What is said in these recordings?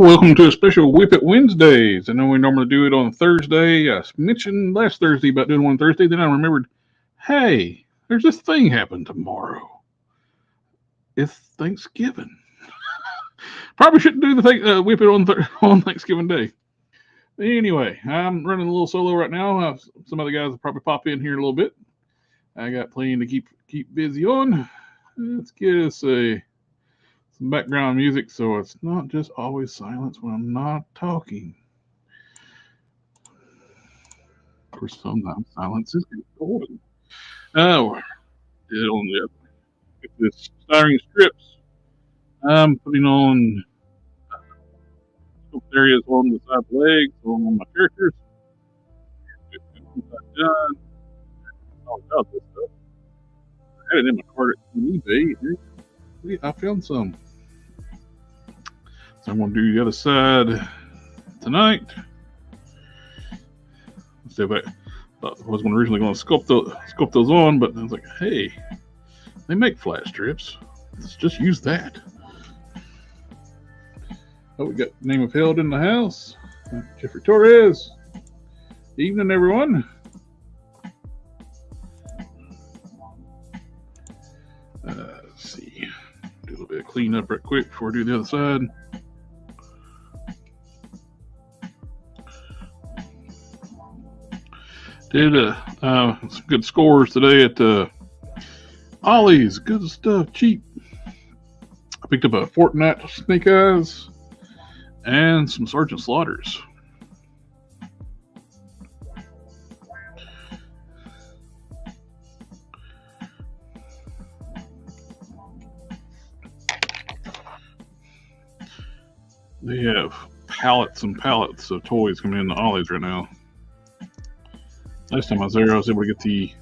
welcome to a special WIP It Wednesdays. I know we normally do it on Thursday. I mentioned last Thursday about doing one Thursday. Then I remembered, hey, there's this thing happening tomorrow. It's Thanksgiving. Probably shouldn't do the WIP It on Thanksgiving Day. Anyway, I'm running a little solo right now. Some other guys will probably pop in here in a little bit. I got plenty to keep busy on. Let's get us some background music so it's not just always silence when I'm not talking. Of course, sometimes silence is golden. Oh, with this styrene strips, I'm putting on areas on the side of the legs, on my characters. Done. Oh, God, this stuff. I had it in my cart at eBay. I found some. So I'm going to do the other side tonight. See if I was originally going to sculpt those on, but I was like, hey, they make flat strips. Let's just use that. Oh, we got Name of Held in the house. Jeffrey Torres. Evening, everyone. Let's see. Do a little bit of cleanup right quick before I do the other side. Did some good scores today at Ollie's. Good stuff, cheap. I picked up a Fortnite Snake Eyes and some Sergeant Slaughters. They have pallets and pallets of toys coming in the Ollie's right now. Last time I was there, I was able to get the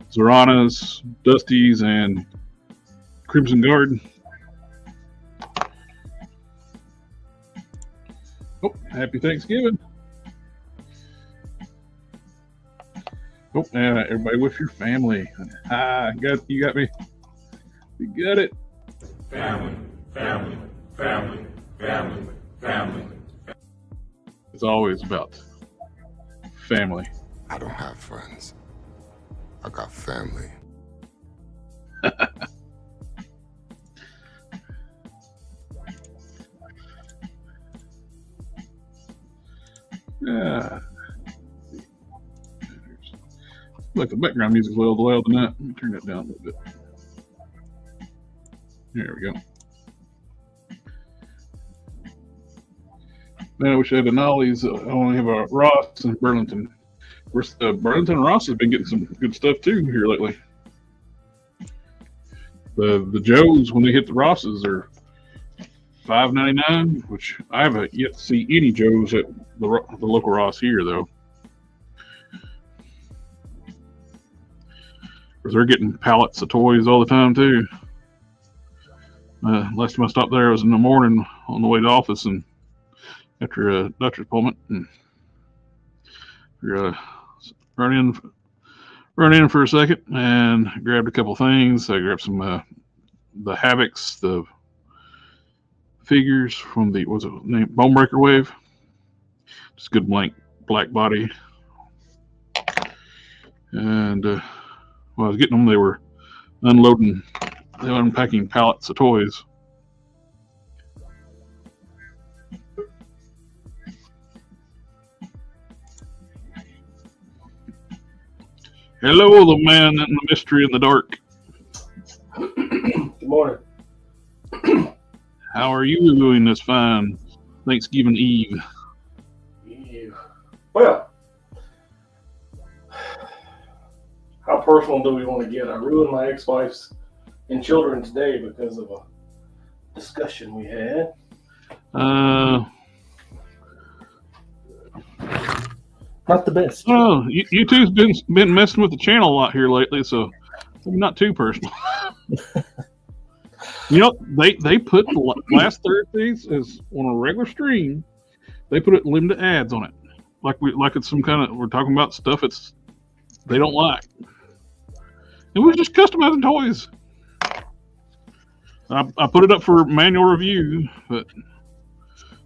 Zoranas, Dusties, and Crimson Guard. Oh, happy Thanksgiving. Oh, and everybody with your family. You got me. You got it. Family, family, family, family, family. It's always about family. I don't have friends. I got family. Yeah. Like the background music's a little loud than that. Let me turn that down a little bit. There we go. Man, I wish I had an Ollie's. I only have a Ross and Burlington. Burlington and Ross has been getting some good stuff too here lately. The Joes, when they hit the Rosses, are $5.99, which I haven't yet to see any Joes at the local Ross here though. Because they're getting pallets of toys all the time too. Last time I stopped there, I was in the morning on the way to the office and after a doctor's appointment, and run in for a second and grabbed a couple things. I grabbed some the Havocs, the figures from the Bonebreaker wave. Just good black body. And while I was getting them, they were unpacking pallets of toys. Hello, the man in the mystery in the dark. Good morning. How are you doing this fine Thanksgiving Eve? Well, how personal do we want to get? I ruined my ex-wife's and children's day because of a discussion we had. Not the best. Oh, you two's been messing with the channel a lot here lately, so not too personal. You know, they put last Thursdays as on a regular stream. They put it limited ads on it, like it's some kind of, we're talking about stuff they don't like. And we're just customizing toys. I put it up for manual review, but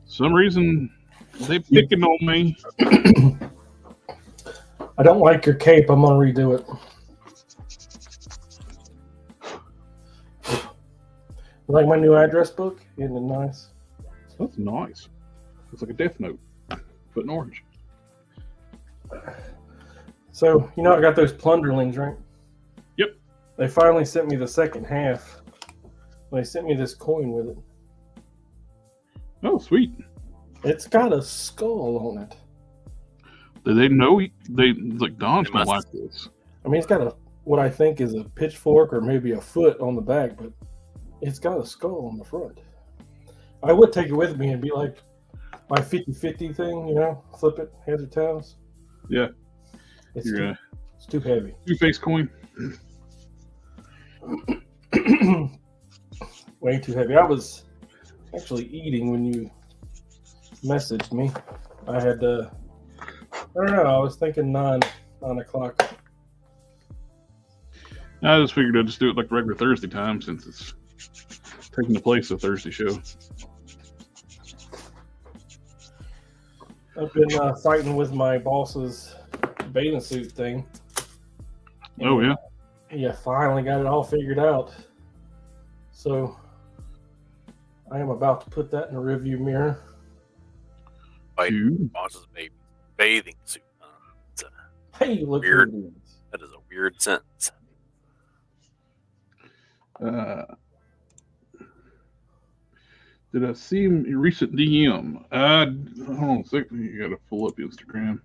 some reason they picking on me. I don't like your cape. I'm gonna redo it. You like my new address book? Isn't it nice? That's nice. It's like a Death Note, but in orange. So, you know, I got those plunderlings, right? Yep. They finally sent me the second half. They sent me this coin with it. Oh, sweet. It's got a skull on it. Do they know they like Don's gonna like this? I mean, it's got what I think is a pitchfork or maybe a foot on the back, but it's got a skull on the front. I would take it with me and be like my 50-50 thing, you know, flip it, heads or tails. Yeah. It's too heavy. Two-face coin. Way too heavy. I was actually eating when you messaged me. I had I don't know, I was thinking 9 o'clock. I just figured I'd just do it like regular Thursday time since it's taking the place of Thursday show. I've been fighting with my boss's bathing suit thing. Oh, yeah? Yeah, finally got it all figured out. So I am about to put that in the rearview mirror. Boss's bathing suit. Hey, look weird. who it is. That is a weird sentence. Did I see him in recent DM? Hold on a second. You gotta pull up Instagram.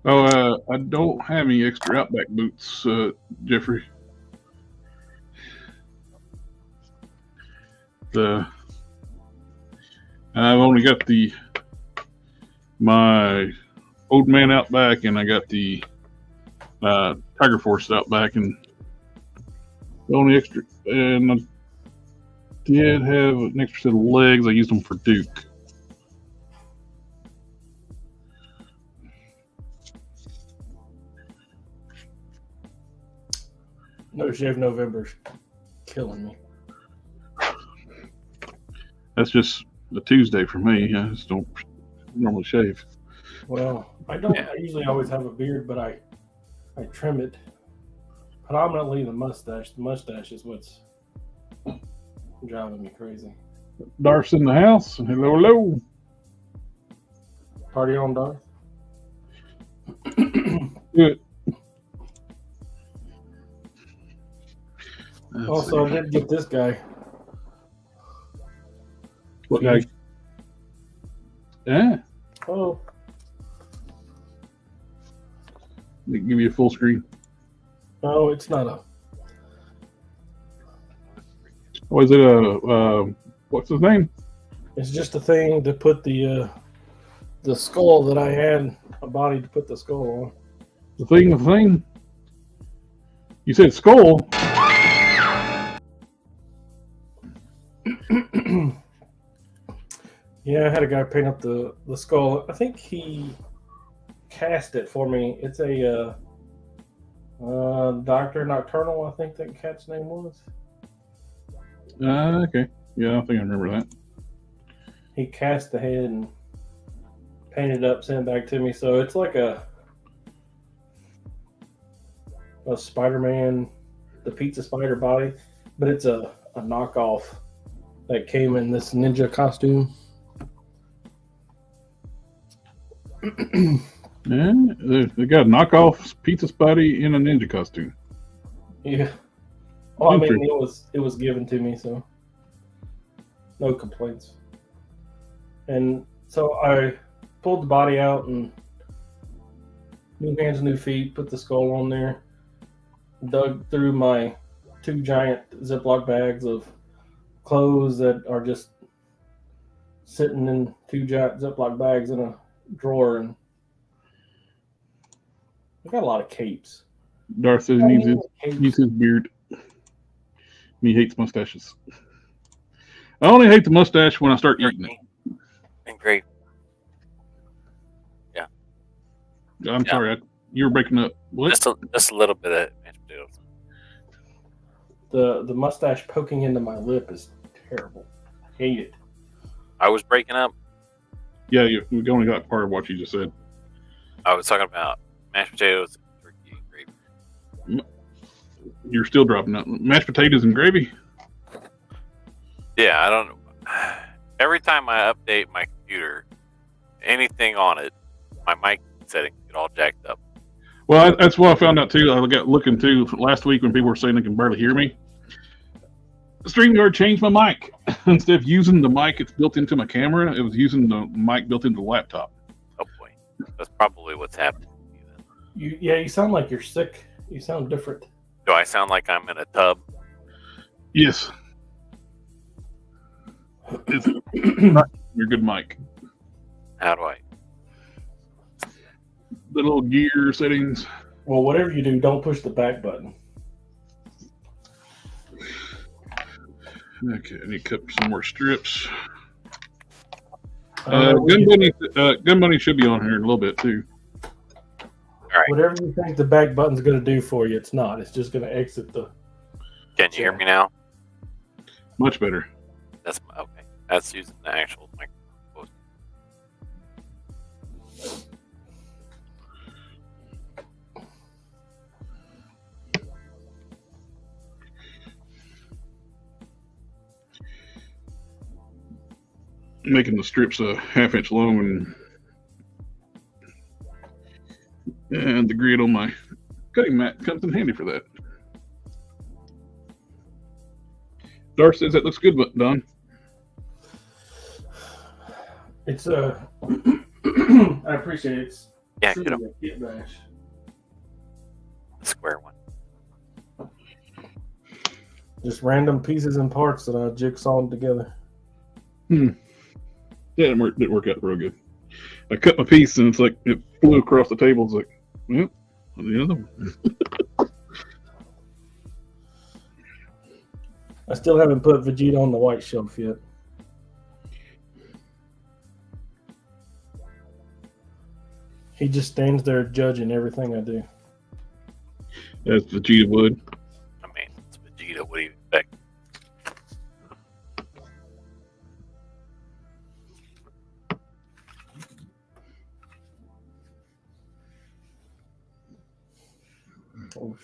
I don't have any extra Outback boots, Jeffrey. I've only got my Old Man Outback, and I got the Tiger Force Outback, and the only extra, and I did have an extra set of legs. I used them for Duke. No Shave November's killing me. That's just a Tuesday for me. I just don't normally shave. Well, I don't. I usually always have a beard, but I trim it. Predominantly the mustache. The mustache is what's driving me crazy. Darth's in the house. Hello, hello. Party on, Darth. Good. Also, I did get this guy. What guy? Yeah. Oh. Give you a full screen. No, it's not a. Oh, is it a what's his name? It's just a thing to put the skull that I had, a body to put the skull on. The thing. You said skull. Yeah, I had a guy paint up the skull. I think he cast it for me. It's a Dr. Nocturnal, I think that cat's name was. Okay. Yeah, I think I remember that. He cast the head and painted it up, sent it back to me. So it's like a Spider-Man, the pizza spider body, but it's a knockoff that came in this ninja costume. Yeah, they got a knockoff pizza spotty in a ninja costume. Yeah. Well, I mean, it was given to me, so no complaints. And so I pulled the body out and new hands, new feet, put the skull on there, dug through my 2 giant Ziploc bags of clothes that are just sitting in 2 giant Ziploc bags in a drawer, and I got a lot of capes. Darth says he needs his beard. He hates mustaches. I only hate the mustache when I start eating it. And grape. Yeah. I'm sorry. You were breaking up. What? Just a little bit of mashed potatoes. The mustache poking into my lip is terrible. I hate it. I was breaking up. Yeah, we only got part of what you just said. I was talking about mashed potatoes, turkey, and gravy. You're still dropping out. Mashed potatoes and gravy? Yeah, I don't know. Every time I update my computer, anything on it, my mic settings get all jacked up. Well, that's what I found out too. I got looking too last week when people were saying they can barely hear me. StreamYard changed my mic. Instead of using the mic it's built into my camera, it was using the mic built into the laptop. Oh boy, that's probably what's happening. You sound like you're sick. You sound different. Do I sound like I'm in a tub? Yes. It's not your good mic. How do I? The little gear settings. Well, whatever you do, don't push the back button. Okay, I need to cut some more strips. Gun Gun Bunny should be on here in a little bit too. All right. Whatever you think the back button's going to do for you, it's not. It's just going to exit the. Can you hear me now? Much better. That's okay. That's using the actual microphone. Making the strips a half-inch long, and the grid on my cutting mat comes in handy for that. Darth says that looks good, but Don. It's I appreciate it. It's Yeah, truly get a up. kit bash. The square one. Just random pieces and parts that I jigsawed together. Yeah, it didn't work out real good. I cut my piece and it's like it flew across the table. It's like, well, the other one. I still haven't put Vegeta on the white shelf yet. He just stands there judging everything I do. That's Vegeta wood. I mean, it's Vegeta. What do you expect? Oh,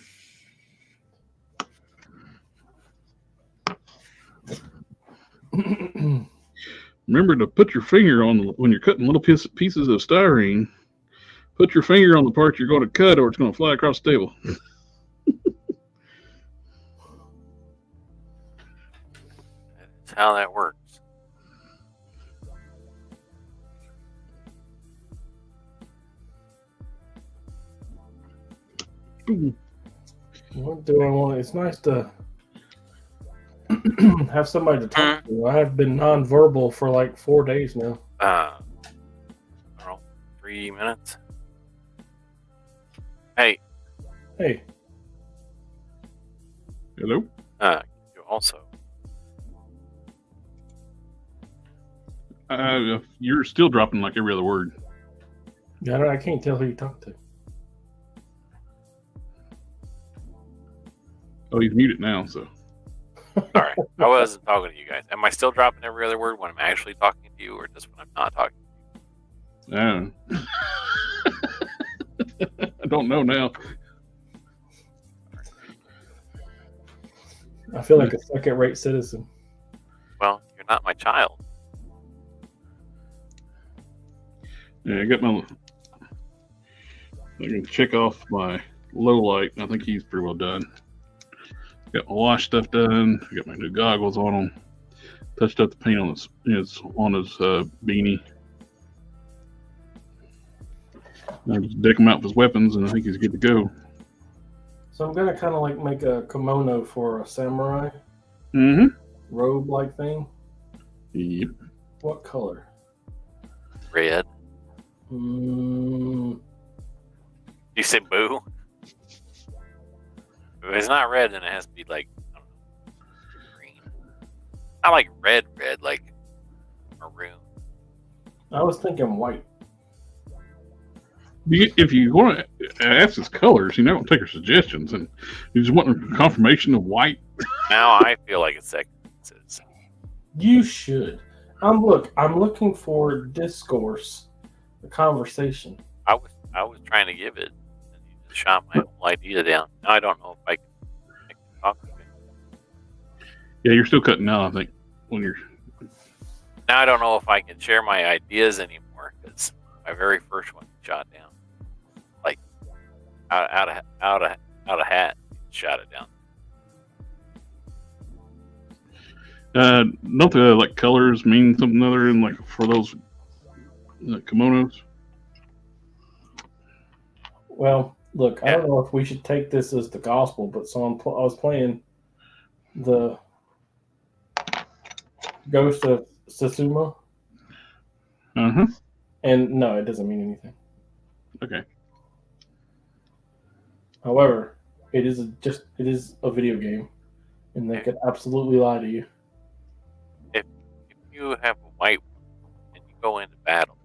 Remember to put your finger on when you're cutting little pieces of styrene. Put your finger on the part you're going to cut, or it's going to fly across the table. That's how that works. what do I want? It's nice to have somebody to talk to. I have been nonverbal for like 4 days now. I don't know, 3 minutes. Hey, Hey, Hello? you also. You're still dropping like every other word. I can't tell who you talk to. Oh, he's muted now, so. Sorry, I wasn't talking to you guys. Am I still dropping every other word when I'm actually talking to you, or just when I'm not talking? I don't know now. I feel like a second-rate citizen. Well, you're not my child. Yeah, I can check off my low light. I think he's pretty well done. Got my wash stuff done. I got my new goggles on him. Touched up the paint on his beanie. I just deck him out with his weapons, and I think he's good to go. So I'm gonna kind of like make a kimono for a samurai Mm-hmm. robe-like thing. Yep. What color? Red. Mm, You say boo? If it's not red, then it has to be like, I don't know, green. I like red, like maroon. I was thinking white. If you want to, asks his colors. You know, don't take her suggestions, and you just want a confirmation of white. Now I feel like it's second chances. You should. I'm looking for discourse, a conversation. I was trying to give it, and you just shot my whole idea down. Now I don't know if I can talk to it. Yeah, you're still cutting out. I think when you're. Now I don't know if I can share my ideas anymore because my very first one shot down, like out of hat, shot it down. Don't the like colors mean something other than like for those kimonos? Well, look, I don't know if we should take this as the gospel, but I was playing the Ghost of Tsushima. And no, it doesn't mean anything. Okay. However, it is a video game, and they could absolutely lie to you. If you have a white one and you go into battle,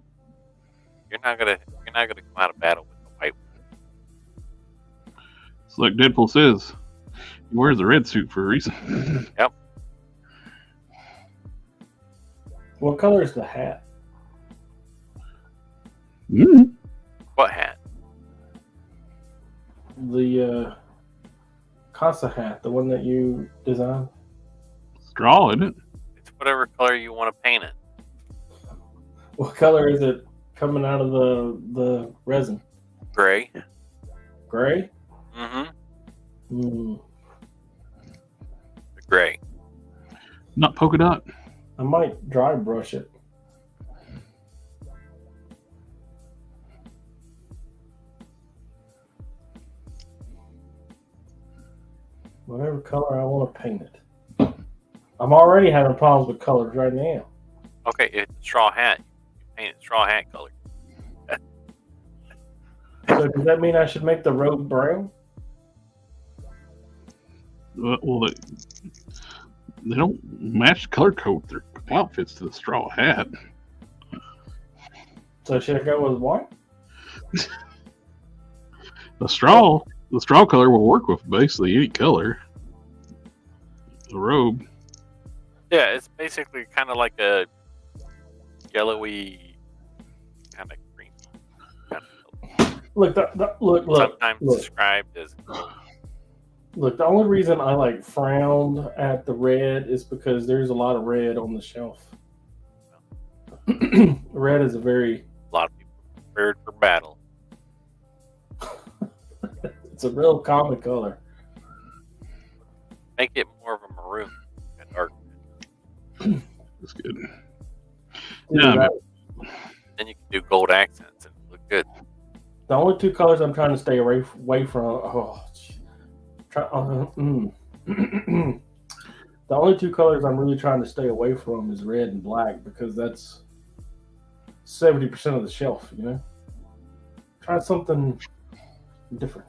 you're not gonna come out of battle with a white one. It's like Deadpool says, he wears a red suit for a reason. Yep. What color is the hat? What hat? The Casa hat, the one that you designed. Straw, isn't it? It's whatever color you want to paint it. What color is it coming out of the resin? Gray. Gray? The gray. Not polka dot. I might dry brush it. Whatever color I want to paint it. I'm already having problems with colors right now. Okay, it's a straw hat. You paint it straw hat color. So does that mean I should make the robe brown? Well, they don't match color code their outfits to the straw hat. So should I go with white? The straw color will work with basically any color. The robe. Yeah, it's basically kind of like a yellowy kind of green. Kind of Look. Sometimes described as. Look, the only reason I like frowned at the red is because there's a lot of red on the shelf. Red is a lot of people prepared for battle. It's a real common color. Make it more of a maroon and dark. That's good. Yeah, then you can do gold accents and look good. The only two colors I'm trying to stay away from. The only two colors I'm really trying to stay away from is red and black because that's 70% of the shelf. You know, try something different.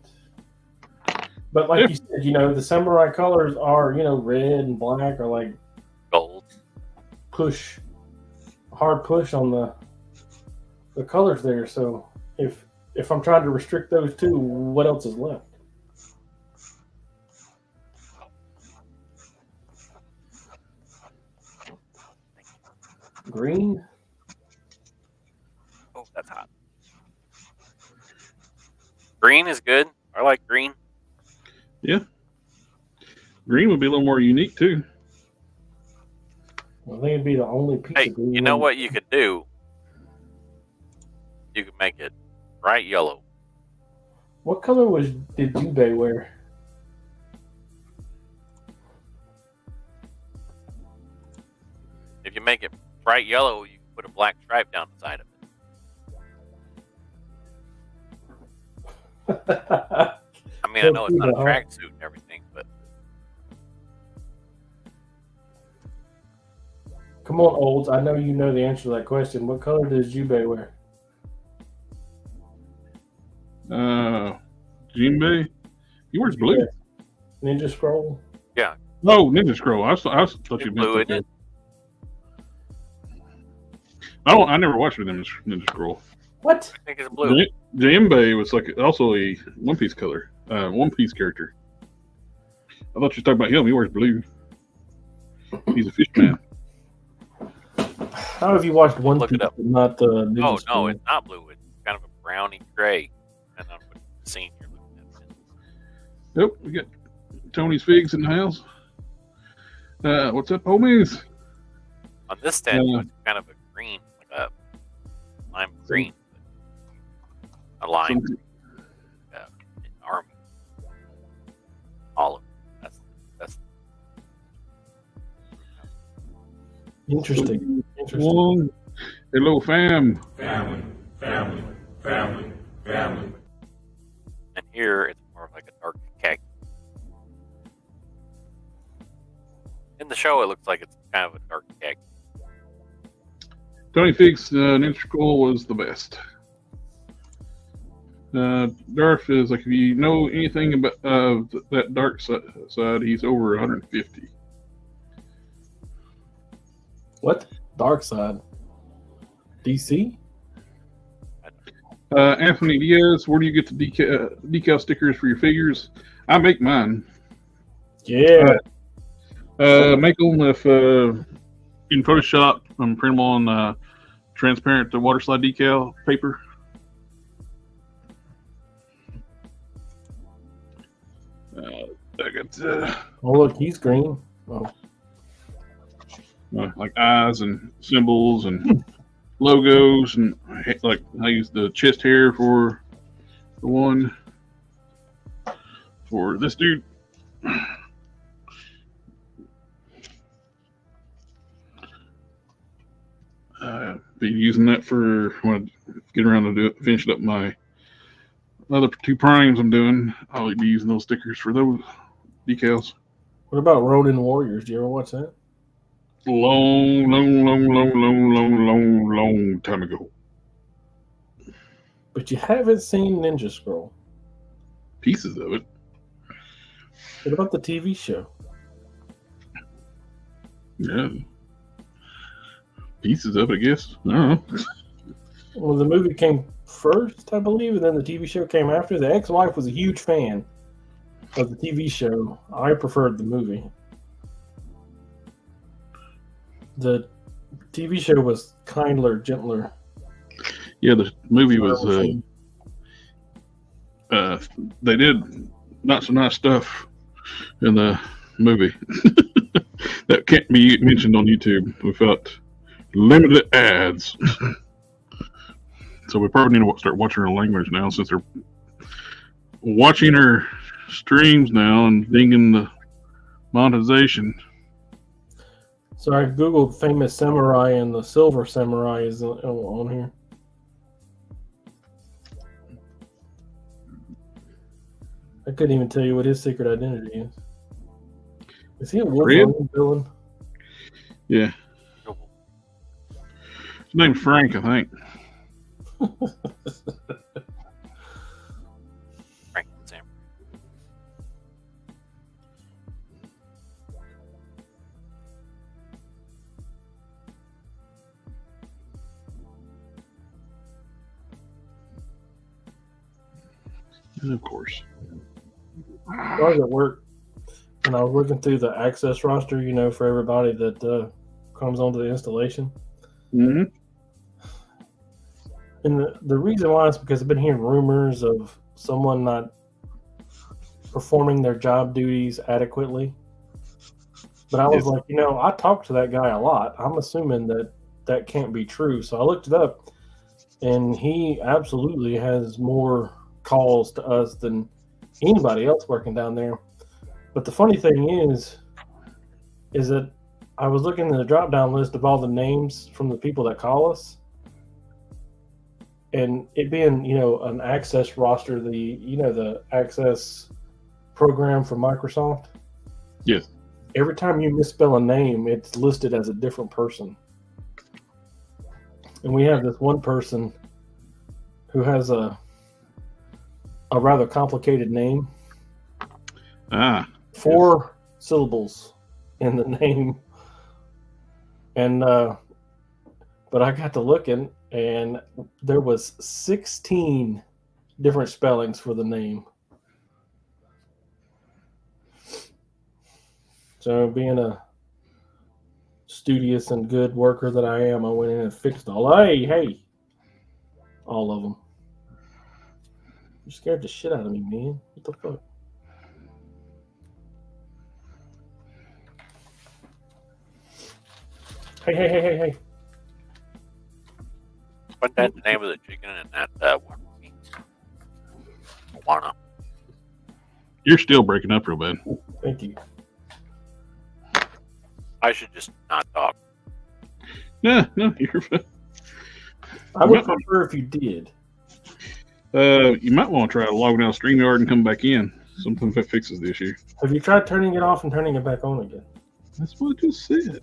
But like you said, the samurai colors are, red and black are like gold. Hard push on the colors there. So if I'm trying to restrict those two, what else is left? Green? Oh, that's hot. Green is good. I like green. Yeah. Green would be a little more unique too. I think it'd be the only piece Hey, of green. you know what you could do? You could make it bright yellow. What color did Jubei wear? If you make it bright yellow, you can put a black stripe down the side of it. I mean, I know it's not a tracksuit and everything, but come on, Olds. I know you know the answer to that question. What color does Jubei wear? Jinbei? He wears blue. Ninja Scroll? yeah, No, Ninja Scroll. I thought you meant blue, isn't it? I never watched Ninja Scroll. What? I think it's blue. Jambay was like also a One Piece color, One Piece character. I thought you were talking about him. He wears blue. He's a fish man. How have you watched One Look Piece, it up. but not the Ninja Oh no, Scroll? it's not blue. It's kind of a browny gray. And on what scene you're looking at. Nope, we got Tony's Figs in the house. What's up, homies? On this statue, it's kind of a green, like a lime green, a lime green, army, olive. That's Interesting. One. Hello, fam. Family, family, family, family. and here it's more of like a dark khaki. In the show, it looks like it's kind of a dark khaki. Tony Figs Ninja Scroll was the best. Darth is like, if you know anything about that dark side, he's over 150. What? Dark Side. DC? Anthony Diaz, where do you get the decal stickers for your figures? I make mine. Yeah. Make them with in Photoshop. Print them on transparent water slide decal paper. I got Oh, look, he's green. Oh. like eyes and symbols and logos, and like I use the chest hair for the one for this dude. Be using that for when I get around to finish up my other 2 primes I'm doing. I'll be using those stickers for those decals. What about Ronin Warriors? Do you ever watch that? Long time ago. But you haven't seen Ninja Scroll. Pieces of it. What about the TV show? Yeah. Pieces of it, I guess. I don't know. Well, the movie came first, I believe, and then the TV show came after. The ex-wife was a huge fan of the TV show. I preferred the movie. The TV show was kindler, gentler. Yeah, the movie was. They did not so nice stuff in the movie that can't be mentioned on YouTube without limited ads. So we probably need to start watching our language now, since they're watching our streams now and dinging the monetization. So I googled famous samurai, and the Silver Samurai is on here. I couldn't even tell you what his secret identity is. Is he a Wolverine villain? Yeah. His name's Frank, I think. Frank Sam. And of course. I was at work, and I was looking through the access roster, for everybody that comes onto the installation. Mm-hmm. And the reason why is because I've been hearing rumors of someone not performing their job duties adequately. But I was like, I talked to that guy a lot. I'm assuming that can't be true. So I looked it up, and he absolutely has more calls to us than anybody else working down there. But the funny thing is that I was looking at the drop-down list of all the names from the people that call us, and it being, an access roster, the access program from Microsoft. Yes. Every time you misspell a name, it's listed as a different person. And we have this one person who has a rather complicated name. 4 syllables in the name. And but I got to looking, and there was 16 different spellings for the name. So being a studious and good worker that I am, I went in and fixed all of them. You scared the shit out of me, man. What the fuck? Hey. What's that the name of the chicken in that Moana? You're still breaking up real bad. Thank you. I should just not talk. No, you're fine. I would prefer if you did. You might want to try logging out of StreamYard and come back in. Something that fixes the issue. Have you tried turning it off and turning it back on again? That's what I just said.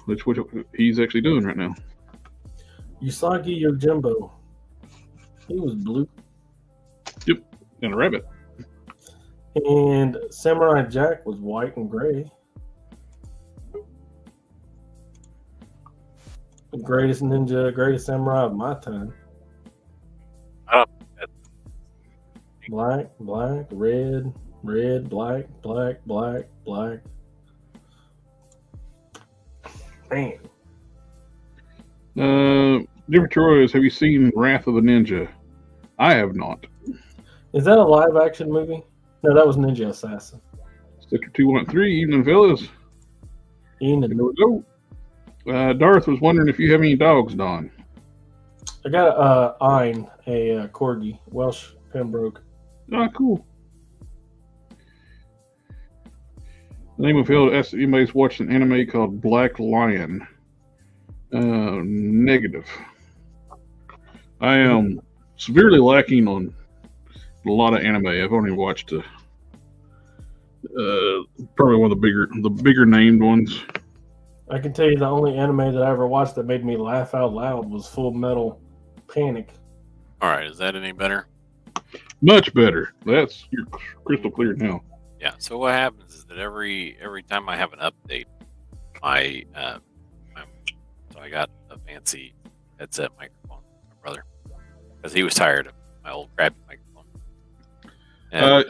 That's what he's actually doing right now. Usagi Yojimbo. He was blue. Yep, and a rabbit. And Samurai Jack was white and gray. The greatest ninja, greatest samurai of my time. I don't think that's Black, red, black. Man. Different choice. Have you seen Wrath of the Ninja? I have not. Is that a live action movie? No, that was Ninja Assassin. Sector 213, evening fellas. Ian, There we go. Darth was wondering if you have any dogs, Don. I got Ein, a corgi, Welsh Pembroke. Ah, cool. The name of field asked if anybody's watched an anime called Black Lion. Negative. I am severely lacking on a lot of anime. I've only watched probably one of the bigger named ones. I can tell you the only anime that I ever watched that made me laugh out loud was Full Metal Panic. all right. Is that any better? Much better. You're crystal clear now. Yeah. So what happens is that every time I have an update, so I got a fancy headset microphone for my brother because he was tired of my old crappy microphone. And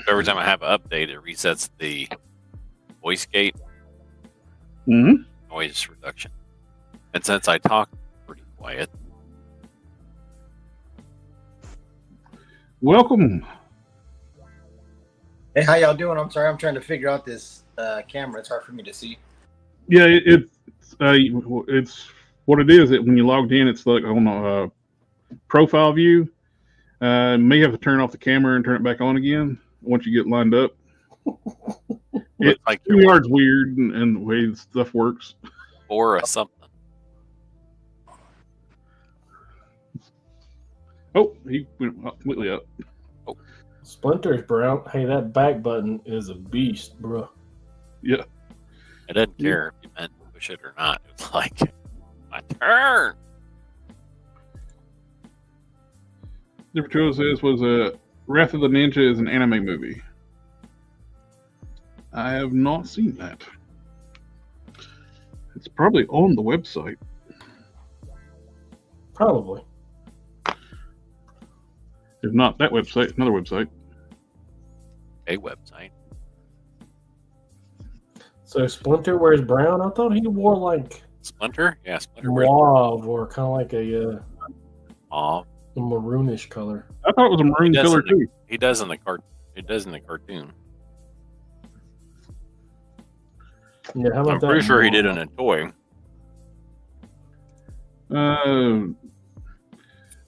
every time I have an update, it resets the voice gate noise reduction. And since I talk pretty quiet, Welcome. Hey, how y'all doing? I'm sorry, I'm trying to figure out this camera. It's hard for me to see. Yeah, it's what it is. That when you logged in, it's like on a profile view. May have to turn off the camera and turn it back on again once you get lined up. looks like you're StreamYard's weird and the way stuff works. or something. Oh, he went completely up. Splinter's brown. Hey, that back button is a beast, bro. Yeah. I didn't care if you meant to push it or not. It was like, my turn. Different Choice says was Wrath of the Ninja is an anime movie. I have not seen that. It's probably on the website. Probably. If not that website, another website. A website. So Splinter wears brown? I thought he wore like Splinter? Yeah, Splinter wears mauve or kind of like a mauve. maroonish color. I thought it was a maroon He does color in the- too. He does in the cartoon. Yeah, how about I'm that? pretty sure he did in a toy.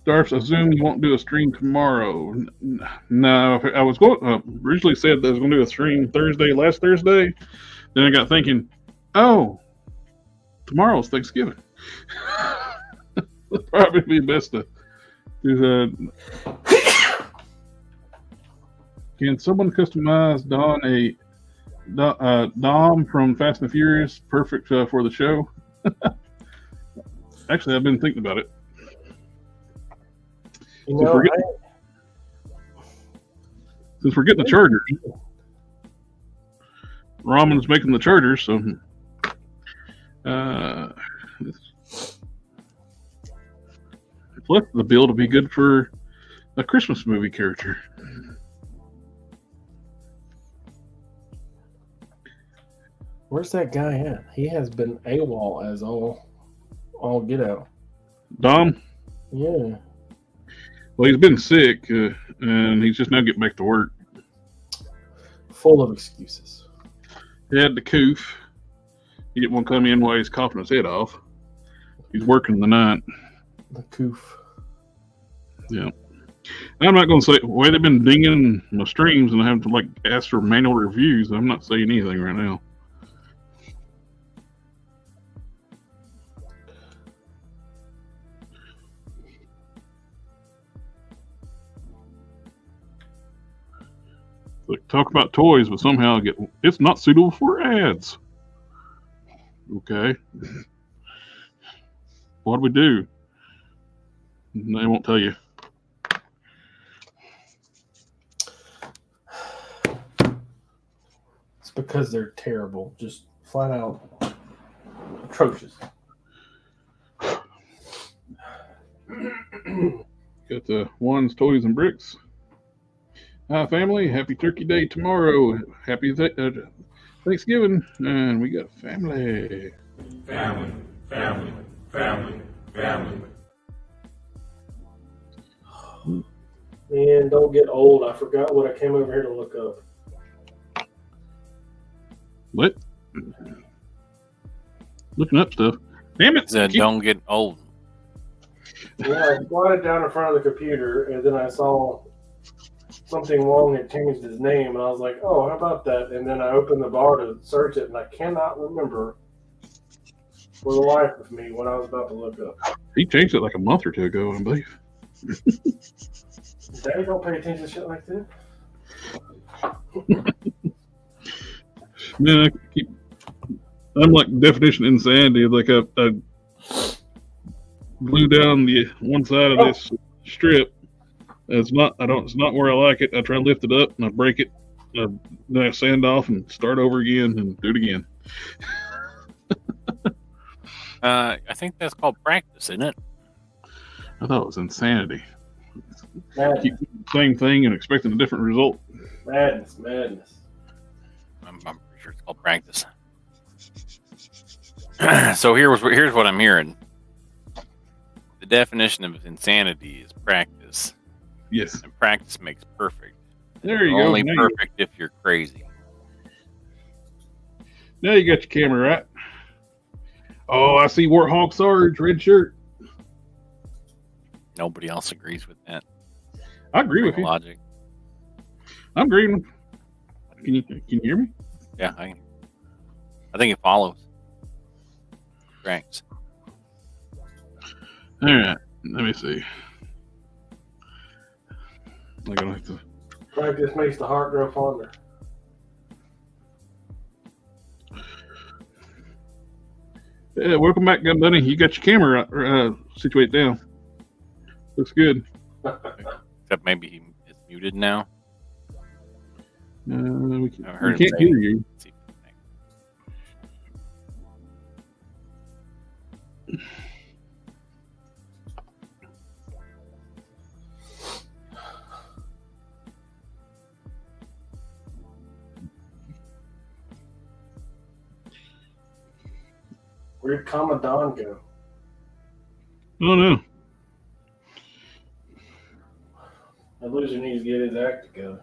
Darth, assume you won't do a stream tomorrow. No, I was going. Originally said that I was going to do a stream last Thursday. Then I got thinking, oh, tomorrow's Thanksgiving. It'd probably be best to do that. Can someone customize Don a Dom from Fast and Furious? Perfect for the show. Actually, I've been thinking about it. You know, Since we're getting the Chargers, Ramen's making the charters, so it's left the bill to be good for a Christmas movie character. Where's that guy at? He has been AWOL as all get out. Dom? Yeah. Well, he's been sick, and he's just now getting back to work. Full of excuses. He had the coof. He didn't want to come in while he's coughing his head off. He's working the night. The coof. Yeah. I'm not going to say, well, they've been dinging my streams and I have to like ask for manual reviews. I'm not saying anything right now. Like, talk about toys, but somehow it's not suitable for ads. Okay. What do we do? They won't tell you. It's because they're terrible. Just flat out atrocious. Got the ones, toys, and bricks. Hi, family. Happy Turkey Day tomorrow. Happy Thanksgiving. And we got family. Family, family, family, family. Man, don't get old. I forgot what I came over here to look up. What? Looking up stuff. Damn it. Said, don't get old. Yeah, I squatted down in front of the computer, and then I saw something wrong had changed his name, and I was like, oh, how about that? And then I opened the bar to search it, and I cannot remember for the life of me what I was about to look up. He changed it like a month or two ago, I believe. Daddy don't pay attention to shit like that. Man, I'm like definition insanity. Like I glue down the one side of this strip. It's not where I like it. I try to lift it up and I break it. Then I sand off and start over again and do it again. I think that's called practice, isn't it? I thought it was insanity. Madness. Keep doing the same thing and expecting a different result. Madness. I'm pretty sure it's called practice. So here's what I'm hearing. The definition of insanity is practice. Yes. And practice makes perfect. There you You're go. only Now perfect if you're crazy. Now you got your camera right. Oh, I see Warthog Sarge, red shirt. Nobody else agrees with that. I agree with you. Logic. I'm agreeing. Can you hear me? Yeah, I think it follows. Thanks. All right. Let me see. I'm gonna have to. Practice makes the heart grow fonder. Yeah, welcome back, Gun Bunny. You got your camera situated down. Looks good. Except maybe he is muted now. We I've heard him can't say- hear you. Where'd Commandant go? Oh no. That loser needs to get his act together.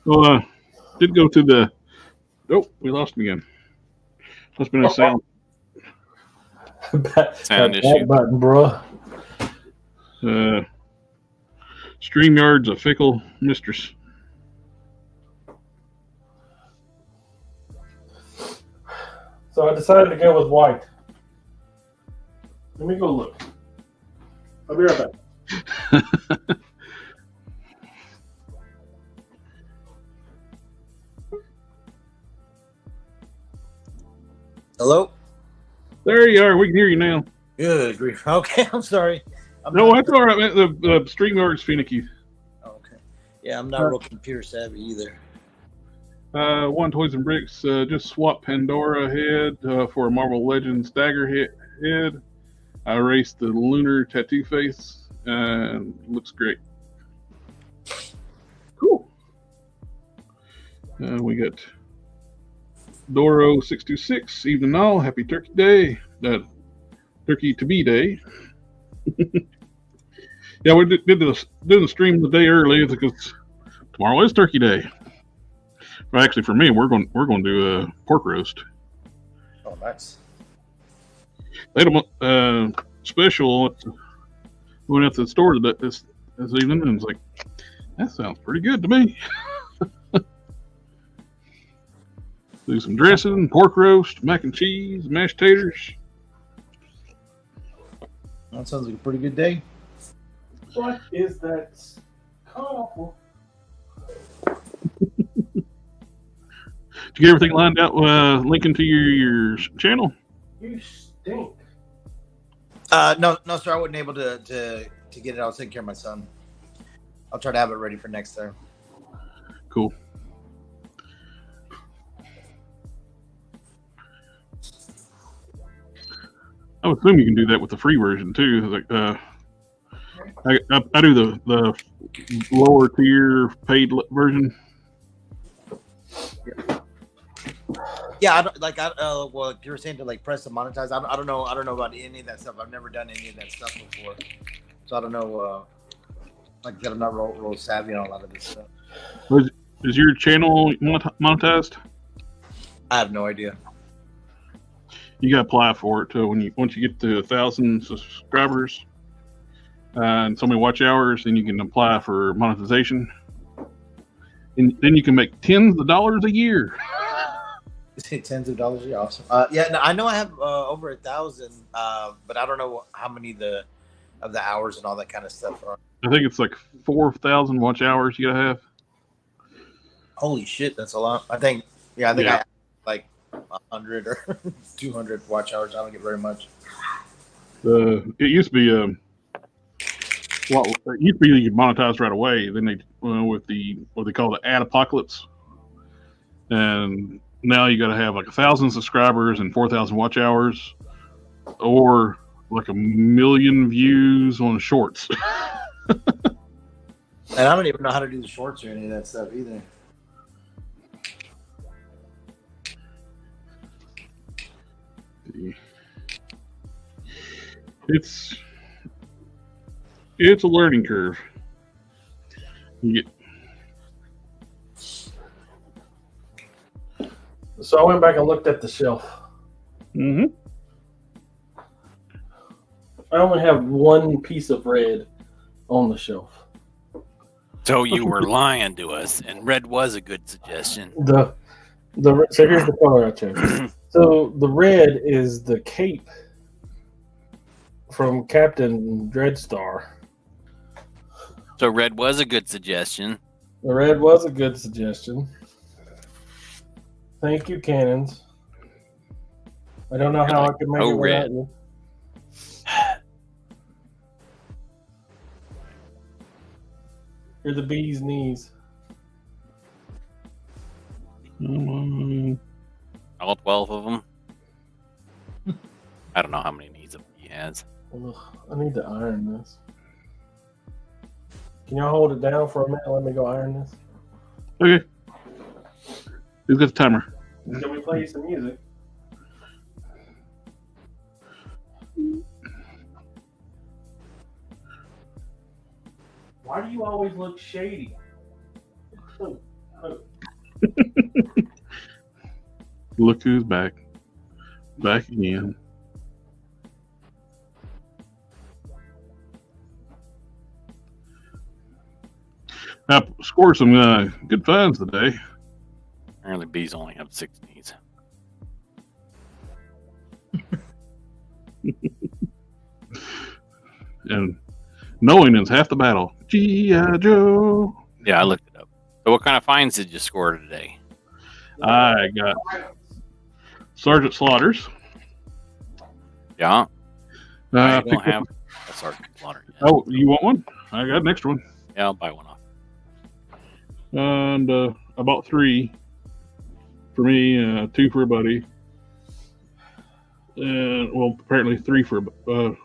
Well, did go to the. Oh, we lost him again. Must have been a sound. Sound That issue. button, bro. StreamYard's a fickle mistress. So I decided to go with white. Let me go look. I'll be right back. Hello? There you are. We can hear you now. Good grief. Okay, I'm sorry. No, that's all right, man. The StreamYard's finicky. Yeah, I'm not real computer savvy either. One Toys and Bricks just swapped Pandora head for a Marvel Legends dagger head. I erased the lunar tattoo face and looks great. Cool. We got Doro626, evening all, happy Turkey Day. Turkey to be day. Yeah, we did the stream the day early because tomorrow is Turkey Day. Well, actually, for me, we're going to do a pork roast. Oh, nice. They had a special. Went out to the store this evening, and I was like, "That sounds pretty good to me." Do some dressing, pork roast, mac and cheese, mashed taters. That sounds like a pretty good day. What is that? Awful. Did you get everything lined out? Linking to your channel. You stink. No, sir. I wasn't able to get it. I was taking care of my son. I'll try to have it ready for next time. Cool. I would assume you can do that with the free version too. Like, I do the lower tier paid version. Yeah, I don't like. Well, you were saying to like press and monetize. I don't know. I don't know about any of that stuff. I've never done any of that stuff before, so I don't know. Like I said, I'm not real savvy on a lot of this stuff. Is your channel monetized? I have no idea. You got to apply for it once you get to 1,000 subscribers and so many watch hours, then you can apply for monetization, and then you can make tens of dollars a year. Tens of dollars a year, awesome. Yeah, no, I know I have over 1,000, but I don't know how many of the hours and all that kind of stuff are. I think it's like 4,000 watch hours you gotta have. Holy shit, that's a lot. I think I have like 100 or 200 watch hours. I don't get very much. It used to be you monetized right away. Then they with what they call the ad apocalypse, and now you got to have like 1,000 subscribers and 4,000 watch hours, or like 1 million views on shorts. And I don't even know how to do the shorts or any of that stuff either. It's a learning curve. So I went back and looked at the shelf. Mm-hmm. I only have one piece of red on the shelf. So you were lying to us, and red was a good suggestion. So here's the color I chose. So the red is the cape from Captain Dreadstar. So red was a good suggestion. The red was a good suggestion. Thank you, Cannons. I don't know how I could make it without you. You're the bee's knees. All 12 of them. I don't know how many knees a bee has. Ugh, I need to iron this. Can y'all hold it down for a minute? Let me go iron this. Okay. Who's got the timer? Can we play some music? Why do you always look shady? Look who's back. Back again. I scored some good finds today. Apparently bees only have 6 knees. And knowing is half the battle. G.I. Joe. Yeah, I looked it up. So what kind of finds did you score today? I got Sergeant Slaughters. Yeah. I don't have a Sergeant Slaughter yet. Oh, you want one? I got next one. Yeah, I'll buy one off. And I bought 3 for me, 2 for a buddy. Well, apparently 3 for 2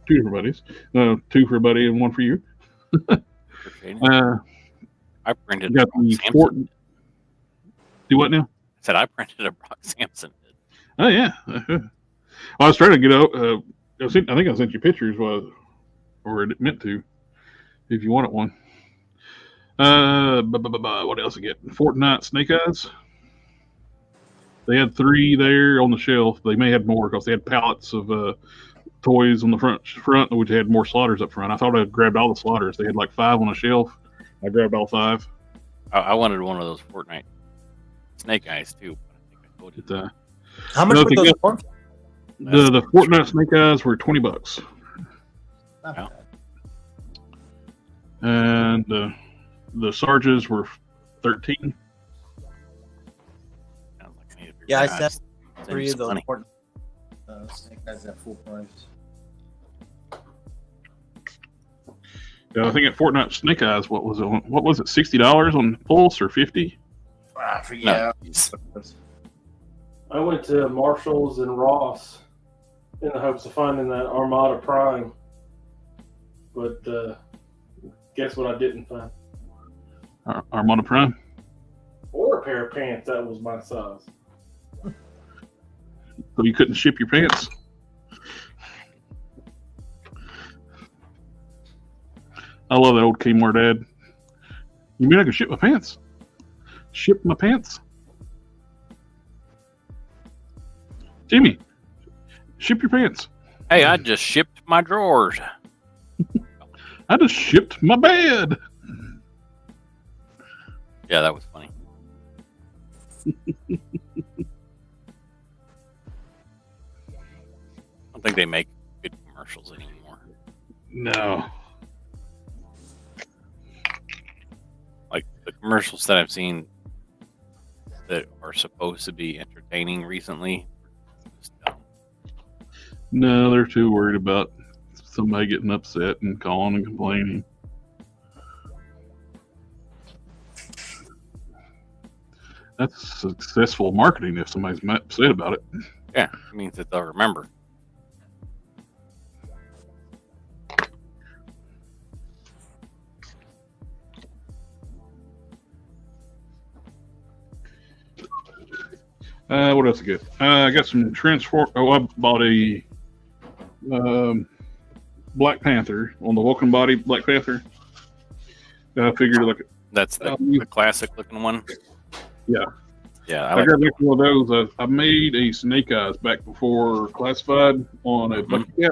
different buddies. 2 for a buddy and 1 for you. Appreciate it. I printed Got a Brock the Sampson. Fort. Do what now? I said I printed a Brock Sampson. Oh yeah. Well, I was trying to get out. I think I sent you pictures, or it meant to, if you wanted one. What else I get? Fortnite Snake Eyes. They had 3 there on the shelf. They may have more because they had pallets of toys on the front, which had more slaughters up front. I thought I grabbed all the slaughters. They had like 5 on a shelf. I grabbed all 5. I wanted one of those Fortnite Snake Eyes too. But I think I told you. How much were those for? The Fortnite Snake Eyes were $20, Not Yeah. and the Sarges were 13. Sounds like I need to figure Yeah, I it out. said Save 3 some of those money. important snake eyes at full price. Yeah, I think at Fortnite Snake Eyes, what was it? $60 on Pulse or 50? I forget. No, geez. I went to Marshall's and Ross in the hopes of finding that Armada Prime, but guess what I didn't find? Armada Prime. Or a pair of pants that was my size. So you couldn't ship your pants. I love that old Kmart ad. You mean I could ship my pants? Ship my pants? Jimmy, ship your pants. Hey, I just shipped my drawers. I just shipped my bed. Yeah, that was funny. I don't think they make good commercials anymore. No. Like the commercials that I've seen that are supposed to be entertaining recently. Just dumb. No, they're too worried about somebody getting upset and calling and complaining. That's successful marketing if somebody's upset about it. Yeah, it means that they'll remember. What else I get? I got some transform. Oh, I bought a Black Panther on the Vulcan body. Black Panther. I figured like That's the classic looking one. Yeah. Yeah, I I like got one of those. I made a Snake Eyes back before classified on a Bucky Cap.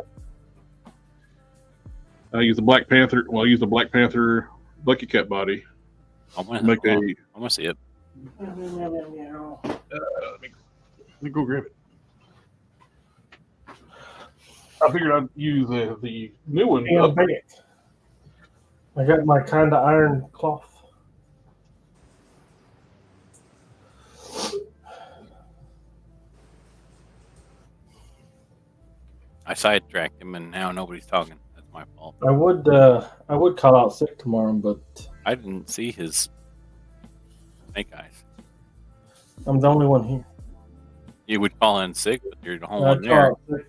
I used the Black Panther. Well, I used the Black Panther Bucky Cap body. I want Make a. to see it. Let me go grab it. I figured I'd use the new one. Damn bit. I got my kind of iron cloth. I sidetracked him, and now nobody's talking. That's my fault. I would call out sick tomorrow, but I didn't see his Snake Eyes. I'm the only one here. You would call in sick, but you're the only I'd one call there. out sick,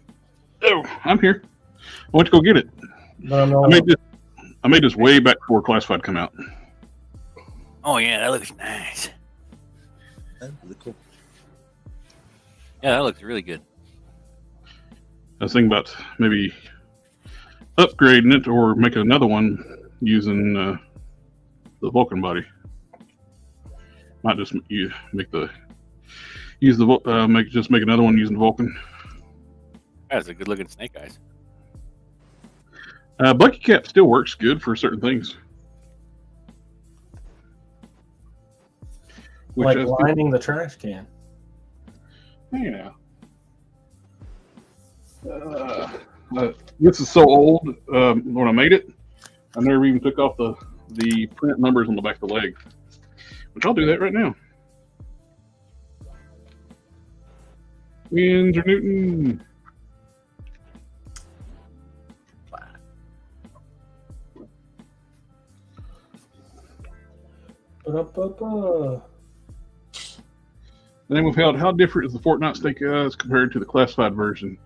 Oh, I'm here. I went to go get it. but I'm the I only made this way back before classified come out. Oh yeah, that looks nice. That's really cool. Yeah, that looks really good. I was thinking about maybe upgrading it or making another one using the Vulcan body. Might just make another one using Vulcan. That's a good looking Snake Eyes. Bucky Cap still works good for certain things. Which like I think- lining the trash can. Yeah. This is so old. When I made it, I never even took off the print numbers on the back of the leg. Which I'll do that right now. Windsor Newton. Ba-da-ba-ba. And then we've held how different is the Fortnite Snake Eyes compared to the classified version.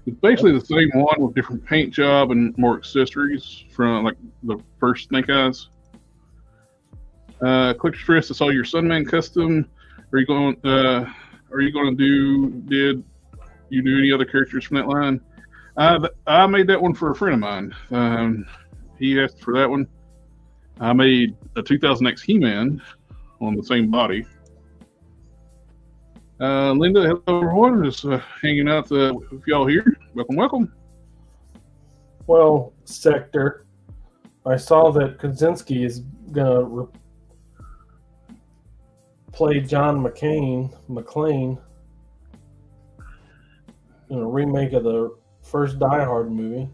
It's basically the same one with different paint job and more accessories from like the first Snake Eyes. Click to stress. I saw your Sunman custom. Are you going? Are you going to do? Did you do any other characters from that line? I made that one for a friend of mine. He asked for that one. I made a 2000X He-Man on the same body. Linda, hello everyone. Just hanging out with y'all here. Welcome, welcome. Well, Sector, I saw that Kaczynski is gonna play John McClane in a remake of the first Die Hard movie.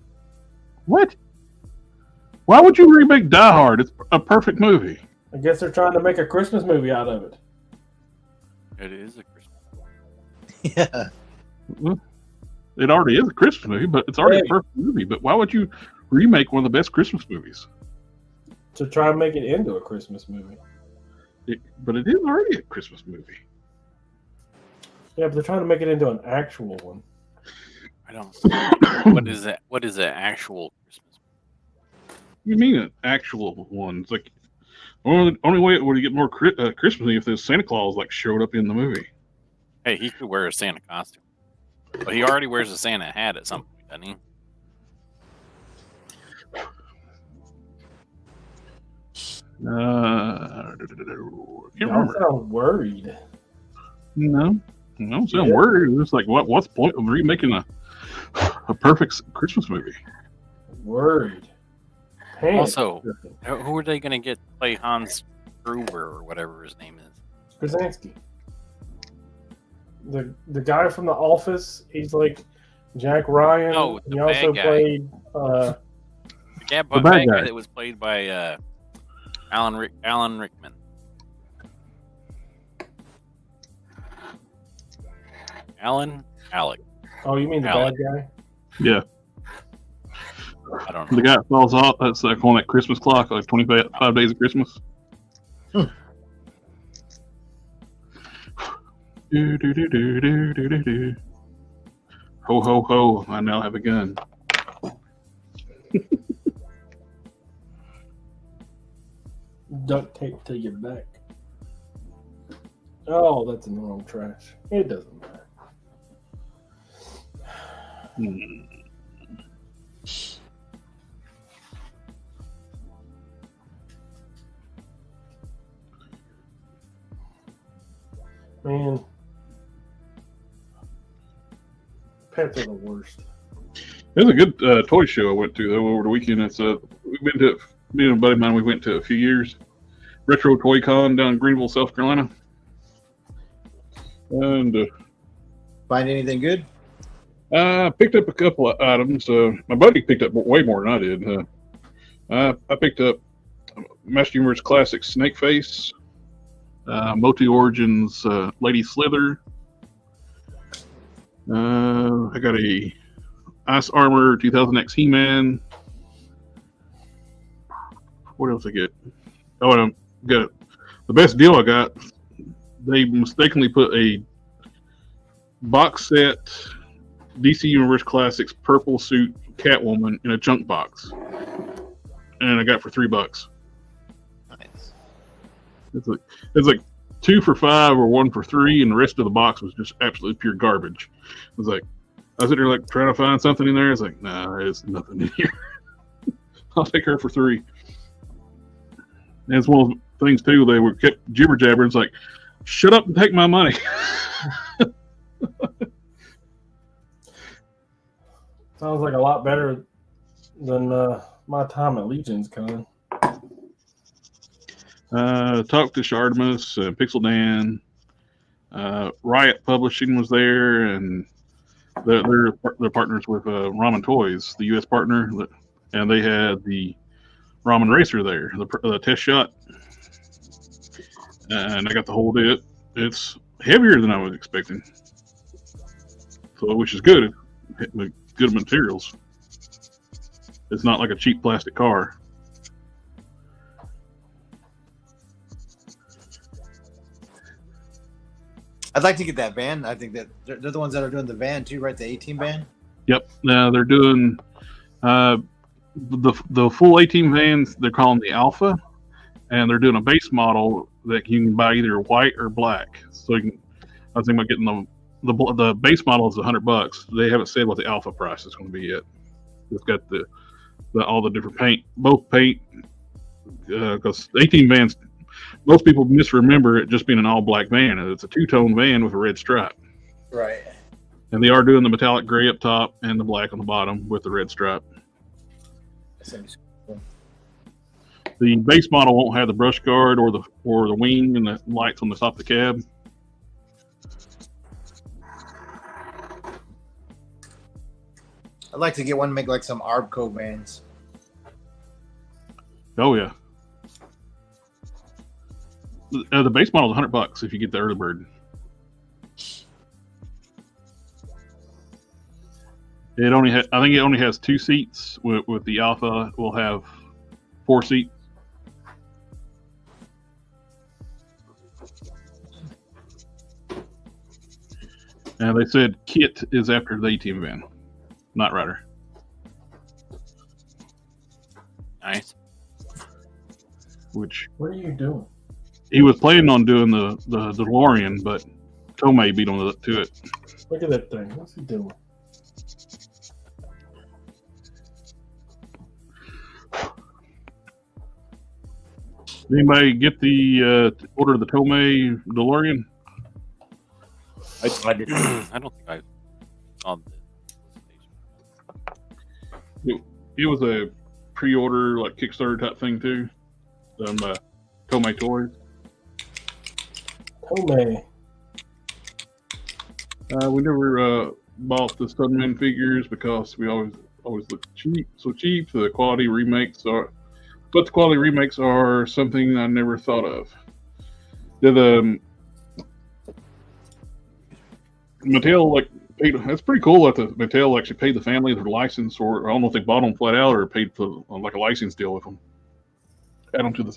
What? Why would you remake Die Hard? It's a perfect movie. I guess they're trying to make a Christmas movie out of it. It is a Christmas. Yeah. It already is a Christmas movie, but it's already a perfect movie. But why would you remake one of the best Christmas movies? To try and make it into a Christmas movie. But it is already a Christmas movie. Yeah, but they're trying to make it into an actual one. I don't. What is that? What is an actual Christmas? You mean an actual one? It's like only way it would get more Christmassy if this Santa Claus like showed up in the movie. Hey, he could wear a Santa costume, but he already wears a Santa hat at some point, doesn't he? I can't remember. sound worried. No, I don't sound worried. It's like what's the point of remaking a perfect Christmas movie? Worried. Panic. Also, who are they going to get to play Hans Gruber or whatever his name is? Krasinski. The guy from The Office, he's like Jack Ryan. Oh, he also played the bad guy that was played by Alan Rickman. Alec. Oh, you mean the Alec. bad guy? Yeah, I don't know. the guy that falls off. That's like on that Christmas clock, like 25 days of Christmas. Do, do, do, do, do, do, do, do. Ho, ho, ho, I now have a gun. Duct tape to your back. Oh, that's in the wrong trash. It doesn't matter. Man, pets are the worst. It was a good toy show I went to though over the weekend. It's we went to me and a buddy of mine. We went to a few years Retro Toy Con down in Greenville, South Carolina, and Find anything good? picked up a couple of items. My buddy picked up way more than I did. I picked up Master Universe Classic Snake Face, Multi Origins Lady Slither. I got a Ice Armor 2000X He-Man. What else I get? Oh, and I got the best deal I got. They mistakenly put a box set DC Universe Classics purple suit Catwoman in a junk box, and I got it for $3. Nice. It's like 2 for $5 or 1 for $3, and the rest of the box was just absolutely pure garbage. I was sitting there like trying to find something in there. I was like, nah, there's nothing in here. I'll take her for $3. And it's one of the things too. They were kept jibber jabbering. It's like, shut up and take my money. Sounds like a lot better than my time at Legion's Con. Talked to Shardamus, Pixel Dan, Riot Publishing was there, and they're partners with Ramen Toys, the U.S. partner, and they had the Ramen Racer there, the test shot, and I got to hold it. It's heavier than I was expecting, so which is good. Good materials. It's not like a cheap plastic car. I'd like to get that van. I think that they're the ones that are doing the van too, right? The 18 van. Yep. They're doing the full 18 vans. They're calling the Alpha, and they're doing a base model that you can buy either white or black. So you can, I was thinking about getting the base model is $100. They haven't said what the Alpha price is going to be yet. It's got the all the different paint, both paint, because 18 vans, most people misremember it just being an all black van. It's a two-tone van with a red stripe. Right. And they are doing the metallic gray up top and the black on the bottom with the red stripe. The base model won't have the brush guard or the wing and the lights on the top of the cab. I'd like to get one, make like some Arbco vans. Oh yeah. The base model is $100 if you get the early bird. I think it only has 2 seats. With the Alpha, we'll have 4 seats. And they said Kit is after the 18 van, not Ryder. Nice. Which What are you doing? he was planning on doing the DeLorean, but Tomei beat him to it. Look at that thing. What's he doing? Anybody get the order of the Tomei DeLorean? I did. I don't think I saw the It was a pre-order, like Kickstarter type thing too, done by Tomei Toys. Tomei. We never bought the Stuntman figures because we always look cheap. The quality remakes are, but the quality remakes are something I never thought of. Did Mattel paid? That's pretty cool that the Mattel actually paid the family their license, or I don't know if they bought them flat out or paid for like a license deal with them. Add them to the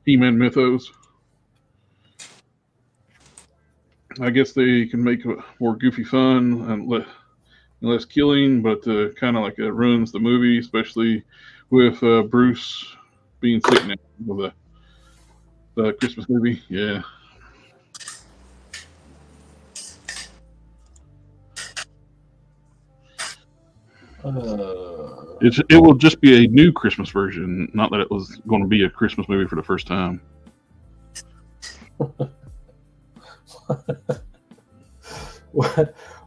He-Man mythos. I guess they can make more goofy fun and less killing, but kind of like it ruins the movie, especially with Bruce being sick now with the Christmas movie. Yeah. It will just be a new Christmas version, not that it was going to be a Christmas movie for the first time.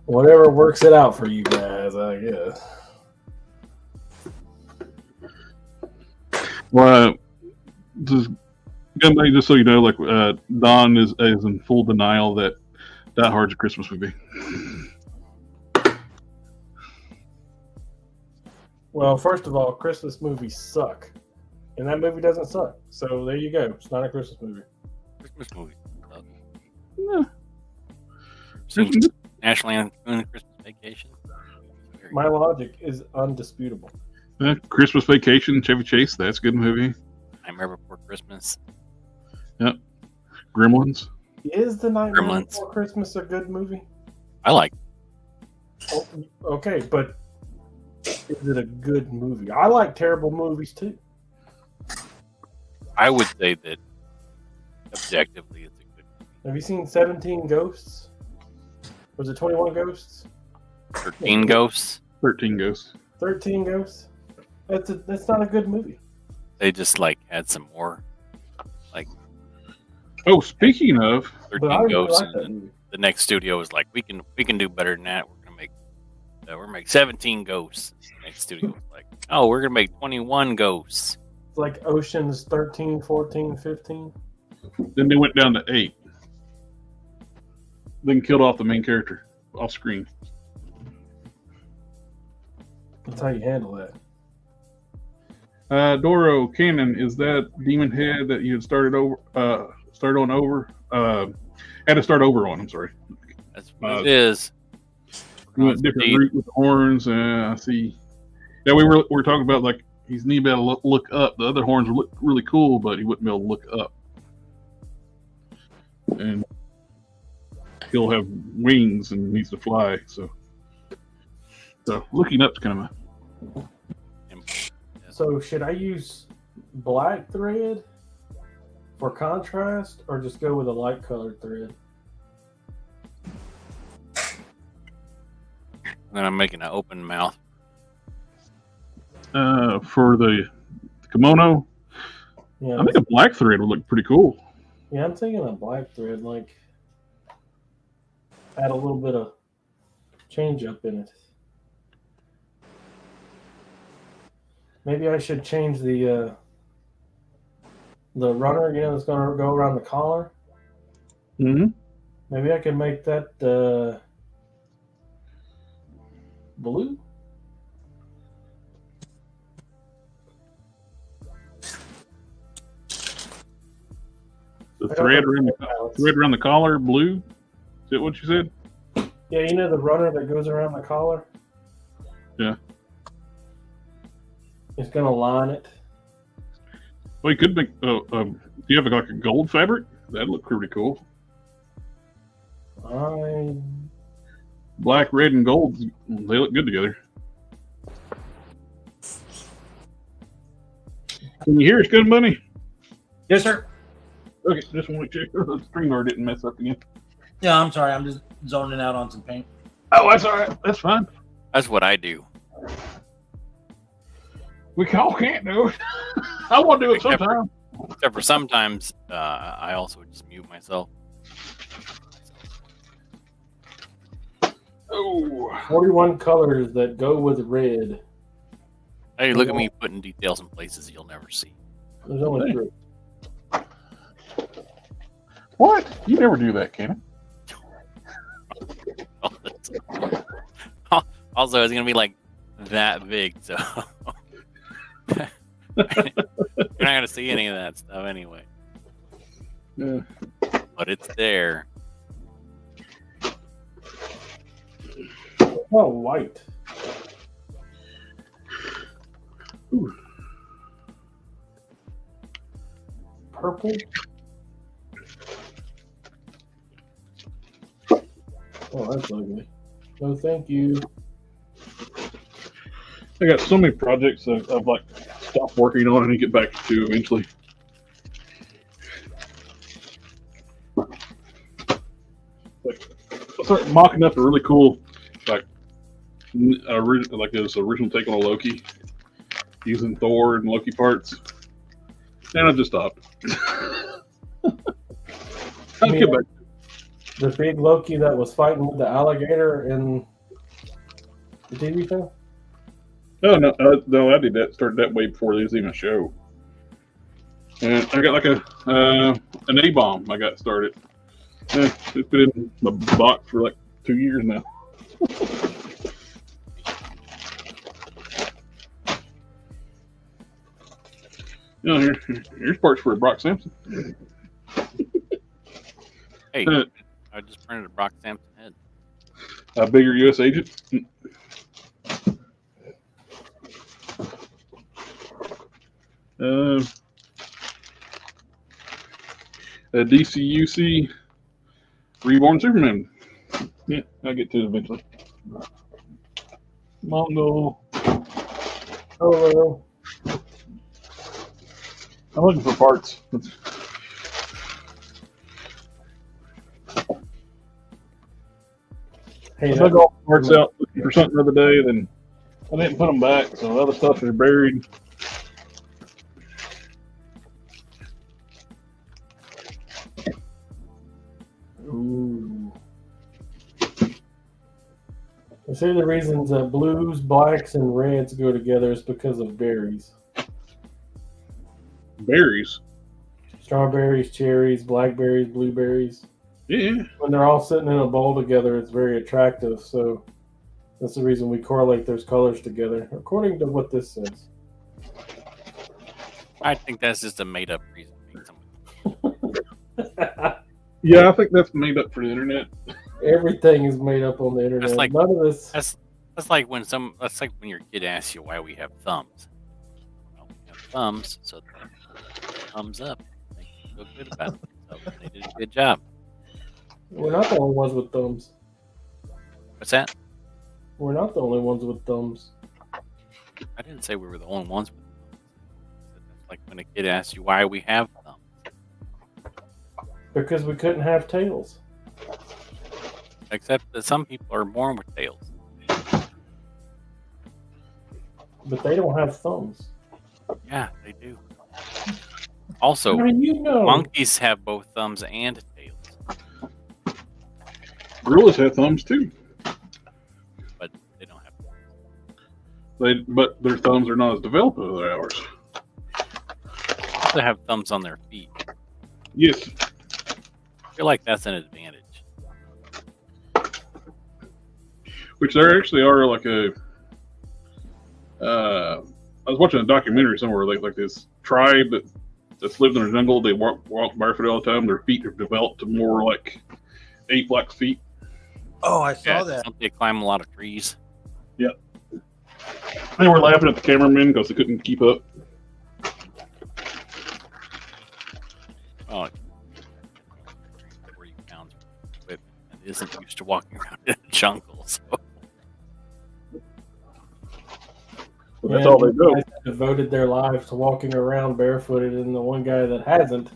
Whatever works it out for you guys, I guess. Well, just so you know, Don is in full denial that Die Hard's a Christmas movie. Well, first of all, Christmas movies suck. And that movie doesn't suck. So there you go. It's not a Christmas movie. Christmas movie. Yeah. Seen National Lampoon's Christmas Vacation. My logic is undisputable. Christmas Vacation, Chevy Chase, that's a good movie. Nightmare Before Christmas. Yep. Gremlins. Is The Nightmare Gremlins. Before Christmas a good movie? I like. Oh, okay, but is it a good movie? I like terrible movies too. I would say that objectively it's a good movie. Have you seen 17 Ghosts? Was it 21 Ghosts? 13 Ghosts. 13 Ghosts. 13 Ghosts? That's not a good movie. They just had some more. Oh, speaking of, 13 really Ghosts, like that and movie. the next studio was like, we can do better than that. We're gonna make 17 Ghosts. The next studio was like, oh, we're gonna make 21 Ghosts. It's like Oceans 13, 14, 15. then they went down to 8. Then killed off the main character off screen. That's how you handle that. Doro Cannon, is that Demon Head that you had started on over? Had to start over on. I'm sorry. That's what it is. You went different route with the horns. I see. Yeah, we were talking about he's need to be able to look up. The other horns would look really cool, but he wouldn't be able to look up. And he'll have wings and needs to fly. So looking up's kind of So should I use black thread for contrast, or just go with a light colored thread? then I'm making an open mouth. for the kimono. Yeah, I think a black thread would look pretty cool. yeah, I'm thinking a black thread, like add a little bit of change up in it. Maybe I should change the runner, that's going to go around the collar. Mm-hmm. Maybe I can make that blue. The thread around the collar, blue. Is that what you said? Yeah, the runner that goes around the collar? Yeah. It's going to line it. Well, you could make. Do you have like a gold fabric? That'd look pretty cool. Black, red, and gold. They look good together. Can you hear us good, Bunny? Yes, sir. Okay, just want to check the StreamYard didn't mess up again. Yeah, I'm sorry. I'm just zoning out on some paint. Oh, that's all right. That's fine. That's what I do. We all can't do it. I want to do it sometime. Except for sometimes, I also just mute myself. Oh, 41 colors that go with red. Hey, look at me putting details in places you'll never see. There's only 3. what? You never do that, Kenny. Also, it's gonna be like that big, so you're not gonna see any of that stuff anyway. Yeah. But it's there. Oh, white. Ooh. Purple. Oh, that's ugly. No, thank you. I got so many projects that I've like stopped working on and get back to eventually. Like, I started mocking up a really cool, like this original take on a Loki, using Thor and Loki parts, and I just stopped. I'll get back. The big Loki that was fighting with the alligator in the TV show? Oh no, no, I did that. Started that way before there was even a show. And I got like an A-bomb. I got started. It's been in my box for like 2 years now. Here's parts for Brock Simpson. Hey, I just printed a Brock Sampson head. A bigger U.S. agent. A DCUC Reborn Superman. Yeah, I'll get to it eventually. Mongol. Hello. I'm looking for parts. Hey, I took all the parts out looking for something the other day, then I didn't put them back, so the other stuff is buried. Ooh. They say the reasons that blues, blacks, and reds go together is because of berries. Berries? Strawberries, cherries, blackberries, blueberries. Yeah. When they're all sitting in a bowl together, it's very attractive. So that's the reason we correlate those colors together, according to what this says. I think that's just a made-up reason. Yeah, I think that's made up for the internet. Everything is made up on the internet. That's like, none of this. That's like when your kid asks you why we have thumbs. Well, we have thumbs, so thumbs up. They feel good about themselves. They did a good job. We're not the only ones with thumbs. What's that? We're not the only ones with thumbs. I didn't say we were the only ones with thumbs. That's like when a kid asks you why we have thumbs. Because we couldn't have tails. Except that some people are born with tails. But they don't have thumbs. Yeah, they do. Also, How do you know? monkeys have both thumbs and tails, Gorillas have thumbs too. but they don't have thumbs. But their thumbs are not as developed as ours. They have thumbs on their feet. Yes. I feel like that's an advantage. Which there actually are like a. I was watching a documentary somewhere like this tribe that's lived in the jungle. They walk barefoot all the time. Their feet have developed to more like ape-like feet. Oh, I saw that. They climb a lot of trees. Yep. They were laughing at the cameramen because they couldn't keep up. Oh, 40 pounds of WIP and isn't used to walking around in the jungle. So But that's all they do. Guys have devoted their lives to walking around barefooted, and the one guy that hasn't,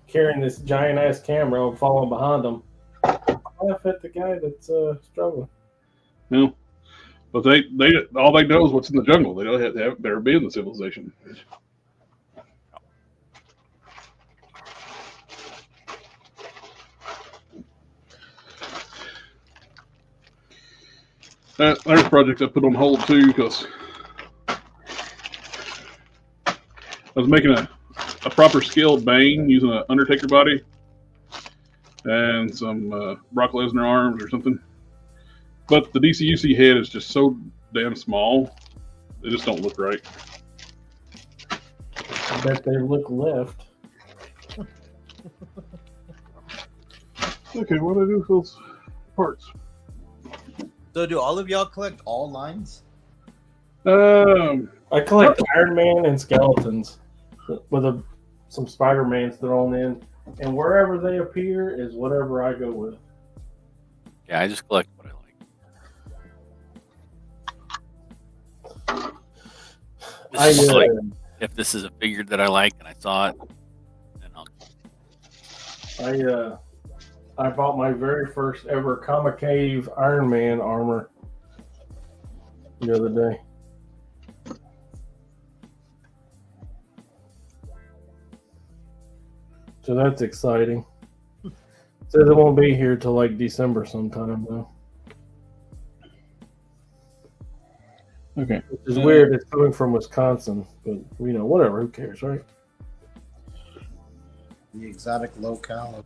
carrying this giant ass camera and following behind them. Laugh at the guy that's struggling. No. But they all they know is what's in the jungle. They don't have to have never been in the civilization. There's projects I put on hold too because I was making a proper scaled Bane using an Undertaker body and some Brock Lesnar arms or something. But the DCUC head is just so damn small, they just don't look right. I bet they look left. Okay, what do I do with those parts? So, do all of y'all collect all lines? I collect Iron Man and skeletons with some Spider-Mans thrown in, and wherever they appear is whatever I go with. yeah, I just collect what I like. This is like, if this is a figure that I like and I saw it, then I'll. I bought my very first ever Cave Iron Man armor the other day. So that's exciting. Says it won't be here till like December sometime though. Okay. Which is weird. It's coming from Wisconsin, but whatever. Who cares, right? The exotic locale.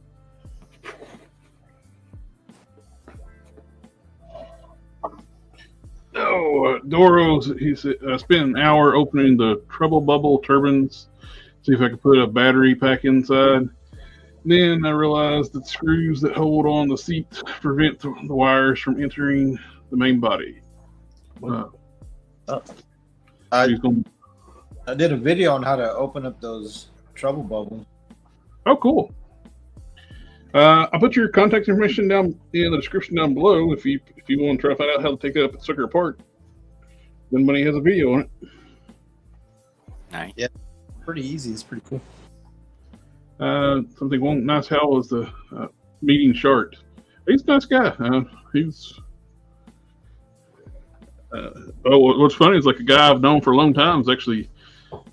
Oh, Doro's. He said I spent an hour opening the treble bubble turbines, see if I could put a battery pack inside. Then I realized that the screws that hold on the seat prevent the wires from entering the main body. I did a video on how to open up those treble bubbles. Oh, cool. I put your contact information down in the description down below if you want to try to find out how to take that sucker apart. Then Money has a video on it. Nice. Yeah, pretty easy. It's pretty cool. One nice how was the meeting Shart. He's a nice guy. What's funny is like a guy I've known for a long time is actually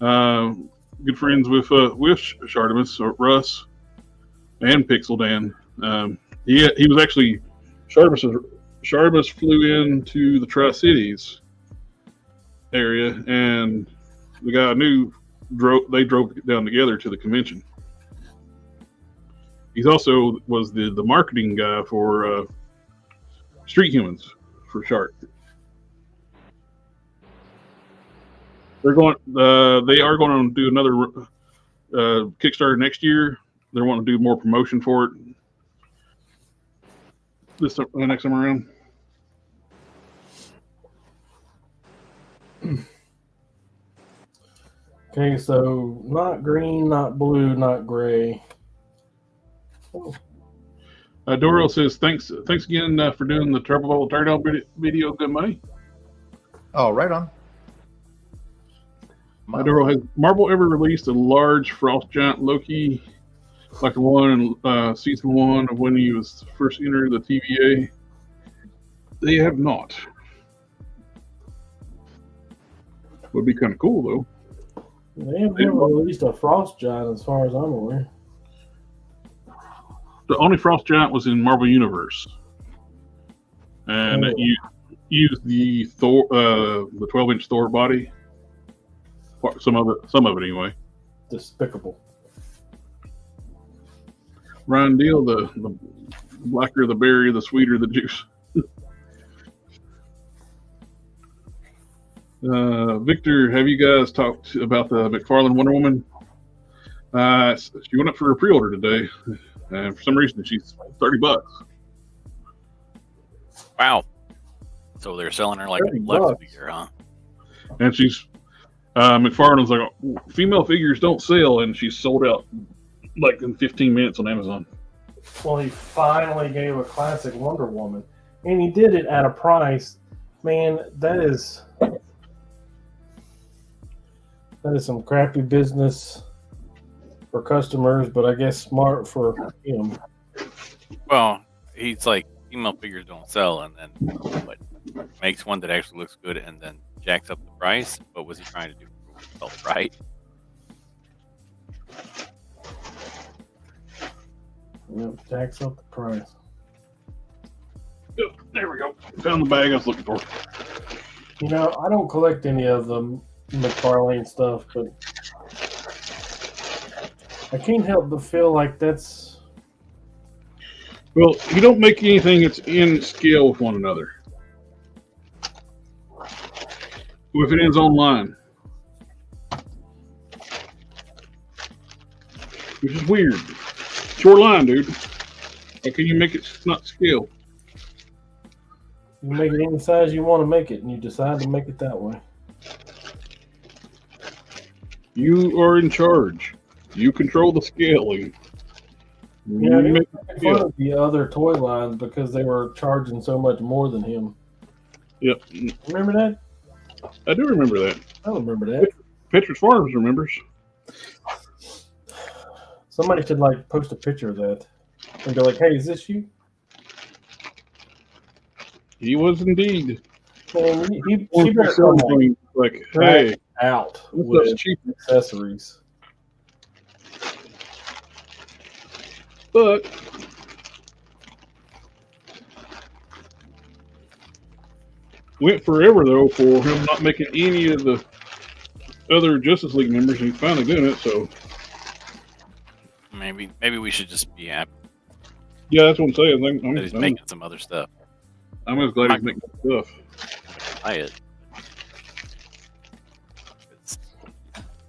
good friends with Shartimus or Russ and Pixel Dan. He was actually Shartimus flew into the Tri-Cities area, and the guy I knew they drove down together to the convention. He's also was the marketing guy for Street Humans for Shark. They are going to do another Kickstarter next year. They're wanting to do more promotion for it next time around. Okay, so not green, not blue, not gray. Oh. Doro says, thanks again for doing the Triple Bowl Turtle video. Good money. Oh, right on. Doro, has Marvel ever released a large frost giant Loki like the one in season 1 of when he was first entered the TVA? They have not. Would be kind of cool, though. They have never released a frost giant as far as I'm aware. The only frost giant was in Marvel Universe. And you used the Thor, the 12-inch Thor body. Some of it anyway. Despicable. Ryan Deal, the blacker the berry, the sweeter the juice. Victor, have you guys talked about the McFarlane Wonder Woman? She went up for a pre-order today, and for some reason she's $30. Wow. So they're selling her like a deluxe figure, huh? And she's McFarlane's like, female figures don't sell, and she's sold out like in 15 minutes on Amazon. Well, he finally gave a classic Wonder Woman, and he did it at a price. Man, that is some crappy business for customers, but I guess smart for him. Well, he's like, female figures don't sell, and then what, makes one that actually looks good and then jacks up the price. What was he trying to do? Felt right. Yep, jacks up the price. Yep, there we go. Found the bag I was looking for. You know, I don't collect any of the McFarlane stuff, but I can't help but feel like that's... Well, you don't make anything that's in scale with one another. If it ends online. Which is weird. It's your line, dude. How can you make it not scale? You make it any size you want to make it, and you decide to make it that way. You are in charge. You control the scaling. Yeah, they were making fun of the other toy lines because they were charging so much more than him. Yep. Remember that? I do remember that. I don't remember that. Petrus Farms remembers. Somebody should like post a picture of that and go like, "Hey, is this you?" He was indeed. Man, he better come like, hey, out with cheap accessories. But went forever though for him not making any of the other Justice League members, and he's finally doing it. So maybe we should just be happy. Yeah, that's what I'm saying. That he's making some other stuff. I'm just glad he's making stuff. Buy it.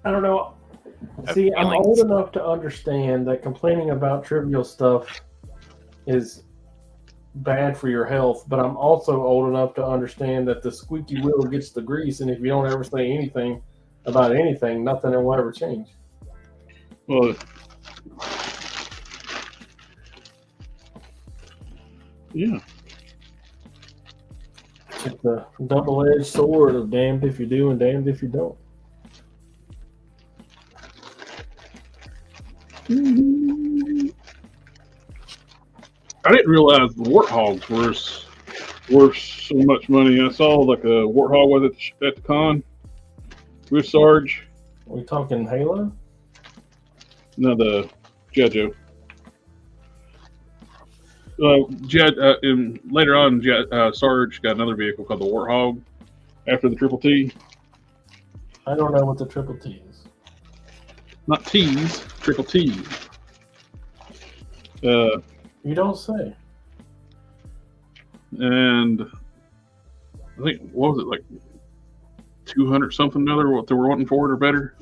I don't know. See, I'm old enough to understand that complaining about trivial stuff is bad for your health, but I'm also old enough to understand that the squeaky wheel gets the grease, and if you don't ever say anything about anything, nothing will ever change. Well, yeah. It's a double-edged sword of damned if you do and damned if you don't. I didn't realize the warthogs were so much money. I saw like a warthog was at the con with Sarge. Are we talking Halo? No, the G.I. Joe. And later on, Sarge got another vehicle called the Warthog after the Triple T. I don't know what the Triple T is. Not T's, Triple T. You don't say. And I think, what was it, like 200 something other what they were wanting for it or better?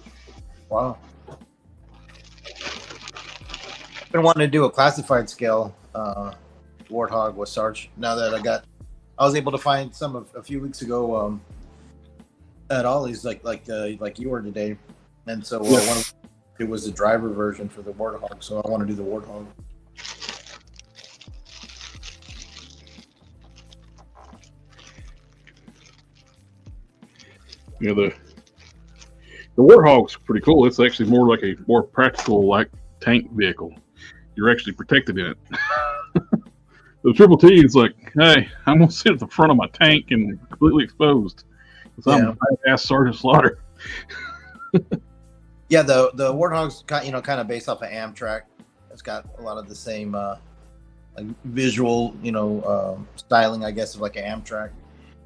Wow. I've been wanting to do a classified scale Warthog with Sarge. Now that I was able to find some a few weeks ago at Ollie's, like you were today, and so it was the driver version for the Warthog. So I want to do the Warthog. You know, the Warthog's pretty cool. It's actually more like a more practical like tank vehicle. You're actually protected in it. The Triple T is like, hey, I'm gonna sit at the front of my tank and completely exposed. So I'm a badass Sergeant Slaughter. Yeah, the Warthog's kind of based off of Amtrak. It's got a lot of the same like visual, styling, I guess, of like an Amtrak.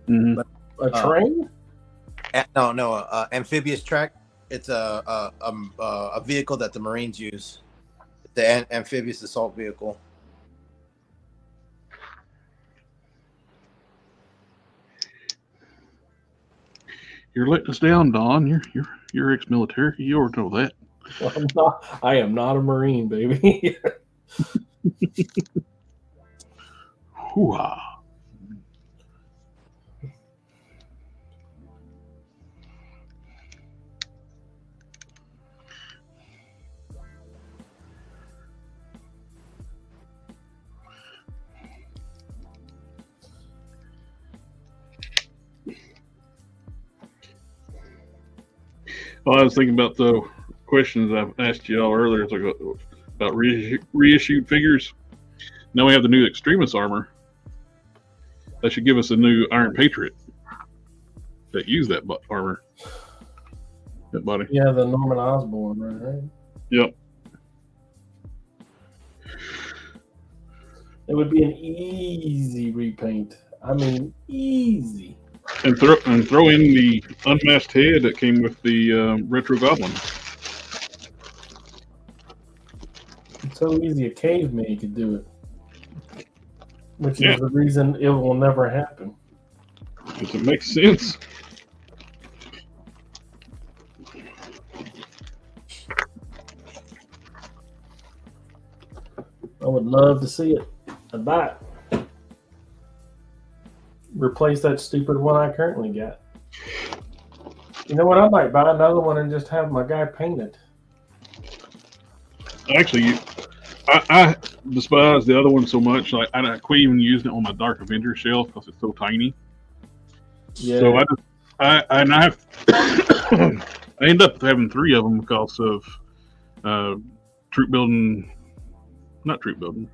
Mm-hmm. But a train? No, amphibious track. It's a vehicle that the Marines use. The amphibious assault vehicle. You're letting us down, Don. You're ex-military. You already know that. I am not a Marine, baby. Hoo-ah. Well, I was thinking about the questions I've asked y'all earlier. It's like about reissued figures. Now we have the new Extremis armor. That should give us a new Iron Patriot that used that armor. That body. Yeah, the Norman Osborn, right? Yep. It would be an easy repaint. I mean, easy. And throw in the unmasked head that came with the Retro Goblin. It's so easy a caveman could do it. Which is the reason it will never happen. Does it make sense? I would love to see it. I'd buy it. Replace that stupid one I currently got. You know what? I might buy another one and just have my guy paint it. Actually, I despise the other one so much. Like I quit even using it on my Dark Avenger shelf because it's so tiny. Yeah. So I end up having 3 of them because of troop building. Not troop building.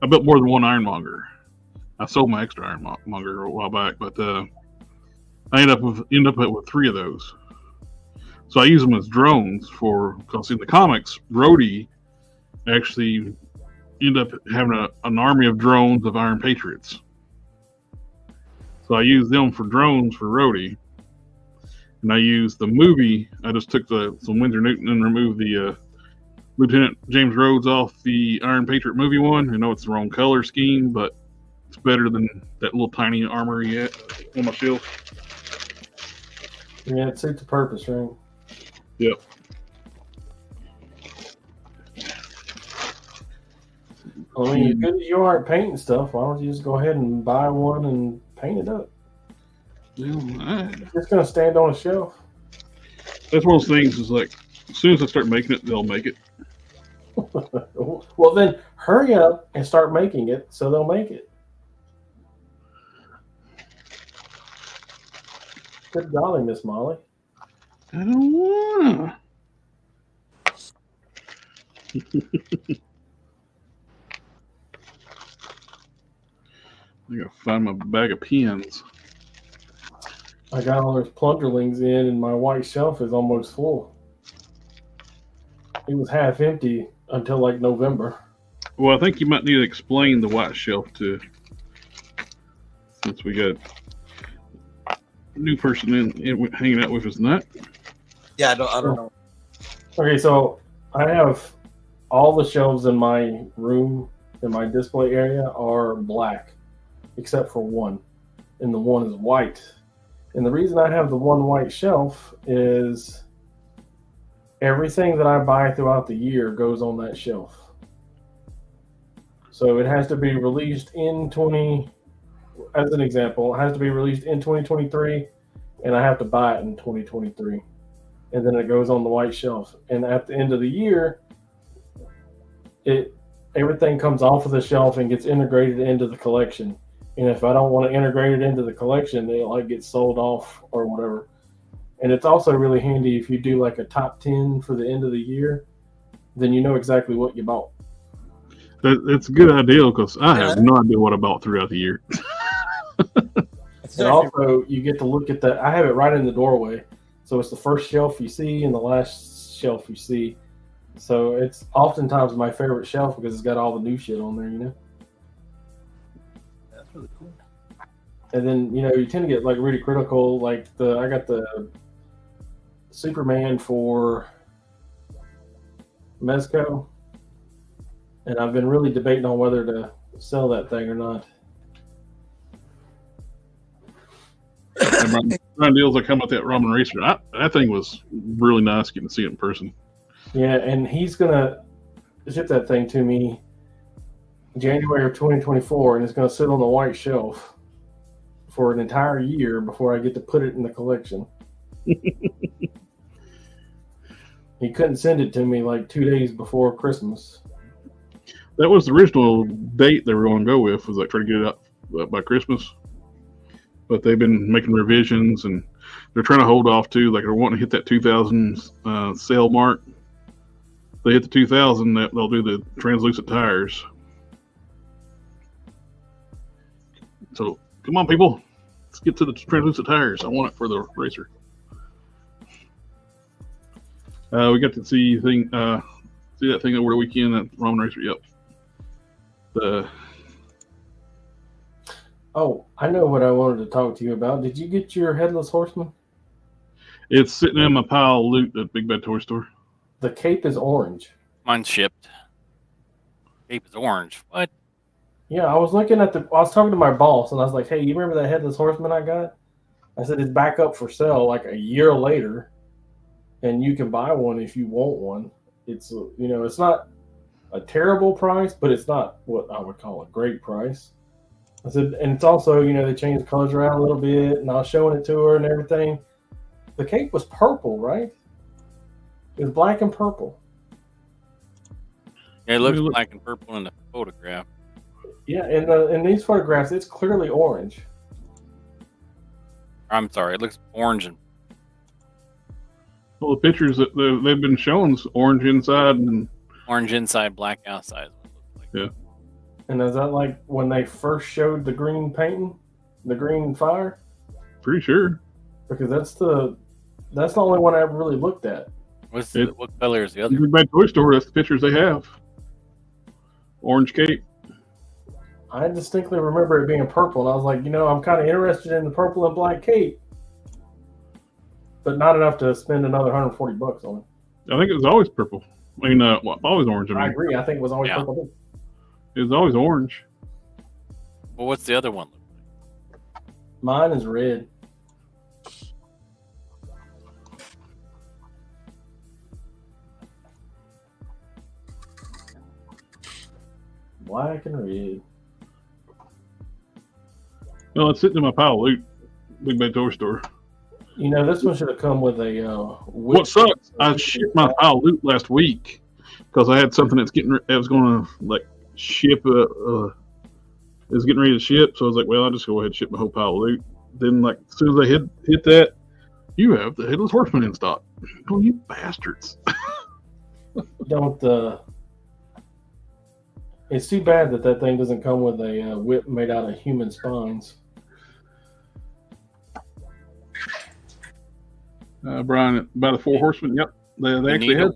I built more than one Ironmonger. I sold my extra Ironmonger a while back, but I end up with 3 of those. So I use them as drones because in the comics, Rhodey actually end up having an army of drones of Iron Patriots. So I use them for drones for Rhodey. And I use the movie. I just took some Windsor Newton and removed the Lieutenant James Rhodes off the Iron Patriot movie one. I know it's the wrong color scheme, but it's better than that little tiny armor he had on my shelf. Yeah, it suits the purpose, right? Yep. I mean, as good as you are at painting stuff, why don't you just go ahead and buy one and paint it up? It's just going to stand on a shelf. That's one of those things is like, as soon as I start making it, they'll make it. Well, then hurry up and start making it so they'll make it. Good golly, Miss Molly. I don't wanna. I gotta find my bag of pens. I got all those plunderlings in, and my white shelf is almost full. It was half empty until like November. Well, I think you might need to explain the white shelf too, since we got a new person in hanging out with us tonight. Yeah, I don't know. Okay, so I have all the shelves in my room, in my display area, are black, except for one, and the one is white. And the reason I have the one white shelf is everything that I buy throughout the year goes on that shelf. So it has to be released as an example, it has to be released in 2023, and I have to buy it in 2023. And then it goes on the white shelf. And at the end of the year, everything comes off of the shelf and gets integrated into the collection. if I don't want to integrate it into the collection, it like gets sold off or whatever. And it's also really handy if you do like a top 10 for the end of the year, then you know exactly what you bought. It's a good idea because I have no idea what I bought throughout the year. And also, you get to look at I have it right in the doorway. So it's the first shelf you see and the last shelf you see. So it's oftentimes my favorite shelf because it's got all the new shit on there, That's really cool. And then, you tend to get like really critical. Like I got the Superman for Mezco. And I've been really debating on whether to sell that thing or not. And deals that come with that Ramen Racer. That thing was really nice getting to see it in person. Yeah, and he's gonna ship that thing to me January of 2024, and it's gonna sit on the white shelf for an entire year before I get to put it in the collection. He couldn't send it to me like 2 days before Christmas. That was the original date they were going to go with, was like try to get it out by Christmas. But they've been making revisions, and they're trying to hold off too. Like they're wanting to hit that 2,000 sale mark. If they hit the 2,000, they'll do the translucent tires. So come on, people, let's get to the translucent tires. I want it for the racer. We got to see that thing over the weekend, that Ramen Racer. Yep. Oh, I know what I wanted to talk to you about. Did you get your Headless Horseman? It's sitting in my pile of loot at Big Bad Toy Store. The cape is orange. Mine's shipped. Cape is orange. What? Yeah, I was looking at I was talking to my boss, and I was like, "Hey, you remember that Headless Horseman I got?" I said it's back up for sale like a year later, and you can buy one if you want one. It's it's not a terrible price, but it's not what I would call a great price. I said, and it's also, they changed the colors around a little bit, and I was showing it to her and everything. The cape was purple, right? It was black and purple. Yeah, it looks black and purple in the photograph. Yeah, in these photographs, it's clearly orange. I'm sorry, it looks orange and. Well, the pictures that they've been showing is orange inside and orange inside, black outside. Yeah. And is that like when they first showed the green painting, the green fire? Pretty sure. Because that's the only one I ever really looked at. What color is the other? Big Bad Toy Store. That's the pictures they have. Orange cape. I distinctly remember it being purple, and I was like, I'm kind of interested in the purple and black cape, but not enough to spend another $140 on it. I think it was always purple. I mean, always orange. I agree. I think it was always purple. It was always orange. Well, what's the other one look like? Mine is red. Black and red. Well, it's sitting in my pile of loot. Big Bad Toy Store. This one should have come with a. What sucks? I shipped my pile of loot last week because I had something that was going to like ship. It was getting ready to ship, so I was like, "Well, I'll just go ahead and ship my whole pile of loot." Then, like, as soon as I hit that, you have the Headless Horseman in stock. Oh, you bastards! Don't. It's too bad that thing doesn't come with a whip made out of human spines. Brian, by the Four Horsemen, yep. They actually had.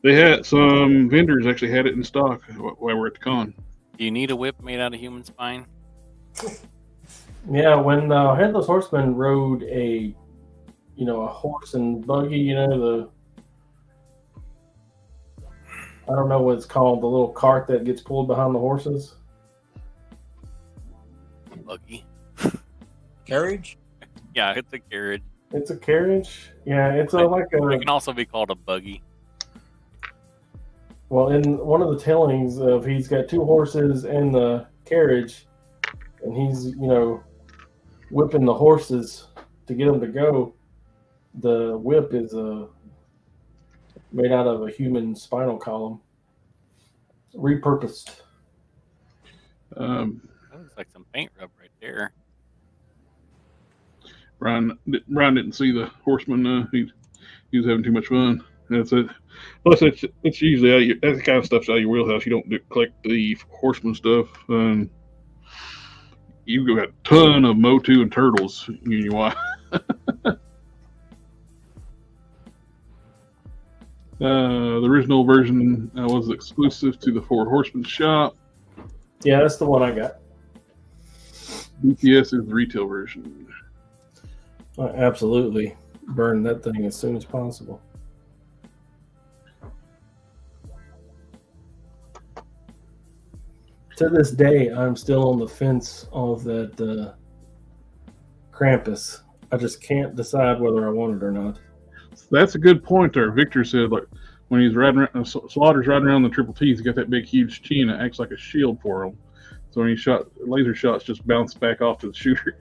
They had some vendors actually had it in stock while we're at the con. Do you need a whip made out of human spine? Yeah, when Headless Horseman rode a horse and buggy, I don't know what it's called, the little cart that gets pulled behind the horses. Buggy. Carriage? Yeah, it's a carriage. It's a carriage? Yeah, it's It can also be called a buggy. Well, in one of the tellings of he's got two horses and the carriage, and he's, whipping the horses to get them to go. The whip is made out of a human spinal column, repurposed. That looks like some paint rub right there. Brian didn't see the horseman. He was having too much fun. That's it. Plus, it's usually that kind of stuff's out of your wheelhouse. You don't collect the horseman stuff. You got a ton of Motu and turtles. You know why? The original version was exclusive to the Four Horsemen shop. Yeah, that's the one I got. BTS is the retail version. I absolutely burn that thing as soon as possible. To this day, I'm still on the fence of that Krampus. I just can't decide whether I want it or not. That's a good point there. Victor said, like, when he's riding around, Slaughter's riding around the Triple T's, he's got that big, huge chin that acts like a shield for him. So when he shot, laser shots just bounce back off to the shooter.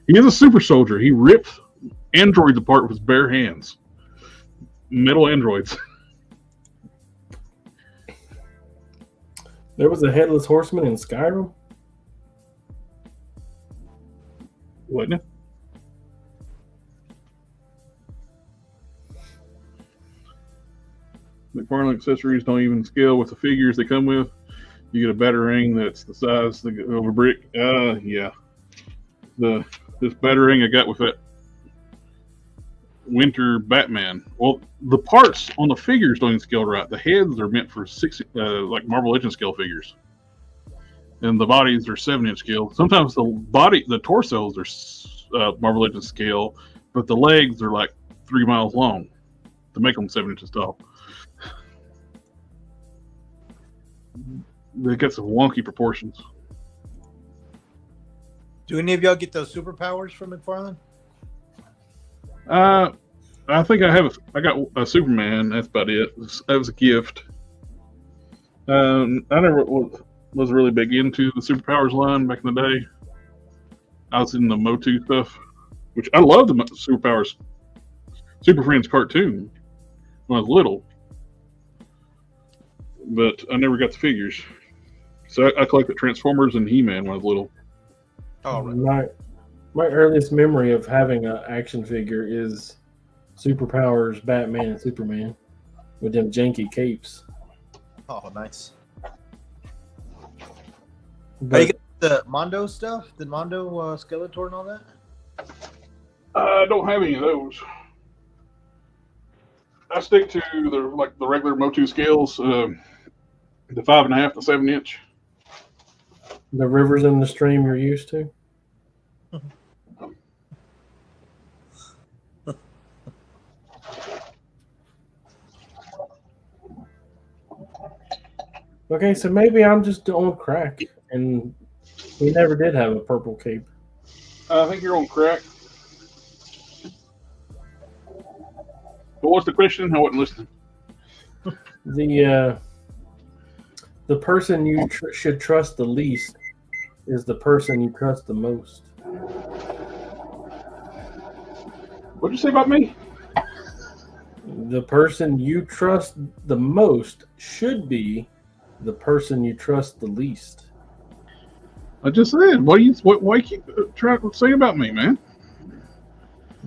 He is a super soldier. He ripped androids apart with his bare hands. Metal androids. There was a headless horseman in Skyrim? Wasn't it? McFarlane accessories don't even scale with the figures they come with. You get a batarang that's the size of a brick. Yeah. This batarang I got with that Winter Batman. Well, the parts on the figures don't even scale right. The heads are meant for like Marvel Legends scale figures, and the bodies are 7-inch scale. Sometimes the torsos are Marvel Legends scale, but the legs are like 3 miles long to make them 7 inches tall. They got some wonky proportions. Do any of y'all get those superpowers from McFarlane? I think I got a Superman. That's about it. That was a gift. I never was really big into the superpowers line back in the day. I was in the Motu stuff, which I loved the superpowers, Super Friends cartoon when I was little, but I never got the figures. So I collected Transformers and He-Man when I was little. Oh, right. My earliest memory of having an action figure is Superpowers, Batman, and Superman with them janky capes. Oh, nice. But you got the Mondo stuff? The Mondo Skeletor and all that? I don't have any of those. I stick to the regular Motu scales, the 5.5 to 7-inch. the rivers in the stream you're used to? Okay, so maybe I'm just on crack, and we never did have a purple cape. I think you're on crack. What was the question? I wasn't listening. The person you should trust the least is the person you trust the most. What'd you say about me? The person you trust the most should be the person you trust the least. I just said. Why you keep trying to say about me, man?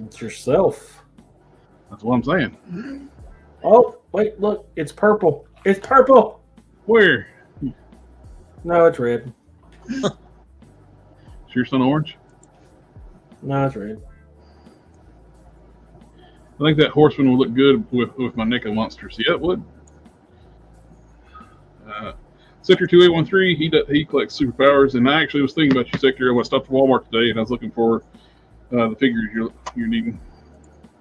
It's yourself. That's what I'm saying. Oh, wait, look, it's purple. It's purple. Where? No, it's red. Is your son orange? No, it's red. I think that horseman would look good with my neck of monsters. Yeah, it would. Sector 2813, he collects superpowers, and I actually was thinking about you, Sector. I stopped at Walmart today, and I was looking for the figures you're needing.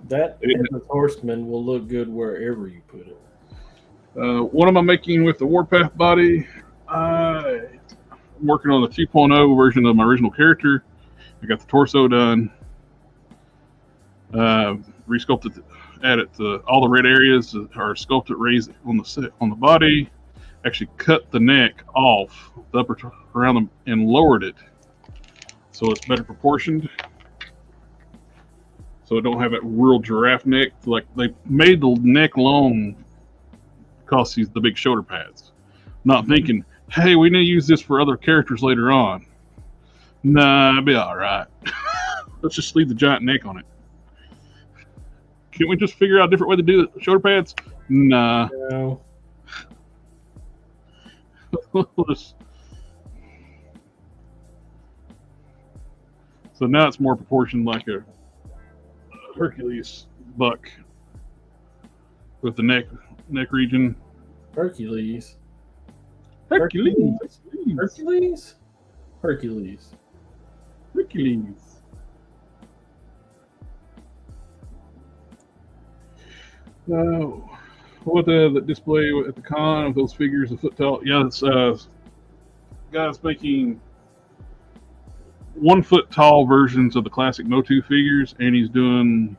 That Headless Horseman will look good wherever you put it. What am I making with the Warpath body? I'm working on the 2.0 version of my original character. I got the torso done. Resculpted, added all the red areas are sculpted raised on the body. Actually cut the neck off the upper around them and lowered it so it's better proportioned. So it don't have that real giraffe neck. Like they made the neck long because he's the big shoulder pads. Not thinking hey, we need to use this for other characters later on. Nah, it'll be all right. Let's just leave the giant neck on it. Can't we just figure out a different way to do it? Shoulder pads? Nah. No. So now it's more proportioned like a Hercules buck with the neck region. Hercules. Hercules. Hercules. Hercules. Hercules. What the display at the con of those figures a foot tall? Yeah, it's guys making 1 foot tall versions of the classic Motu figures, and he's doing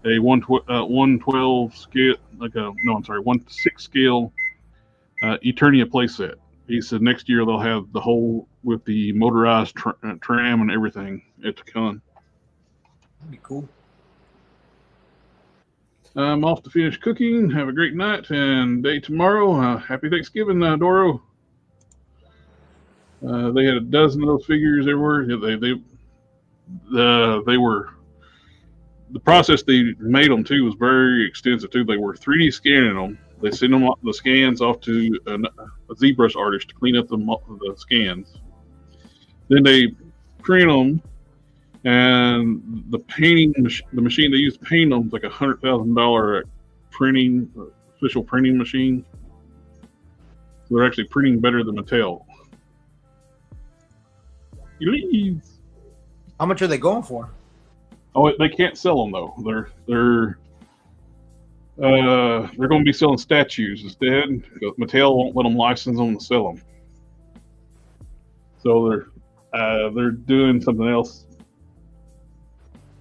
a 112 scale, 1/6 scale Eternia playset. He said next year they'll have the whole with the motorized tram and everything at the con. That'd be cool. I'm off to finish cooking. Have a great night and day tomorrow. Happy Thanksgiving, Doro. They had a dozen of those figures everywhere. They were, the process they made them too was very extensive too. They were 3D scanning them. They send them the scans off to a ZBrush artist to clean up the scans. Then they print them, and the machine they use to paint them is like $100,000 official printing machine. So they're actually printing better than Mattel. Please. How much are they going for? Oh, they can't sell them though. They're going to be selling statues instead. Mattel won't let them license them to sell them. So they're doing something else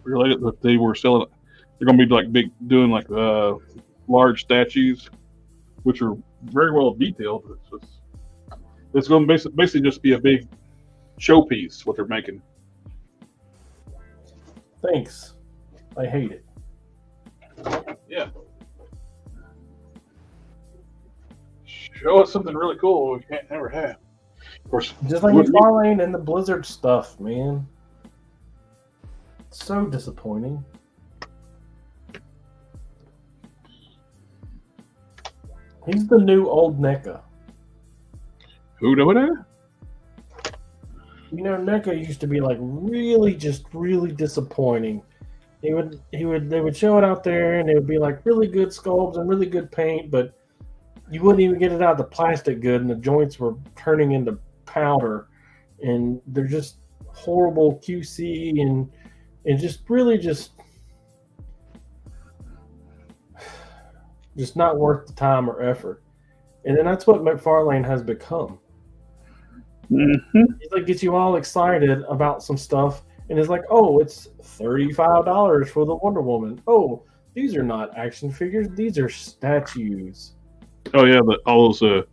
related that they were selling. They're going to be like doing like large statues, which are very well detailed. It's going to basically just be a big showpiece what they're making. Thanks. I hate it. Yeah. Show us something really cool we can't never have. Of course, just like McFarlane and the Blizzard stuff, man. It's so disappointing. He's the new old NECA. Who know that? You know, NECA used to be like really disappointing. They would show it out there, and it would be like really good sculpts and really good paint, but you wouldn't even get it out of the plastic good, and the joints were turning into powder, and they're just horrible QC and just really just not worth the time or effort. And then that's what McFarlane has become. Mm-hmm. He like gets you all excited about some stuff, and it's like, oh, it's $35 for the Wonder Woman. Oh, these are not action figures; these are statues. Oh yeah, all those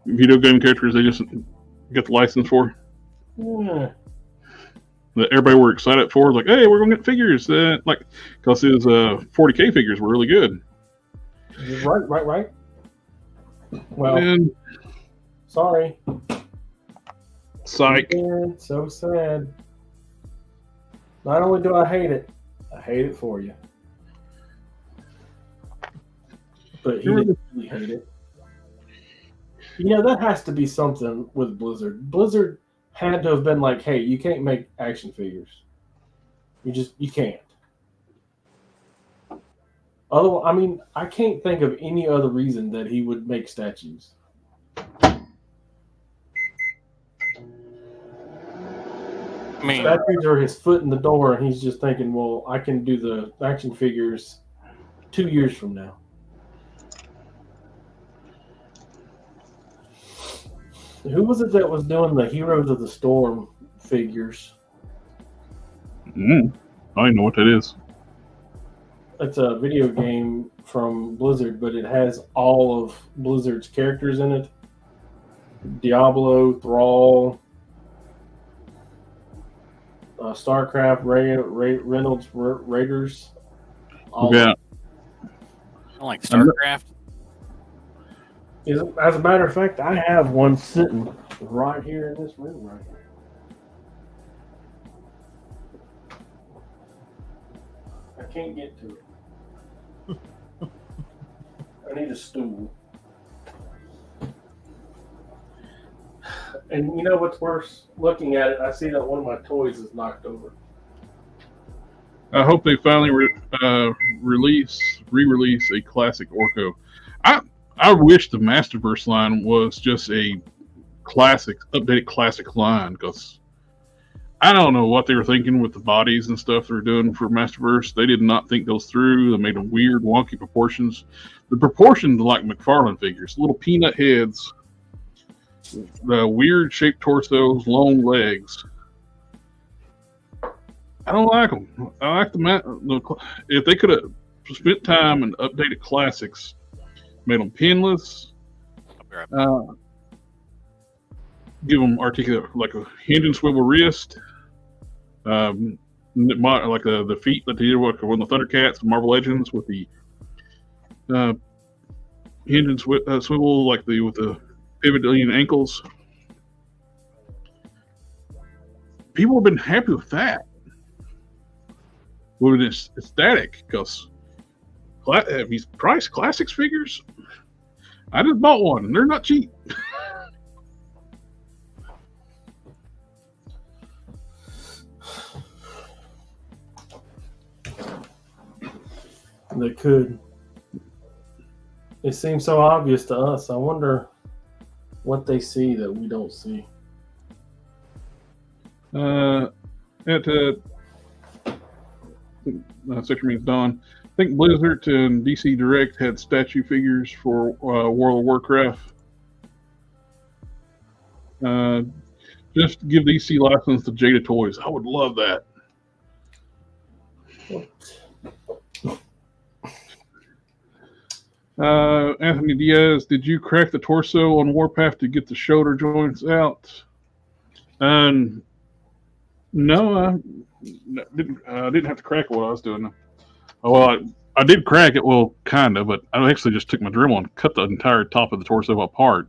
video game characters they just got the license for. Yeah. That everybody were excited for, like, hey, we're gonna get figures, because his 40K figures were really good. Right. Well, and sorry. Psych. It's so sad. Not only do I hate it for you. But he didn't really hate it. You know, that has to be something with Blizzard. Blizzard had to have been like, hey, you can't make action figures. You can't. Otherwise, I mean, I can't think of any other reason that he would make statues. I mean, statues are his foot in the door, and he's just thinking, well, I can do the action figures 2 years from now. Who was it that was doing the Heroes of the Storm figures? I don't know what that is. It's a video game from Blizzard, but it has all of Blizzard's characters in it. Diablo, Thrall, StarCraft, Reynolds Raiders. Yeah. Like StarCraft. As a matter of fact, I have one sitting right here in this room right here. I can't get to it. I need a stool. And you know what's worse? Looking at it, I see that one of my toys is knocked over. I hope they finally re-release a classic Orko. I wish the Masterverse line was just a updated classic line, because I don't know what they were thinking with the bodies and stuff they're doing for Masterverse. They did not think those through. They made them weird, wonky proportions. The proportions like McFarlane figures, little peanut heads, the weird shaped torsos, long legs. I don't like them. I like if they could have spent time and updated classics, made them pinless, give them articulate, like a hinge and swivel wrist, like the feet that they did with one of the Thundercats, Marvel Legends, with the hinge and swivel, like with the pivoting ankles. People have been happy with that. With an aesthetic, because these price classics figures, I just bought one. They're not cheap. They could. It seems so obvious to us. I wonder what they see that we don't see. Sector means Dawn. I think Blizzard and DC Direct had statue figures for World of Warcraft. Just give DC license to Jada Toys. I would love that. Anthony Diaz, did you crack the torso on Warpath to get the shoulder joints out? No, I didn't have to crack it while I was doing it. Well, I did crack it, well, kind of, but I actually just took my Dremel and cut the entire top of the torso apart.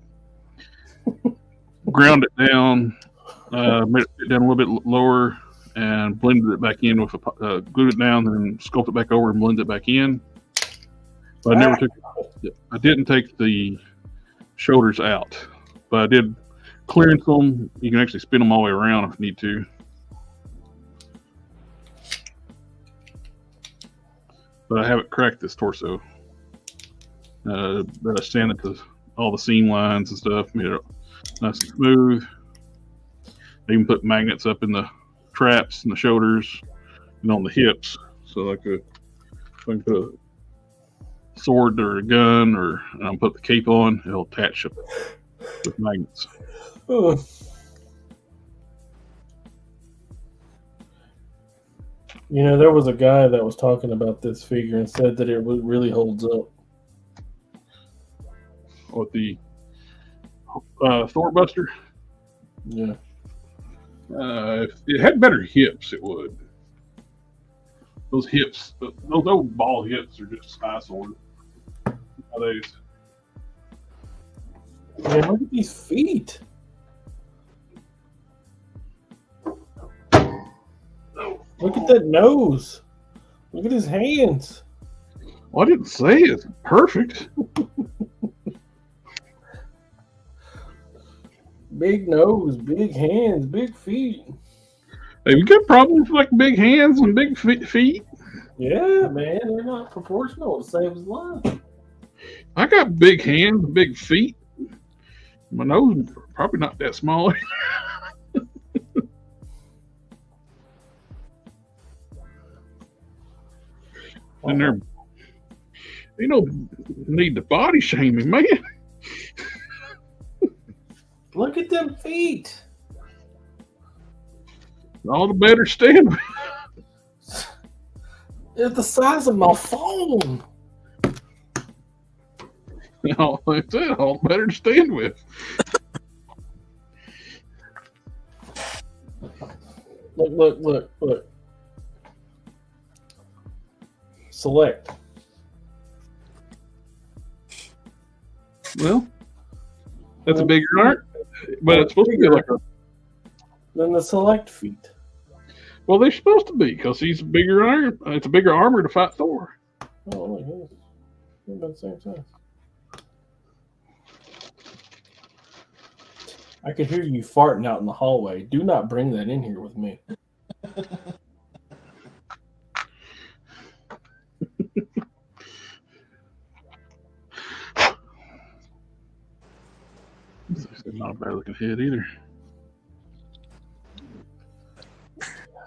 Ground it down, made it down a little bit lower, and blended it back in with glued it down, and sculpted it back over and blended it back in. But I didn't take the shoulders out, but I did clearance them. You can actually spin them all the way around if you need to. But I haven't cracked this torso. But I sanded to all the seam lines and stuff, made it nice and smooth. I even put magnets up in the traps and the shoulders and on the hips, so if I can put a sword or a gun or put the cape on, it'll attach it with magnets. Oh. You know, there was a guy that was talking about this figure and said that it really holds up. With the Thor Buster? Yeah. If it had better hips, it would. Those hips, those old ball hips are just eyesore nowadays. Man, look at these feet. Look at that nose. Look at his hands. Well, I didn't say it's perfect. Big nose, big hands, big feet. Have you got problems with like big hands and big feet? Yeah, man, they're not proportional to save his life. I got big hands, big feet. My nose is probably not that small. And they don't need to body shame me, man. Look at them feet. All the better stand. They're the size of my phone. All the better to stand with. Look. Select. Well, That's a bigger art, but it's supposed to be like a. Than the select feat. Well, they're supposed to be because he's bigger iron. It's a bigger armor to fight Thor. Oh, look, they're about the same size. I could hear you farting out in the hallway. Do not bring that in here with me. It's not a bad looking head either.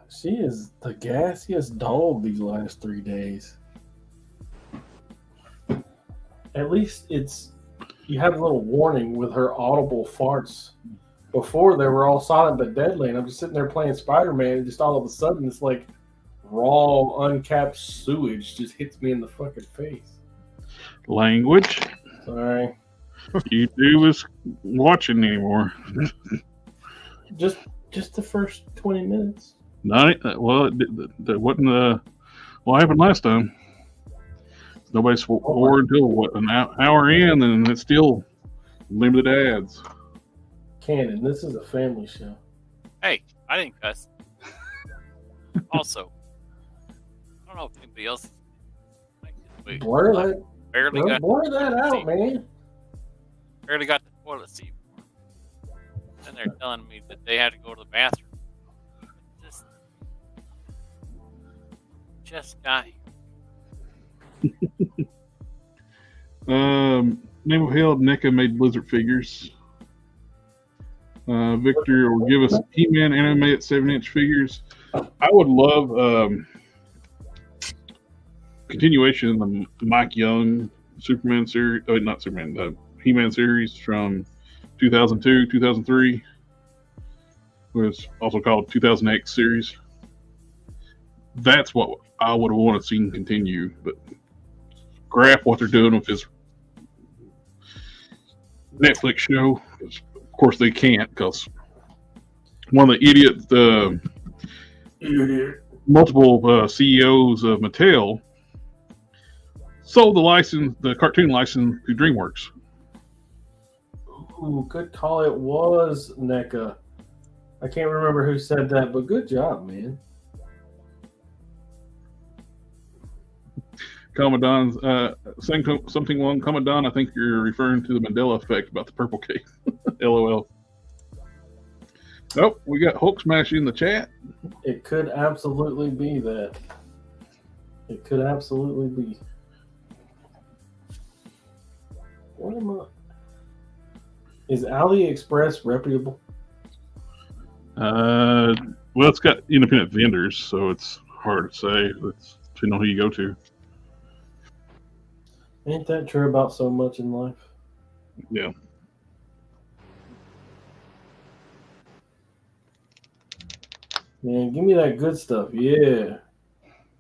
She is the gassiest dog these last 3 days. At least you have a little warning with her audible farts. Before they were all silent but deadly, and I'm just sitting there playing Spider-Man, and just all of a sudden it's like raw, uncapped sewage just hits me in the fucking face. Language. Sorry. You do is watching anymore. Just the first 20 minutes. Well, that wasn't what happened last time. Nobody swore until an hour in, and it's still limited ads. Canon, this is a family show. Hey, I didn't cuss. Also, I don't know if anybody else. Blur that. Barely No, got blur that out, man. barely got the toilet seat. And they're telling me that they had to go to the bathroom. Just got here. Name of Hell, NECA made Blizzard figures. Victor will give us He-Man animated 7-inch figures. I would love continuation of the Mike Young Superman series. Oh, not Superman, the He-Man series from 2002, 2003. It was also called 2008 series. That's what I would have wanted to see continue, but graph what they're doing with this Netflix show. Of course, they can't because one of the multiple CEOs of Mattel sold the cartoon license to DreamWorks. Ooh, good call. It was NECA. I can't remember who said that, but good job, man. Commandant's saying something along Commandant. I think you're referring to the Mandela effect about the purple cake. LOL. Oh, we got Hulk Smash in the chat. It could absolutely be that. It could absolutely be. What am I? Is AliExpress reputable? Well, it's got independent vendors, so it's hard to say. It's depending on who you go to. Ain't that true about so much in life? Yeah. Man, give me that good stuff. Yeah.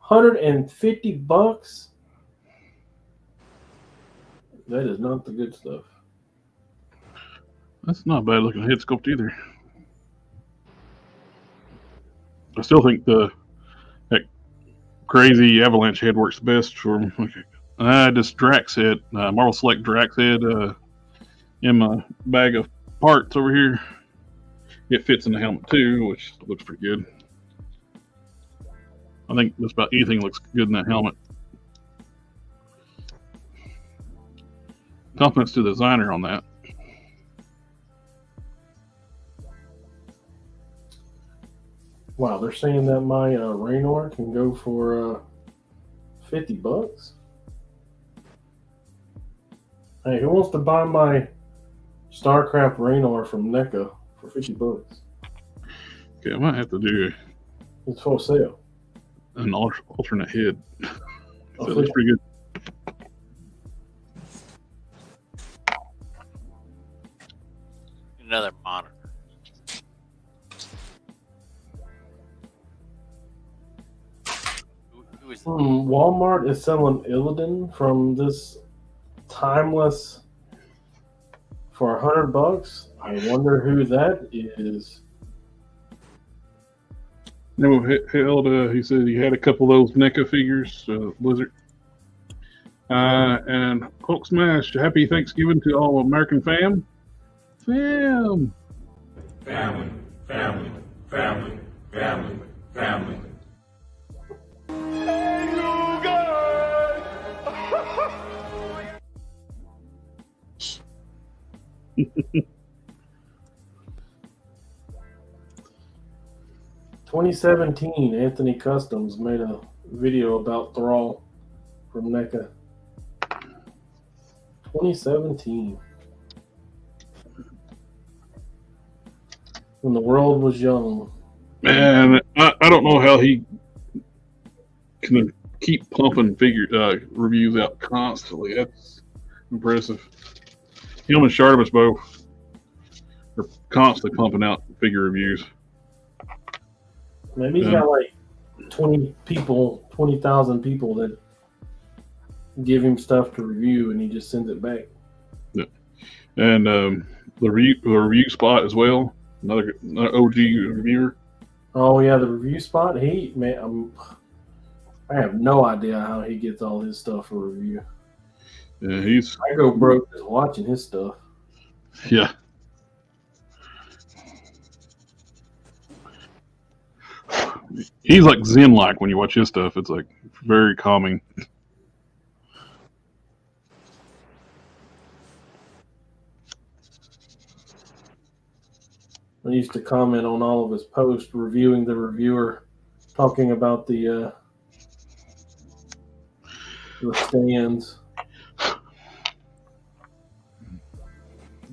$150? That is not the good stuff. That's not a bad looking head sculpt either. I still think that crazy avalanche head works best for this Drax head, Marvel Select Drax head in my bag of parts over here. It fits in the helmet too, which looks pretty good. I think just about anything looks good in that helmet. Compliments to the designer on that. Wow, they're saying that my Raynor can go for $50. Hey, who wants to buy my StarCraft Raynor from NECA for $50? Okay, I might have to do It's for sale. an alternate head. So it looks pretty good. Another monitor. Who is Walmart is selling Illidan from this Timeless for $100. I wonder who that is. No, held, he said he had a couple of those NECA figures, Blizzard. And Hulk Smash, happy Thanksgiving to all American fam. Fam. Family, family, family, family, family. "2017, Anthony Customs made a video about Thrall from NECA. 2017. When the world was young. Man, I don't know how he can keep pumping reviews out constantly. That's impressive. Him and Shardamus both are constantly pumping out figure reviews. Maybe he's got like 20,000 people that give him stuff to review, and he just sends it back. Yeah. And the review spot as well. Another OG reviewer. Oh yeah, the review spot. I have no idea how he gets all his stuff for review. Yeah, I go broke just watching his stuff. Yeah. He's like Zen-like when you watch his stuff. It's like very calming. I used to comment on all of his posts, reviewing the reviewer, talking about the stands.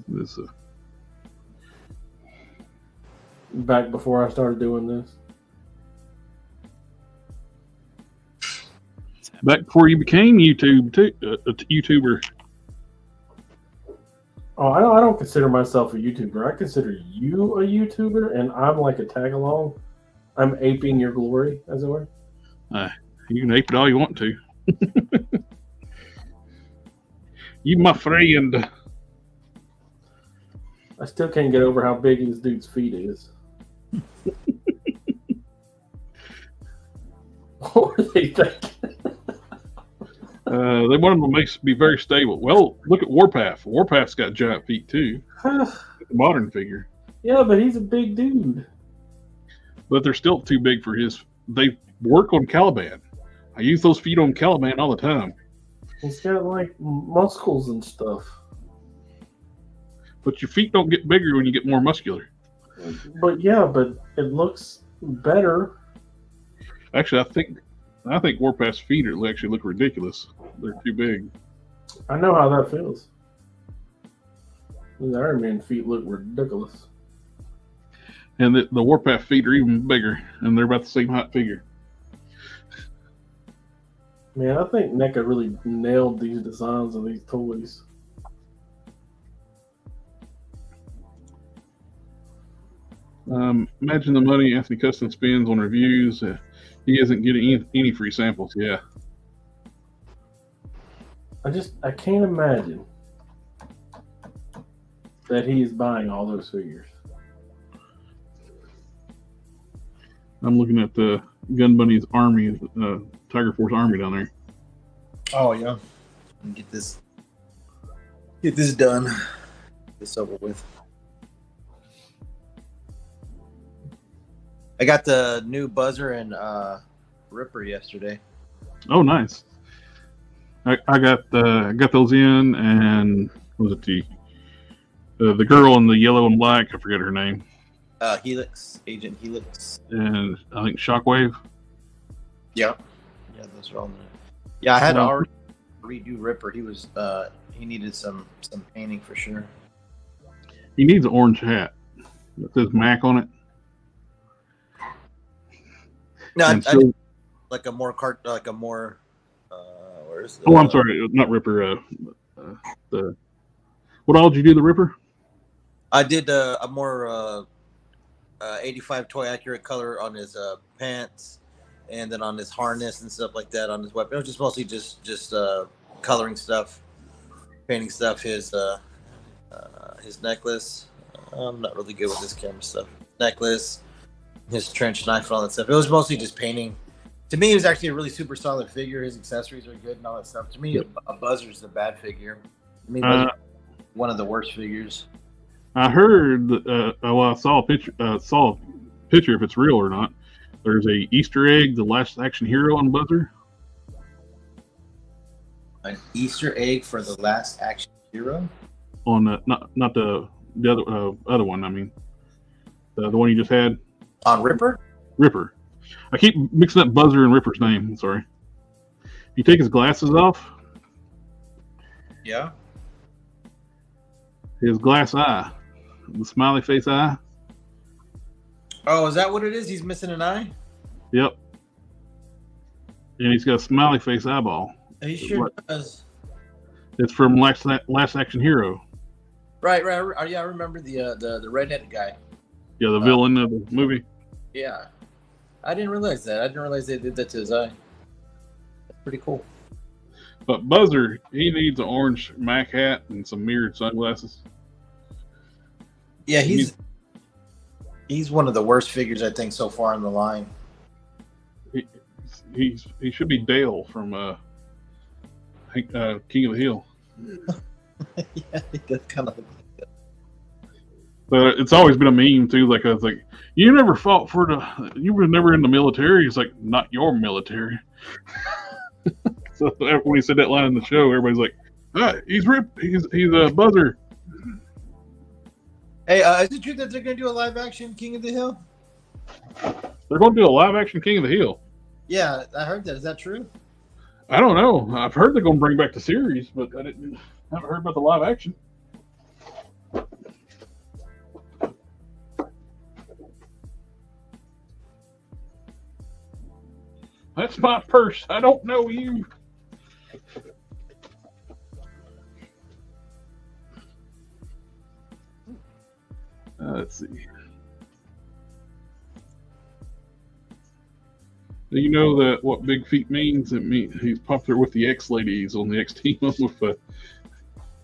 This Back before I started doing this. back before you became a YouTuber. Oh, I don't consider myself a YouTuber. I consider you a YouTuber, and I'm like a tag along. I'm aping your glory, as it were. You can ape it all you want to. You my friend. I still can't get over how big this dude's feet is. What were they thinking? They want them to be very stable. Well, look at Warpath. Warpath's got giant feet too. The modern figure. Yeah, but he's a big dude. But they're still too big for his. They work on Caliban. I use those feet on Caliban all the time. He's got like muscles and stuff. But your feet don't get bigger when you get more muscular. But it looks better. Actually, I think Warpath's feet actually look ridiculous. They're too big. I know how that feels. The Iron Man feet look ridiculous. And the Warpath feet are even bigger, and they're about the same height figure. Man, I think NECA really nailed these designs of these toys. Imagine the money Anthony Custom spends on reviews. He isn't getting any free samples. Yeah. I can't imagine that he's buying all those figures. I'm looking at the Gun Bunny's army, Tiger Force army down there. Oh yeah. Get this done. Get this over with. I got the new Buzzer and Ripper yesterday. Oh, nice. I got those in, and what was it the girl in the yellow and black? I forget her name. Helix, Agent Helix, and I think Shockwave. Yeah, those are all. Yeah, I had to already redo Ripper. He was he needed some painting for sure. He needs an orange hat that says Mac on it. No, I like a more where's the, I'm sorry, not Ripper. What all did you do? The Ripper? I did a more 85 toy accurate color on his pants, and then on his harness and stuff like that on his weapon. It was just mostly just coloring stuff, painting stuff. His necklace. I'm not really good with this camera stuff. Necklace. His trench knife and all that stuff. It was mostly just painting. To me, it was actually a really super solid figure. His accessories are good and all that stuff. To me, a Buzzer's the bad figure. To me, Buzzer's one of the worst figures. I heard. Well, I saw a picture. Saw a picture if it's real or not. There's a Easter egg, the Last Action Hero on Buzzer. An Easter egg for the Last Action Hero? On not the other one. I mean, the one you just had. On Ripper? Ripper. I keep mixing up Buzzer and Ripper's name. I'm sorry. You take his glasses off. Yeah. His glass eye, the smiley face eye. Oh, is that what it is? He's missing an eye? Yep. And he's got a smiley face eyeball. He sure does. It's from Last Action Hero. Right. Yeah, I remember the redheaded guy. Yeah, the villain of the movie. Yeah. I didn't realize that. I didn't realize they did that to his eye. That's pretty cool. But Buzzer, he needs an orange Mac hat and some mirrored sunglasses. Yeah, he's one of the worst figures, I think, so far in the line. He should be Dale from King of the Hill. Yeah, he does kind of. But it's always been a meme too. Like I was like, you never fought you were never in the military. It's like, not your military. So when he said that line in the show, everybody's like, he's ripped. He's a Buzzer. Hey, is it true that they're going to do a live action King of the Hill? They're going to do a live action King of the Hill. Yeah, I heard that. Is that true? I don't know. I've heard they're going to bring back the series, but I haven't heard about the live action. That's my purse. I don't know you. Let's see. Do you know that what Big Feet means? It means he's popular with the X ladies on the X team with talking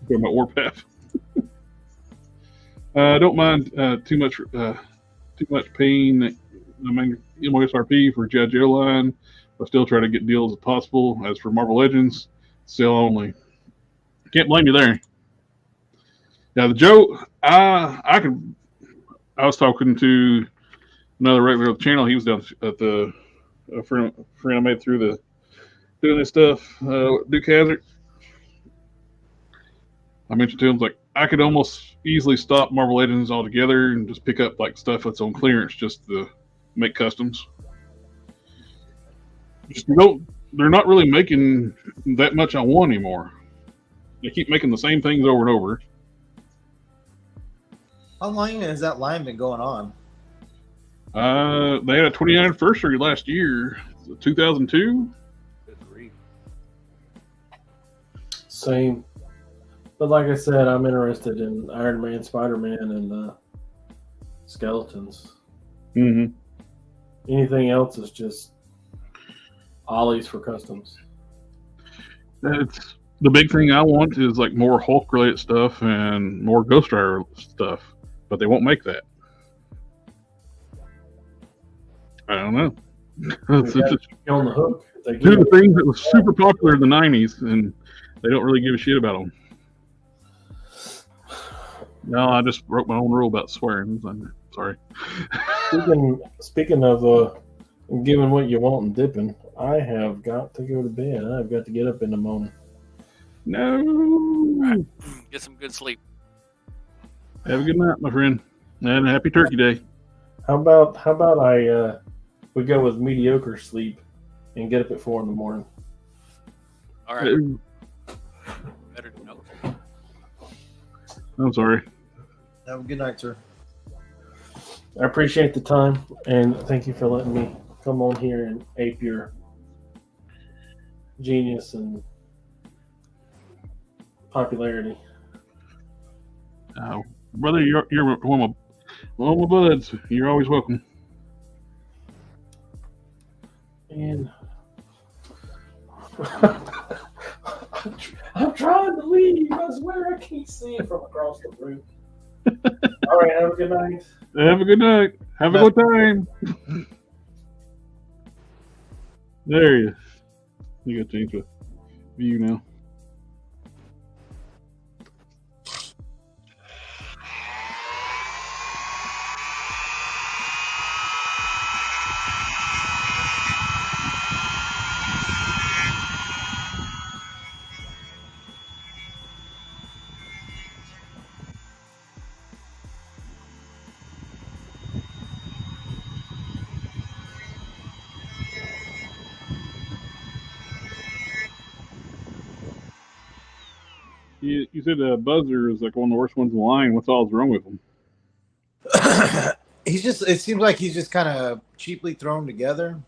about Warpath. I don't mind too much pain. I mean, MSRP for Judge Airline. I still try to get deals as possible. As for Marvel Legends, sale only. Can't blame you there. Now, the Joe, I was talking to another regular of the channel. He was down at the friend I made through doing this stuff. Duke Hazard. I mentioned to him, like, I could almost easily stop Marvel Legends altogether and just pick up like stuff that's on clearance just to make customs. They're not really making that much on one anymore. They keep making the same things over and over. How long has that line been going on? They had a 29th anniversary last year, 2002. Same. But like I said, I'm interested in Iron Man, Spider-Man, and Skeletons. Mm-hmm. Anything else is just ollies for customs. It's the big thing I want is like more Hulk related stuff and more Ghost Rider stuff, but they won't make that. I don't know. It's on the hook. Two of the things that was super popular in the '90s, and they don't really give a shit about them. No, I just broke my own rule about swearing. I'm sorry. Speaking of giving what you want and dipping, I have got to go to bed. I've got to get up in the morning. No. Right. Get some good sleep. Have a good night, my friend, and happy Turkey Day. How about we go with mediocre sleep and get up at 4 a.m. All right. Better to know. I'm sorry. Have a good night, sir. I appreciate the time, and thank you for letting me come on here and ape your genius and popularity. Brother, you're one of my buds. You're always welcome. And I'm trying to leave. I swear I can't see it from across the room. All right, have a good night. Have a good night. Have a good time. There you go. You got to change the view now. You said Buzzer is like one of the worst ones in the line. What's all wrong with him? He's just. It seems like he's just kind of cheaply thrown together.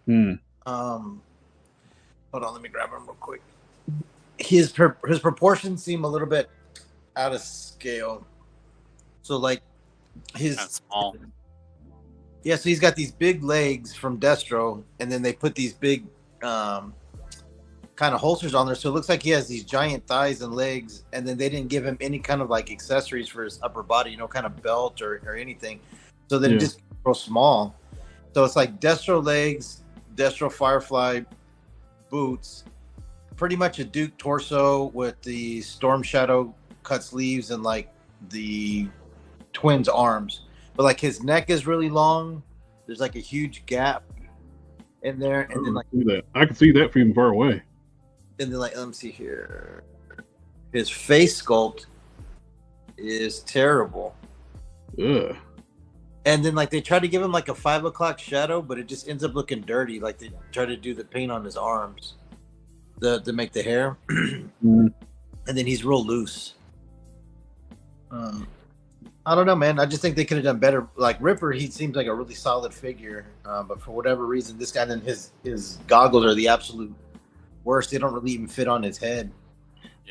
Hmm. Hold on, let me grab him real quick. His proportions seem a little bit out of scale. So like his Kind of small. yeah, so he's got these big legs from Destro, and then they put these big kind of holsters on there, so it looks like he has these giant thighs and legs, and then they didn't give him any kind of like accessories for his upper body, kind of belt or anything. So then it just real small. So it's like Destro legs, Destro Firefly boots, pretty much a Duke torso with the Storm Shadow cut sleeves and like the twins arms. But like his neck is really long. There's like a huge gap in there, and then like I can see that from far away. And then like let me see here. His face sculpt is terrible. Ugh. And then like they try to give him like a 5 o'clock shadow, but it just ends up looking dirty. Like they try to do the paint on his arms to make the hair. And then he's real loose. I don't know, man. I just think they could have done better. Like Ripper, he seems like a really solid figure, but for whatever reason, this guy, then his goggles are the absolute worst. They don't really even fit on his head.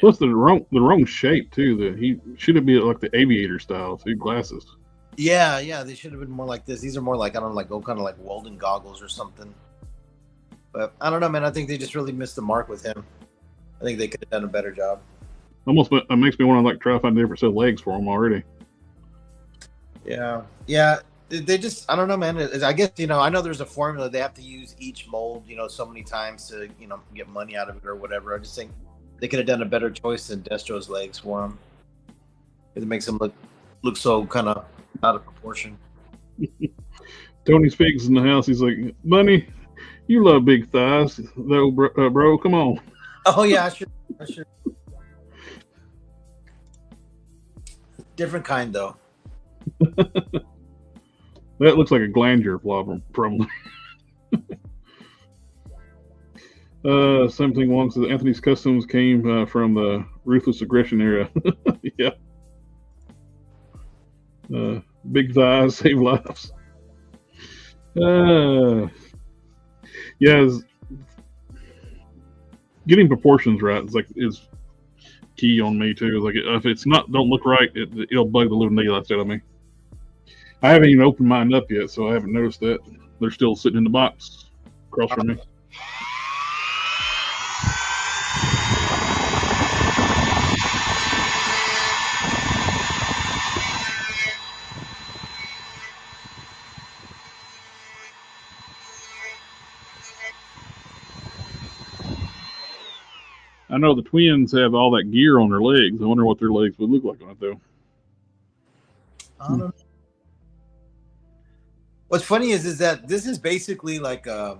Plus the wrong shape too. He should have been like the aviator style, so glasses. Yeah, they should have been more like this. These are more like, I don't know, like kind of like Walden goggles or something. But I don't know, man. I think they just really missed the mark with him. I think they could have done a better job. Almost it makes me want to like try to find a different set of legs for him already. Yeah. They just, I don't know, man. I guess, I know there's a formula. They have to use each mold, so many times to, get money out of it or whatever. I just think they could have done a better choice than Destro's legs for him. It makes him look so kind of out of proportion. Tony Speaks in the house. He's like, Bunny, you love big thighs, though, bro. Come on. Oh yeah, I should. Different kind though. That looks like a glandular problem, probably. Same thing once. Anthony's Customs came from the Ruthless Aggression era. Yeah. Big thighs save lives. Getting proportions right is key on me too. Like if it's don't look right, it'll bug the little daylights out of me. I haven't even opened mine up yet, so I haven't noticed that. They're still sitting in the box across from me. I know the twins have all that gear on their legs. I wonder what their legs would look like on it, though. I don't know. What's funny is that this is basically like a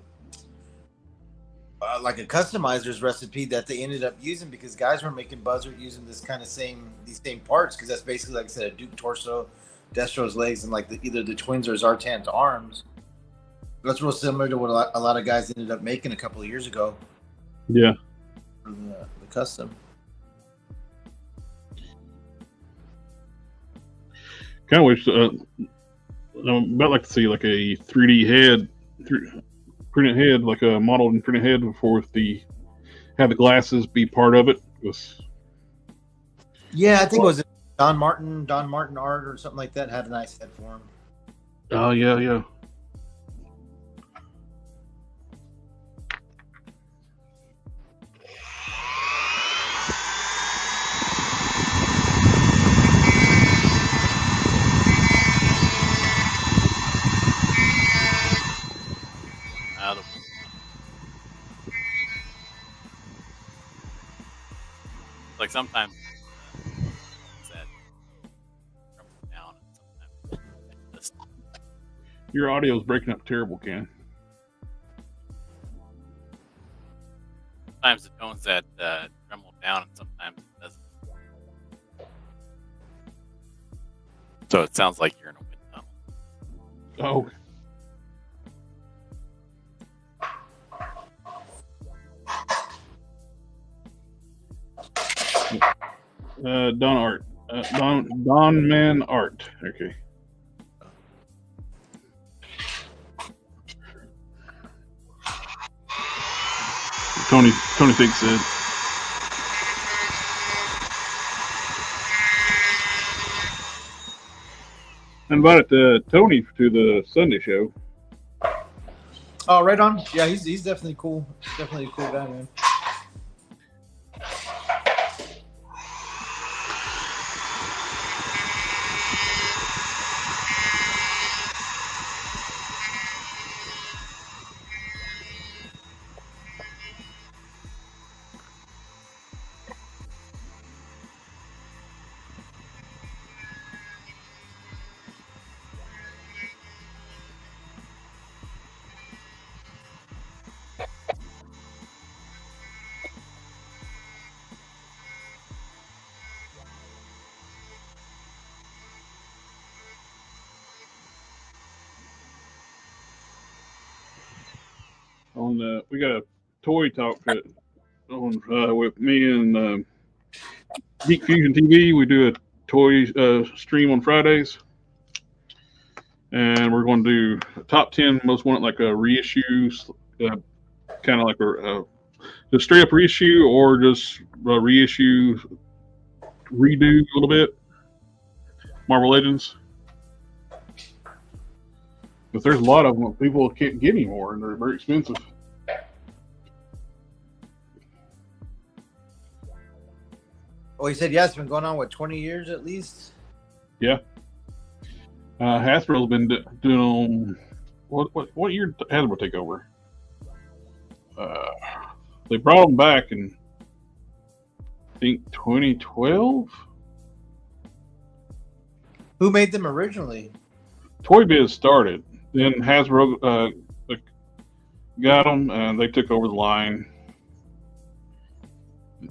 customizer's recipe that they ended up using because guys were making Buzzard using these same parts because that's basically, like I said, a Duke torso, Destro's legs, and like either the twins or Zartan's arms. That's real similar to what a lot of guys ended up making a couple of years ago. Yeah. For the custom. Kind of wish I'd about like to see like a 3D head, printed head, like a modeled and printed head before have the glasses be part of it. Yeah, I think it was Don Martin art or something like that had a nice head for him. Oh yeah. Like sometimes that down and sometimes Your audio is breaking up terrible, Ken. sometimes the tones that tremble down and sometimes it doesn't. So it sounds like you're in a wind tunnel. Oh. Don Art. Don Man Art. Okay. Tony Fig said. I invited Tony to the Sunday show. Oh, right on. Yeah, he's definitely cool. Definitely a cool guy, man. We got a toy talk on with me and Geek Fusion TV. We do a toy stream on Fridays, and we're going to do top 10 most wanted, like a reissue, kind of like a just straight up reissue, or just reissue, redo a little bit. Marvel Legends. But there's a lot of them that people can't get anymore, and they're very expensive. Oh, he said, yeah, it's been going on, 20 years at least? Yeah. Hasbro's been doing what year did Hasbro take over? They brought them back in, I think, 2012. Who made them originally? Toy Biz started. Then Hasbro got them, and they took over the line.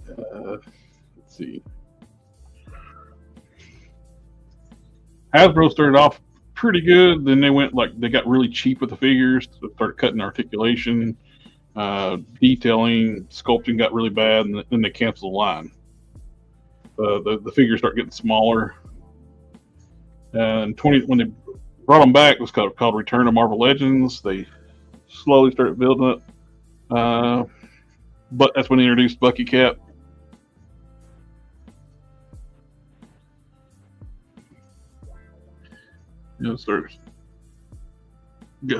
Let's see. Hasbro started off pretty good. Then they got really cheap with the figures. Started cutting articulation, detailing, sculpting got really bad, and then they canceled the line. The figures start getting smaller. And when they brought them back, it was called Return to Marvel Legends. They slowly started building it. But that's when they introduced Bucky Cap.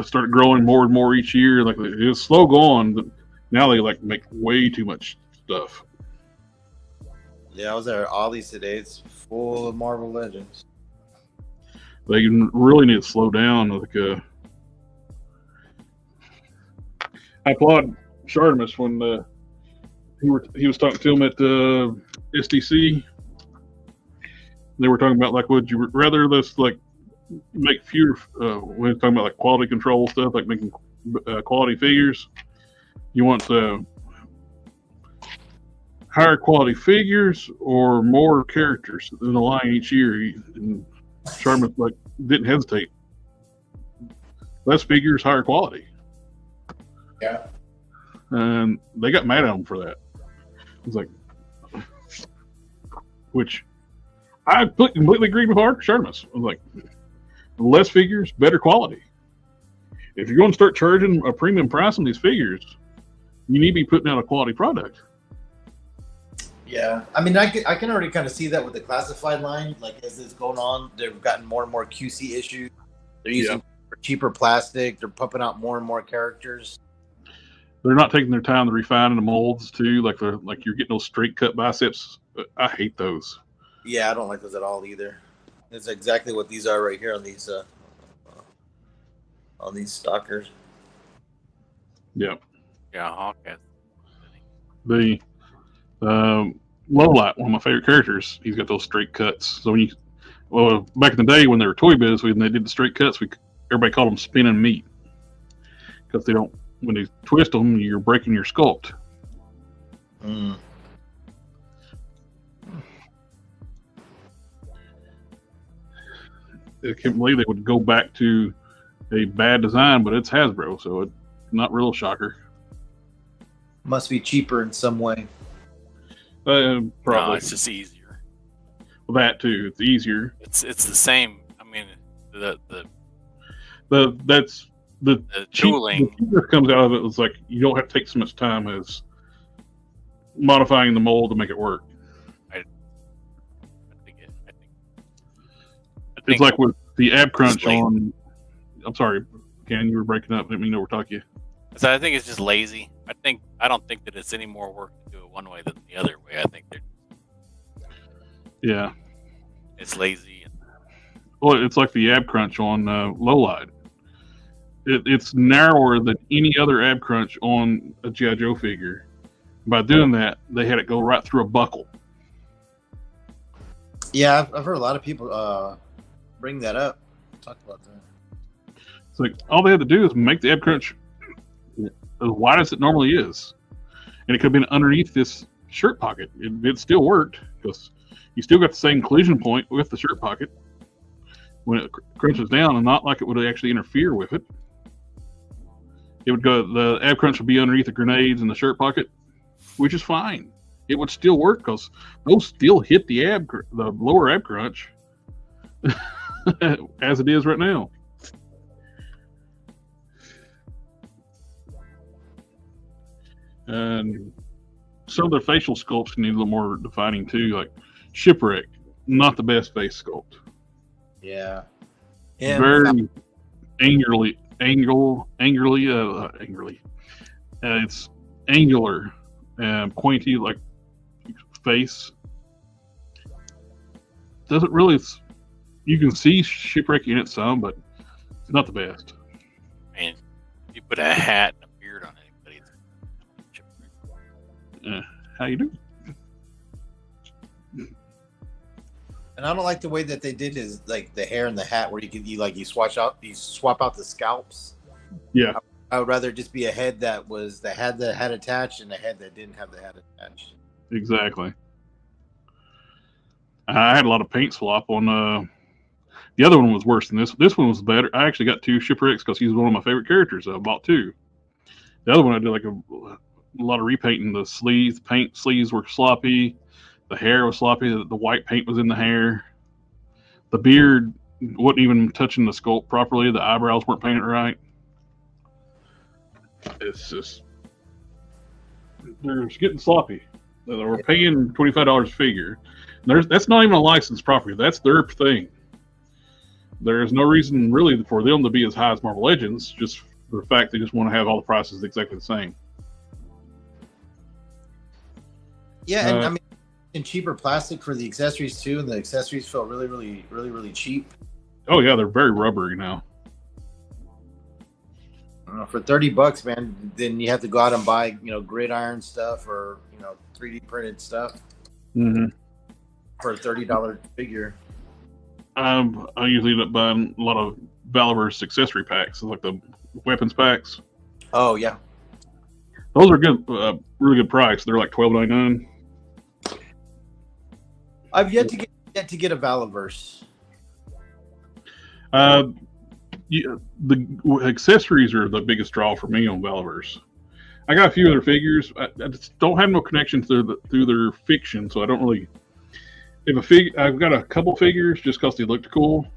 Started growing more and more each year. Like it was slow going, but now they make way too much stuff. Yeah, I was there at Ollie's today. It's full of Marvel Legends. They really need to slow down. I applaud Shardamus when he was talking to him at SDC. They were talking about would you rather this make fewer? We're talking about quality control stuff, like making quality figures. You want higher quality figures or more characters in the line each year? And Sharman didn't hesitate. Less figures, higher quality. Yeah. And they got mad at him for that. It's which I completely agreed with Harker Sharman. I was less figures, better quality. If you're going to start charging a premium price on these figures, you need to be putting out a quality product. Yeah, I mean, I can already kind of see that with the classified line. As it's going on, they've gotten more and more QC issues. They're using cheaper plastic. They're pumping out more and more characters. They're not taking their time to refine the molds too. You're getting those straight cut biceps. I hate those. Yeah, I don't like those at all either. It's exactly what these are right here on these stalkers. Yeah. Yeah, Hawkeye. The Lowlight, one of my favorite characters, he's got those straight cuts. So back in the day when they were Toy Biz, when they did the straight cuts, everybody called them spinning meat because when they twist them, you're breaking your sculpt. Mm. I can't believe they would go back to a bad design, but it's Hasbro, so it's not real shocker. Must be cheaper in some way. Probably. No, it's just easier. That too. It's easier. It's the same. I mean, the That's the tooling. The cheaper comes out of it is like you don't have to take so much time as modifying the mold to make it work. I It's think like with the ab crunch lazy. on. I'm sorry, Ken, you were breaking up. Didn't mean to overtalk you. So I think it's just lazy. I don't think that it's any more work to do it one way than the other way. I think Yeah. it's lazy. Well, it's like the ab crunch on Lowlight. It's narrower than any other ab crunch on a G.I. Joe figure. By doing that, they had it go right through a buckle. Yeah, I've heard a lot of people bring that up. Talk about that. It's like all they had to do is make the ab crunch as wide as it normally is, and it could have been underneath this shirt pocket. It still worked because you still got the same collision point with the shirt pocket when it crunches down, and not like it would actually interfere with it. It would go. The ab crunch would be underneath the grenades in the shirt pocket, which is fine. It would still work because those still hit the lower ab crunch as it is right now. And some of the facial sculpts need a little more defining too, like Shipwreck, not the best face sculpt. Yeah. Very angularly. It's angular and pointy, like face. Doesn't really. You can see Shipwreck in it some, but it's not the best. I mean, you put a hat and a beard on anybody. How you do? And I don't like the way that they did is like the hair and the hat where you swap out the scalps. Yeah. I would rather just be a head that had the hat attached and a head that didn't have the hat attached. Exactly. I had a lot of paint swap on the other one was worse than this. This one was better. I actually got 2 Shipwrecks because he's one of my favorite characters. I bought 2. The other one I did like a lot of repainting. The paint sleeves were sloppy. The hair was sloppy. The white paint was in the hair. The beard wasn't even touching the sculpt properly. The eyebrows weren't painted right. It's just they're getting sloppy. We're paying $25 a figure. That's not even a licensed property. That's their thing. There's no reason really for them to be as high as Marvel Legends. Just for the fact they just want to have all the prices exactly the same. Yeah, and I mean, in cheaper plastic for the accessories too, and the accessories felt really cheap. Oh yeah, they're very rubbery now. For $30, man, then you have to go out and buy, gridiron stuff or 3D printed stuff for a $30 figure. I usually end up buying a lot of Valorverse accessory packs, like the weapons packs. Oh yeah, those are good, really good price. They're like $12.99. I've yet to get a Valorverse. The accessories are the biggest draw for me on Valorverse. I got a few other figures. I just don't have no connection through their fiction, so I don't really. I've got a couple figures just because they looked cool,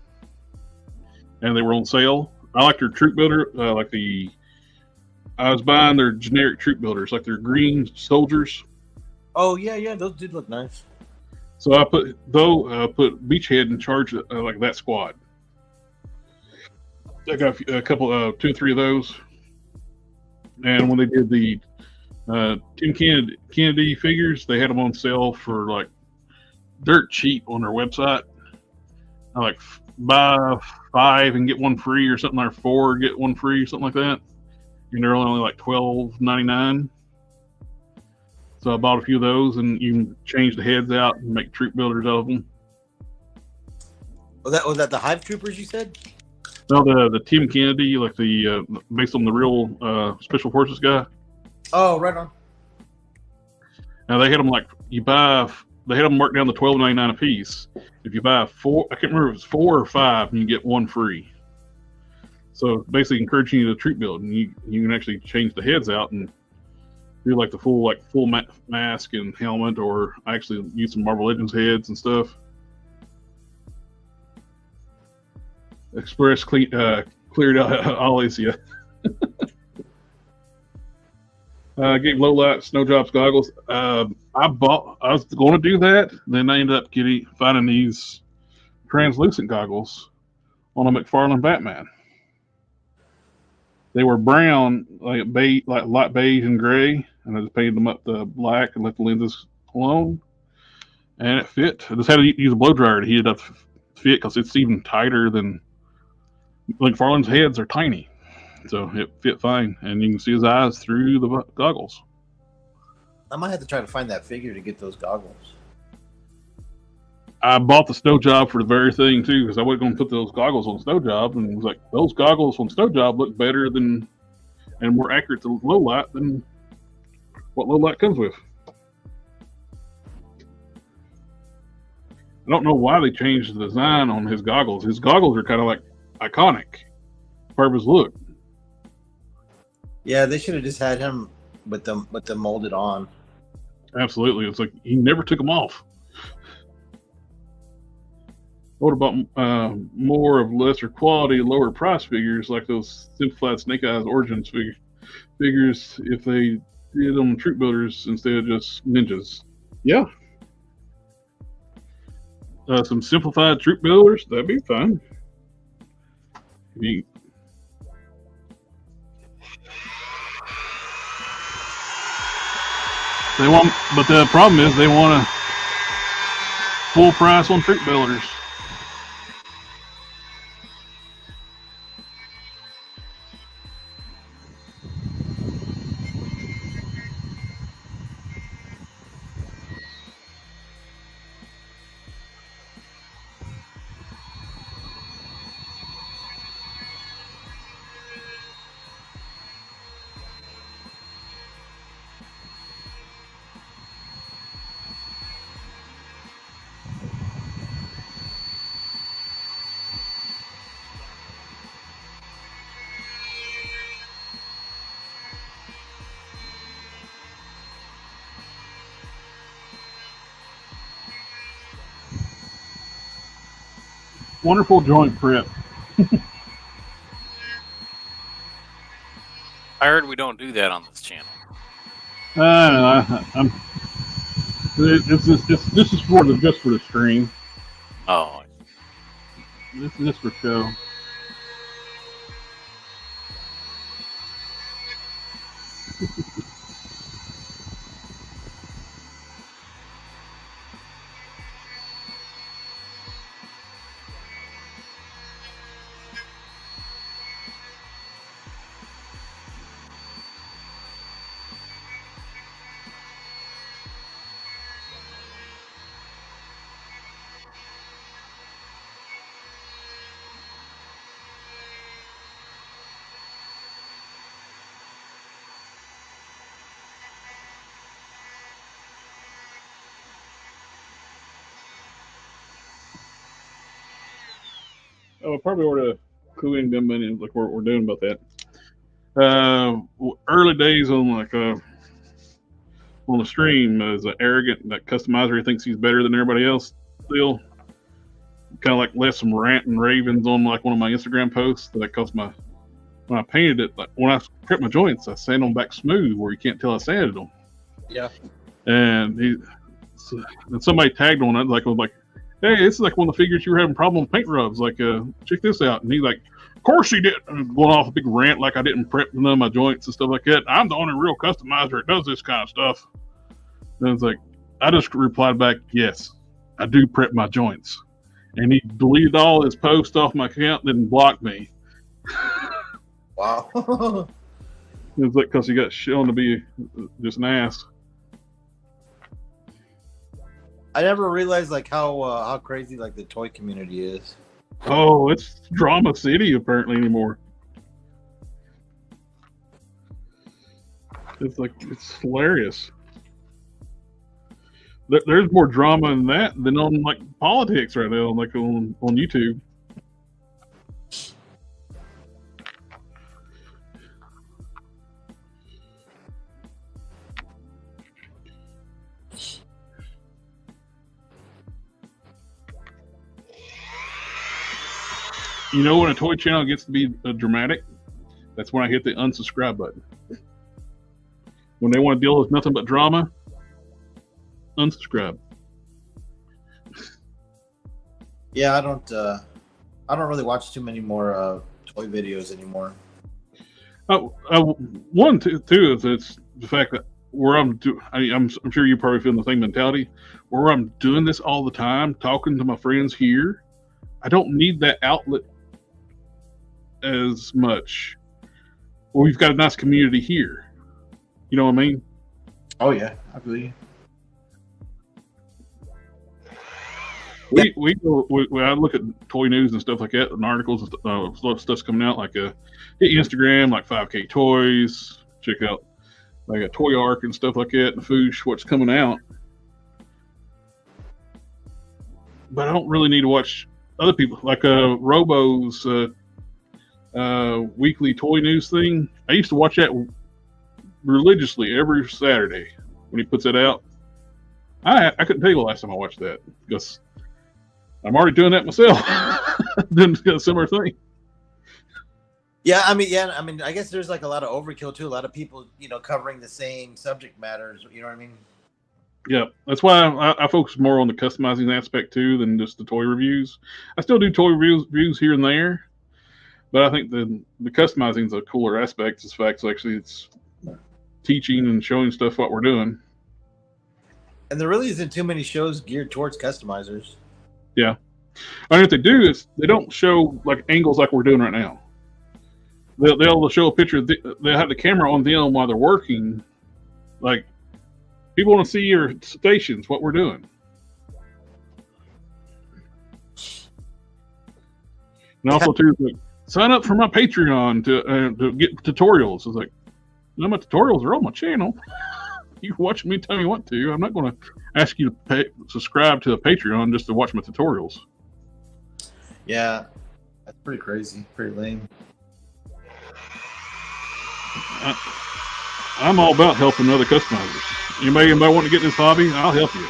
and they were on sale. I like their troop builder. I was buying their generic troop builders, like their green soldiers. Oh yeah, those did look nice. So I put Beachhead in charge of like that squad. I got a couple, 2 or 3 of those. And when they did the Tim Kennedy figures, they had them on sale for like dirt cheap on their website. I like buy 5 and get 1 free, or something, or 4 get 1 free, something like that. And they're only like $12.99. So I bought a few of those, and you can change the heads out and make troop builders out of them. Was that the Hive Troopers you said? No, the Tim Kennedy, like the based on the real Special Forces guy. Oh, right on. Now they had them they had them marked down to $12.99 a piece. If you buy 4, I can't remember if it's 4 or 5, and you get 1 free. So basically encouraging you to troop build, and you can actually change the heads out and do like the full mask and helmet, or I actually use some Marvel Legends heads and stuff. Express cleared out Ollie's. Yeah. Gave low light snow drops goggles. I was going to do that, then I ended up finding these translucent goggles on a McFarlane Batman. They were brown, like light beige and gray, and I just painted them up to black and let the lenses alone, and it fit. I just had to use a blow dryer to heat it up to fit because it's even tighter than McFarlane's heads are tiny. So it fit fine, and you can see his eyes through the goggles. I might have to try to find that figure to get those goggles. I bought the snow job for the very thing too, because I wasn't going to put those goggles on snow job, and it was like those goggles on snow job look better than and more accurate to low light than what low light comes with. I don't know why they changed the design on his goggles. His goggles are kind of like iconic, part of his look. Yeah, they should have just had him with them molded on. Absolutely, it's like he never took them off. What about more of lesser quality, lower price figures like those simplified Snake Eyes Origins figures if they did them troop builders instead of just ninjas? Yeah. Some simplified troop builders, that'd be fine. But the problem is they want a full price on troop builders. Wonderful joint prep. I heard we don't do that on this channel. This is just for the stream. Oh, This is just for show. Oh, probably ought to cooling them in like what we're doing about that. Early days on on the stream as an arrogant that customizer who thinks he's better than everybody else. Still, kind of like left some rant and ravens on like one of my Instagram posts that caused when I painted it, like when I prep my joints, I sand them back smooth where you can't tell I sanded them. Yeah. And somebody tagged on it like was like, hey, this is like one of the figures you were having problem with paint rubs. Like, check this out. And he's like, of course he did. Going off a big rant like I didn't prep none of my joints and stuff like that. I'm the only real customizer that does this kind of stuff. And it's like, I just replied back, yes, I do prep my joints. And he deleted all his posts off my account, then blocked me. Wow. It's like because he got shown to be just an ass. I never realized like how crazy like the toy community is. Oh, it's drama city apparently anymore. It's like it's hilarious. There's more drama in that than on like politics right now, like on YouTube. You know when a toy channel gets to be dramatic, that's when I hit the unsubscribe button. When they want to deal with nothing but drama, unsubscribe. Yeah, I don't really watch too many more toy videos anymore. One too is it's the fact that where I'm sure you probably feel the same mentality. Where I'm doing this all the time, talking to my friends here, I don't need that outlet as much. Well, we've got a nice community here. You know what I mean? Oh yeah, I believe. I look at toy news and stuff like that, and articles and stuff's coming out. Like hit Instagram, like 5K Toys. Check out like a Toy Arc and stuff like that. And Foosh, what's coming out. But I don't really need to watch other people like Robo's weekly toy news thing. I used to watch that religiously every Saturday when he puts it out. I couldn't tell you the last time I watched that because I'm already doing that myself. Doing a similar thing. Yeah, I mean, I guess there's like a lot of overkill too. A lot of people, covering the same subject matters. You know what I mean? Yeah, that's why I focus more on the customizing aspect too than just the toy reviews. I still do toy reviews here and there, but I think the customizing is a cooler aspect. It's fact, actually, it's teaching and showing stuff what we're doing. And there really isn't too many shows geared towards customizers. Yeah. I mean, if they do, is they don't show like angles like we're doing right now. They'll show a picture. They'll have the camera on them while they're working. Like, people want to see your stations, what we're doing. And also, too, like, sign up for my Patreon to get tutorials. It's like, no, my tutorials are on my channel. You can watch me anytime you want to. I'm not going to ask you to subscribe to a Patreon just to watch my tutorials. Yeah, that's pretty crazy. Pretty lame. I'm all about helping other customizers. Anybody want to get in this hobby? I'll help you.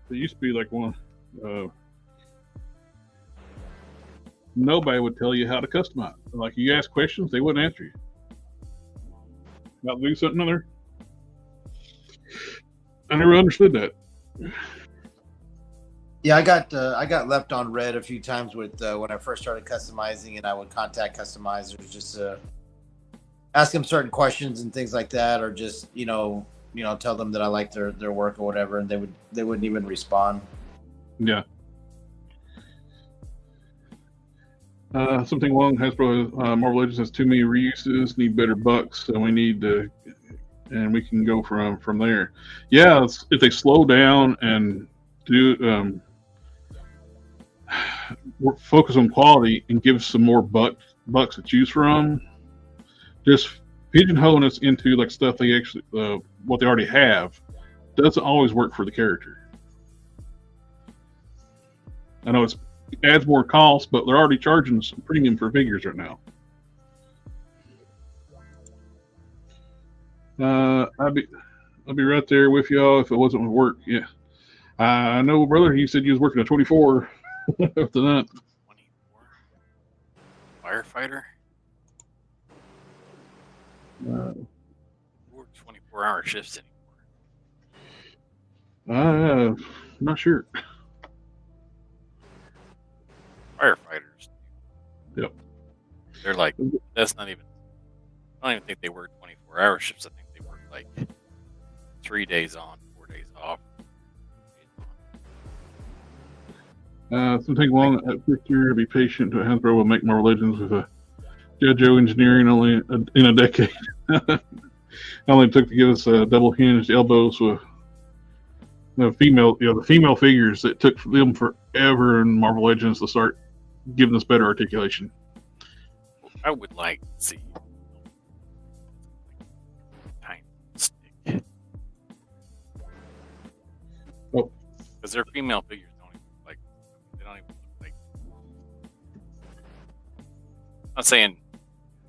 It used to be like one. Nobody would tell you how to customize. Like, you ask questions, they wouldn't answer you. About to do something other. I never understood that. Yeah, I got left on red a few times with when I first started customizing, and I would contact customizers just to ask them certain questions and things like that, or just tell them that I like their work or whatever, and they wouldn't even respond. Yeah. Something along Hasbro Marvel Legends has too many reuses, need better bucks, so we need to, and we can go from there. Yeah, if they slow down and do focus on quality and give us some more bucks to choose from, just pigeonholing us into like stuff they actually what they already have doesn't always work for the character. I know it adds more cost, but they're already charging some premium for figures right now. I'll be right there with y'all if it wasn't with work. Yeah, I know, brother. You said you was working at 24 after that. 24 firefighter. Work 24-hour shifts anymore. Not sure. Firefighters. Yep. They're like, that's not even. I don't even think they work 24-hour shifts. I think they work like 3 days on, 4 days off. Something along that picture. Be patient. Hasbro will make more Legends with a Joe engineering only in a decade. Only took to give us double hinged elbows with the female figures. It took them forever in Marvel Legends to start giving us better articulation. I would like to see tiny stick. Oh. Because their female figures don't even look like, they don't even look like, I'm not saying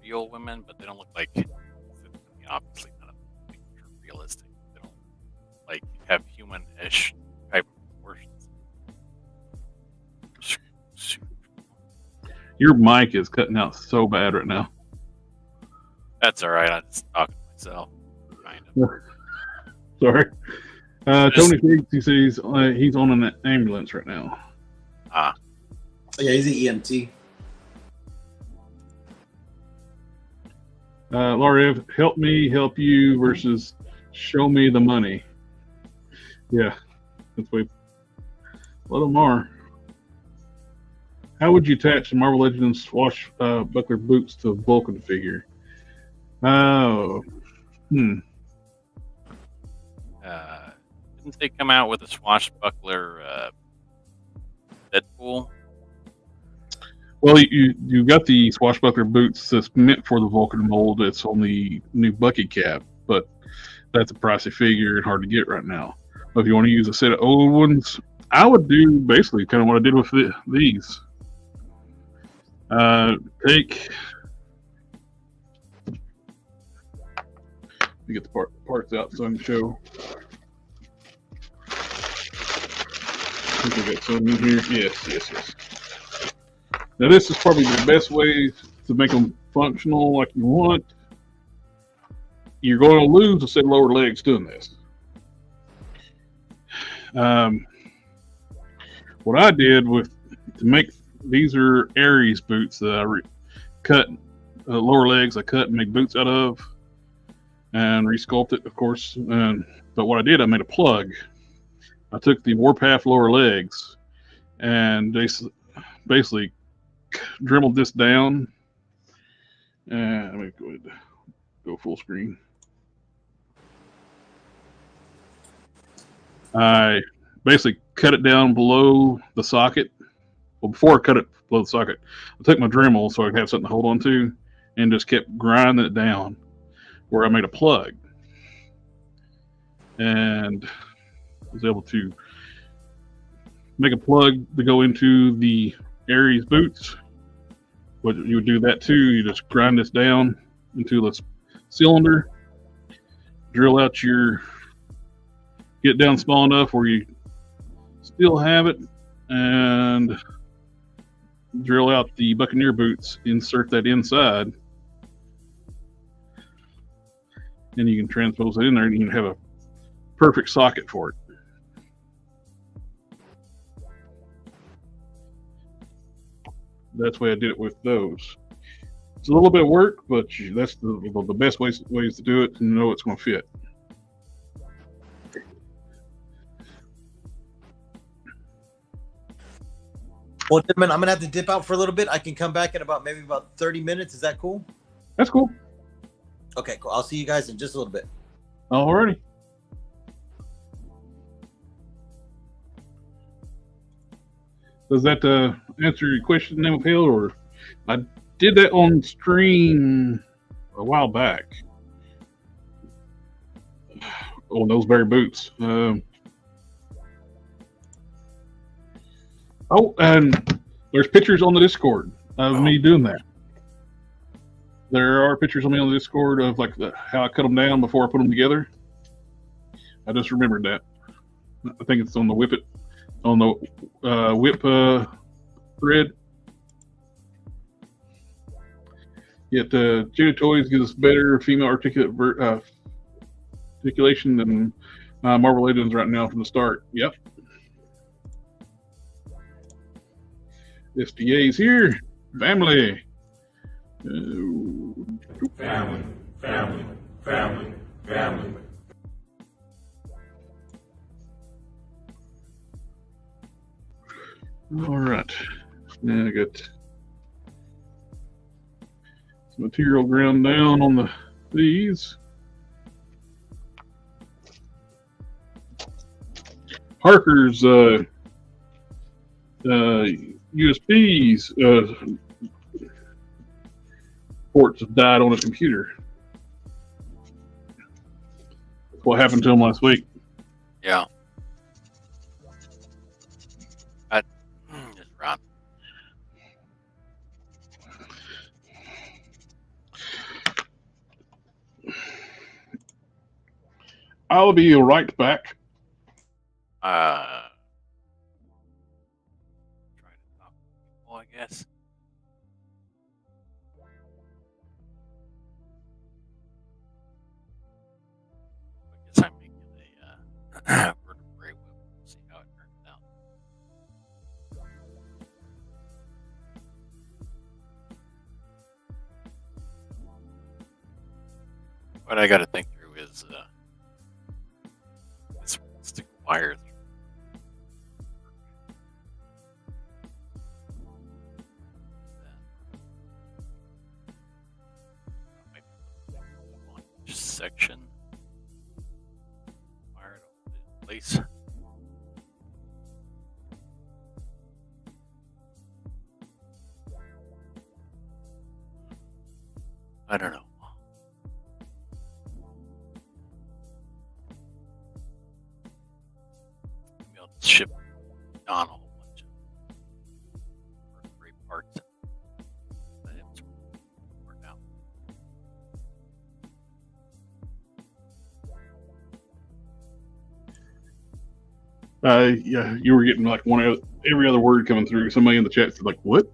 real women, but they don't look like, I mean, obviously none of the figures are realistic. They don't like have human-ish type of proportions. Your mic is cutting out so bad right now. That's all right. I'm just talking to myself. Kind of. Sorry. Tony Higgs, he says he's on an ambulance right now. Ah. Yeah, he's an EMT. Laura, help me help you versus show me the money. Yeah, that's what a lot of them are. How would you attach the Marvel Legends swashbuckler boots to a Vulcan figure? Oh, Didn't they come out with a swashbuckler Deadpool? well, you got the swashbuckler boots that's meant for the Vulcan mold. It's on the new Bucky cap, but that's a pricey figure and hard to get right now. But if you want to use a set of old ones, I would do basically kind of what I did with these. Take. Let me get the parts out so I can show. I think I got some in here. Yes. Now this is probably the best way to make them functional like you want. You're going to lose a set of lower legs doing this. What I did to make these are Ares boots that I cut lower legs. I cut and made boots out of, and resculpted, of course. But what I did, I made a plug. I took the Warpath lower legs and basically dremelled this down. And let me go ahead and go full screen. I basically cut it down below the socket. Well, before I cut it below the socket, I took my Dremel so I could have something to hold on to and just kept grinding it down where I made a plug. And I was able to make a plug to go into the Ares boots. But you would do that too. You just grind this down into the cylinder, drill out get down small enough where you still have it, and drill out the Buccaneer boots, insert that inside, and you can transpose it in there and you can have a perfect socket for it. That's the way I did it with those. It's a little bit of work, but that's the best ways to do it and know it's going to fit. Well, Tidman, I'm gonna have to dip out for a little bit. I can come back in maybe about 30 minutes. Is that cool? That's cool. Okay, cool. I'll see you guys in just a little bit. Alrighty. Does that answer your question, Name of Hell? Or I did that on stream a while back on those very boots. Oh, and there's pictures on the Discord of me doing that. There are pictures of me on the Discord of like how I cut them down before I put them together. I just remembered that. I think it's on the WIP thread. Yet Jada Toys gives us better female articulation than Marvel Legends right now from the start. Yep. SPA's here. Family. Family. All right. Now I got material ground down on these. Harker's USB's ports have died on his computer. That's what happened to him last week. Yeah. Just run. I'll be right back. Trying to talk to people, I guess. I guess I'm making a vertebrae whip. We'll see how it turns out. What I got to think through is stick wire through. Section wire to hold it in place. I don't know. Maybe I'll ship on a whole bunch of vertebrae parts. Let him work out. Yeah, you were getting like every other word coming through. Somebody in the chat said like, "What?"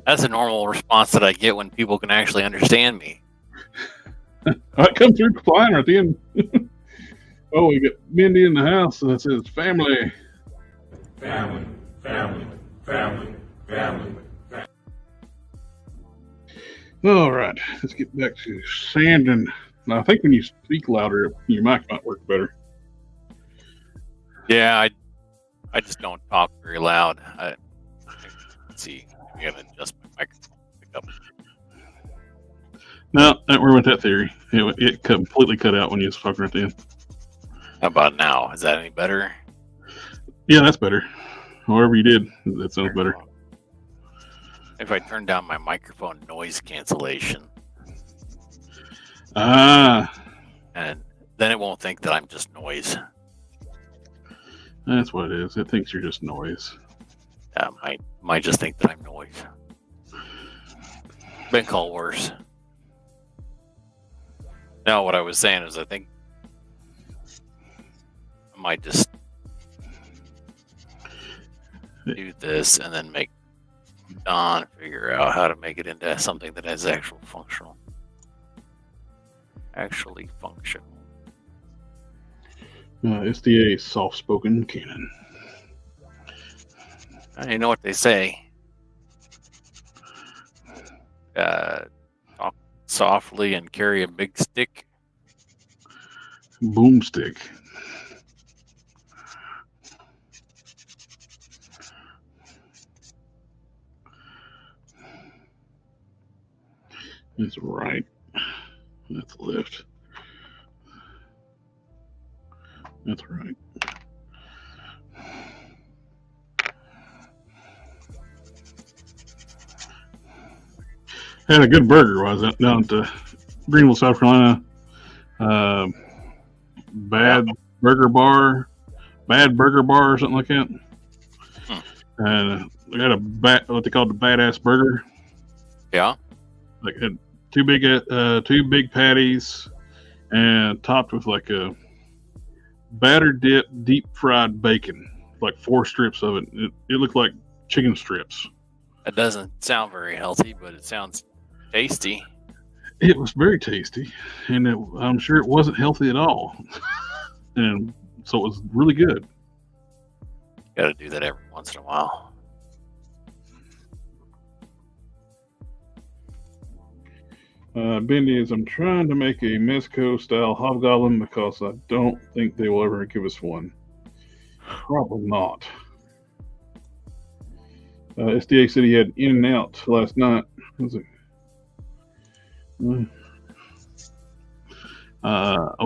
That's a normal response that I get when people can actually understand me. I come through fine right then. Oh, we got Mindy in the house. That says family. Family, family, family, family. All right, let's get back to sanding. Now, I think when you speak louder, your mic might work better. Yeah, I just don't talk very loud. Let's see. I gotta adjust my microphone to pick up. No, don't worry about that theory. It completely cut out when you was talking right then. How about now? Is that any better? Yeah, that's better. However you did, that sounds better. If I turn down my microphone noise cancellation, and then it won't think that I'm just noise. That's what it is. It thinks you're just noise. Might just think that I'm noise. Been called worse. No, what I was saying is I think I might just do this and then make Don figure out how to make it into something that is actually functional. SDA soft-spoken canon. You know what they say. Talk softly and carry a big stick. Boomstick. That's right. That's left. That's right. Had a good burger, was it? Down at Greenville, South Carolina. Bad Burger Bar or something like that. And they had what they called the badass burger. Yeah. Like had two big patties, and topped with like a batter dip deep fried bacon, like 4 strips of it. It looked like chicken strips. That doesn't sound very healthy, but it sounds tasty. It was very tasty, and I'm sure it wasn't healthy at all. And so it was really good. Got to do that every once in a while. Bendy is, I'm trying to make a Mezco style hobgoblin because I don't think they will ever give us one. Probably not. SDA said he had In and Out last night. I'm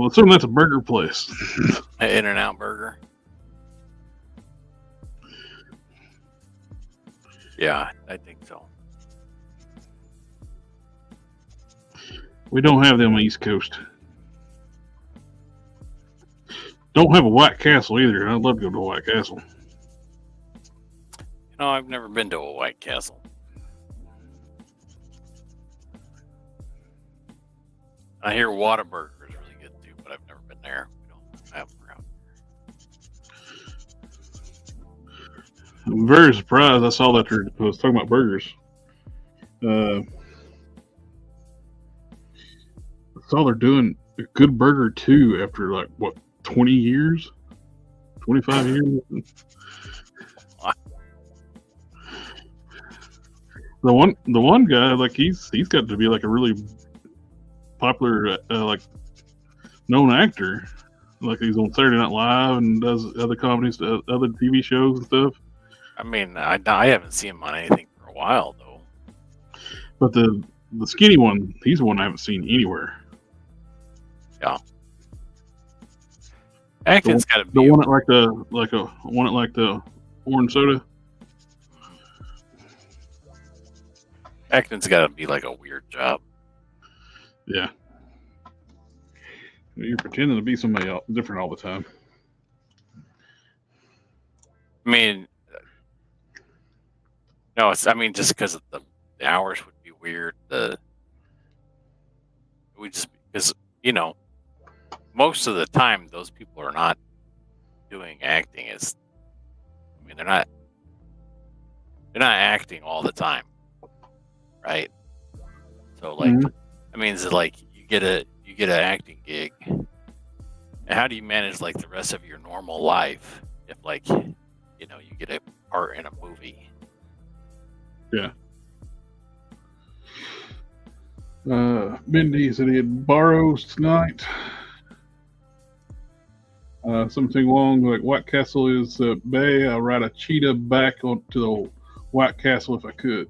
assuming that's a burger place. An In-N-Out burger. Yeah, I think so. We don't have them on the East Coast. Don't have a White Castle either. I'd love to go to a White Castle. No, I've never been to a White Castle. I hear Whataburger is really good too, but I've never been there. We don't have them around here. I'm very surprised. I saw that I was talking about burgers. I saw they're doing a Good Burger 2 after 20 years? 25 years? The one guy, he's got to be a really popular known actor. He's on Saturday Night Live and does other comedies, other TV shows and stuff. I mean, I haven't seen him on anything for a while though. But the skinny one, he's the one I haven't seen anywhere. Yeah. Acting's got to be the one at the orange soda. Acting's got to be a weird job. Yeah. You're pretending to be somebody different all the time. I mean, no, just because of the hours would be weird. Because most of the time those people are not doing acting. They're not acting all the time, right? So that means that you get an acting gig. And how do you manage the rest of your normal life if you get a part in a movie? Yeah. Mindy said he had borrows tonight. Something along White Castle is Bay. I'll ride a cheetah back onto the White Castle if I could.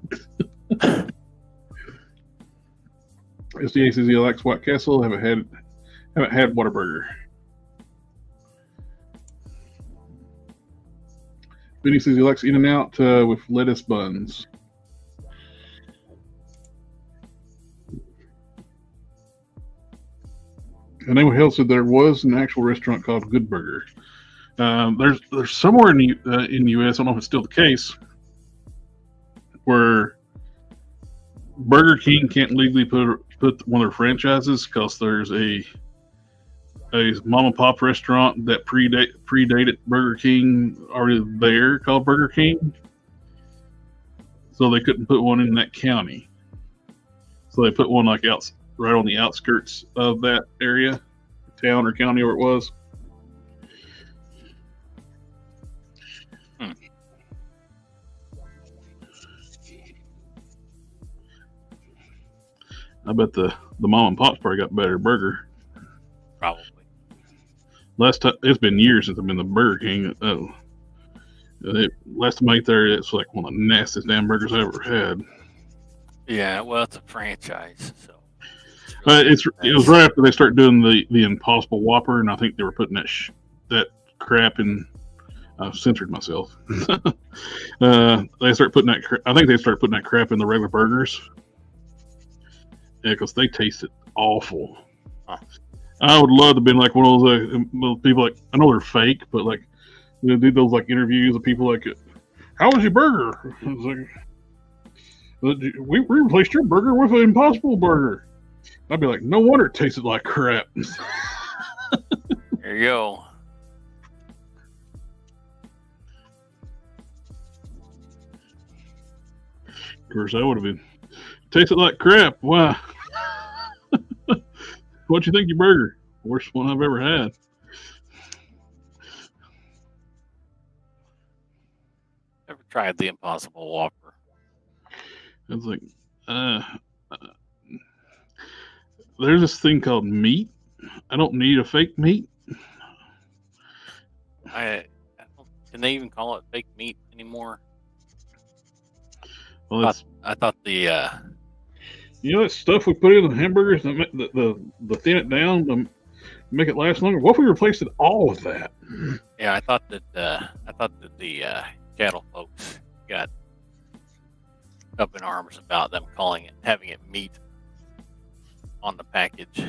SDA says he likes White Castle. Haven't had Whataburger. Benny says he likes In and Out with lettuce buns. And then Hill said there was an actual restaurant called Good Burger. There's somewhere in the U.S. I don't know if it's still the case where Burger King can't legally put one of their franchises because there's a mom and pop restaurant that predated Burger King already there called Burger King, so they couldn't put one in that county. So they put one right on the outskirts of that area, town or county where it was. I bet the mom and pop's probably got a better burger. Probably. Last time, it's been years since I've been to Burger King. Last time I ate there, it's one of the nastiest damn burgers I ever had. Yeah, well, it's a franchise, so. It was right after they started doing the Impossible Whopper, and I think they were putting that crap in. I've censored myself. They start putting that. I think they started putting that crap in the regular burgers. Yeah, because they tasted awful. Huh. I would love to have been one of those people. I know they're fake, but they do those interviews of people how was your burger? It's we replaced your burger with an Impossible Burger. I'd be no wonder it tasted like crap. There you go. Of course, I would have been. Tasted like crap. Why? What you think your burger? Worst one I've ever had. Never tried the Impossible Whopper. It's there's this thing called meat. I don't need a fake meat. Can they even call it fake meat anymore? Well, it's, I thought the you know that stuff we put in the hamburgers that the thin it down to make it last longer. What if we replaced it all with that? I thought that the cattle folks got up in arms about them having it meat on the package.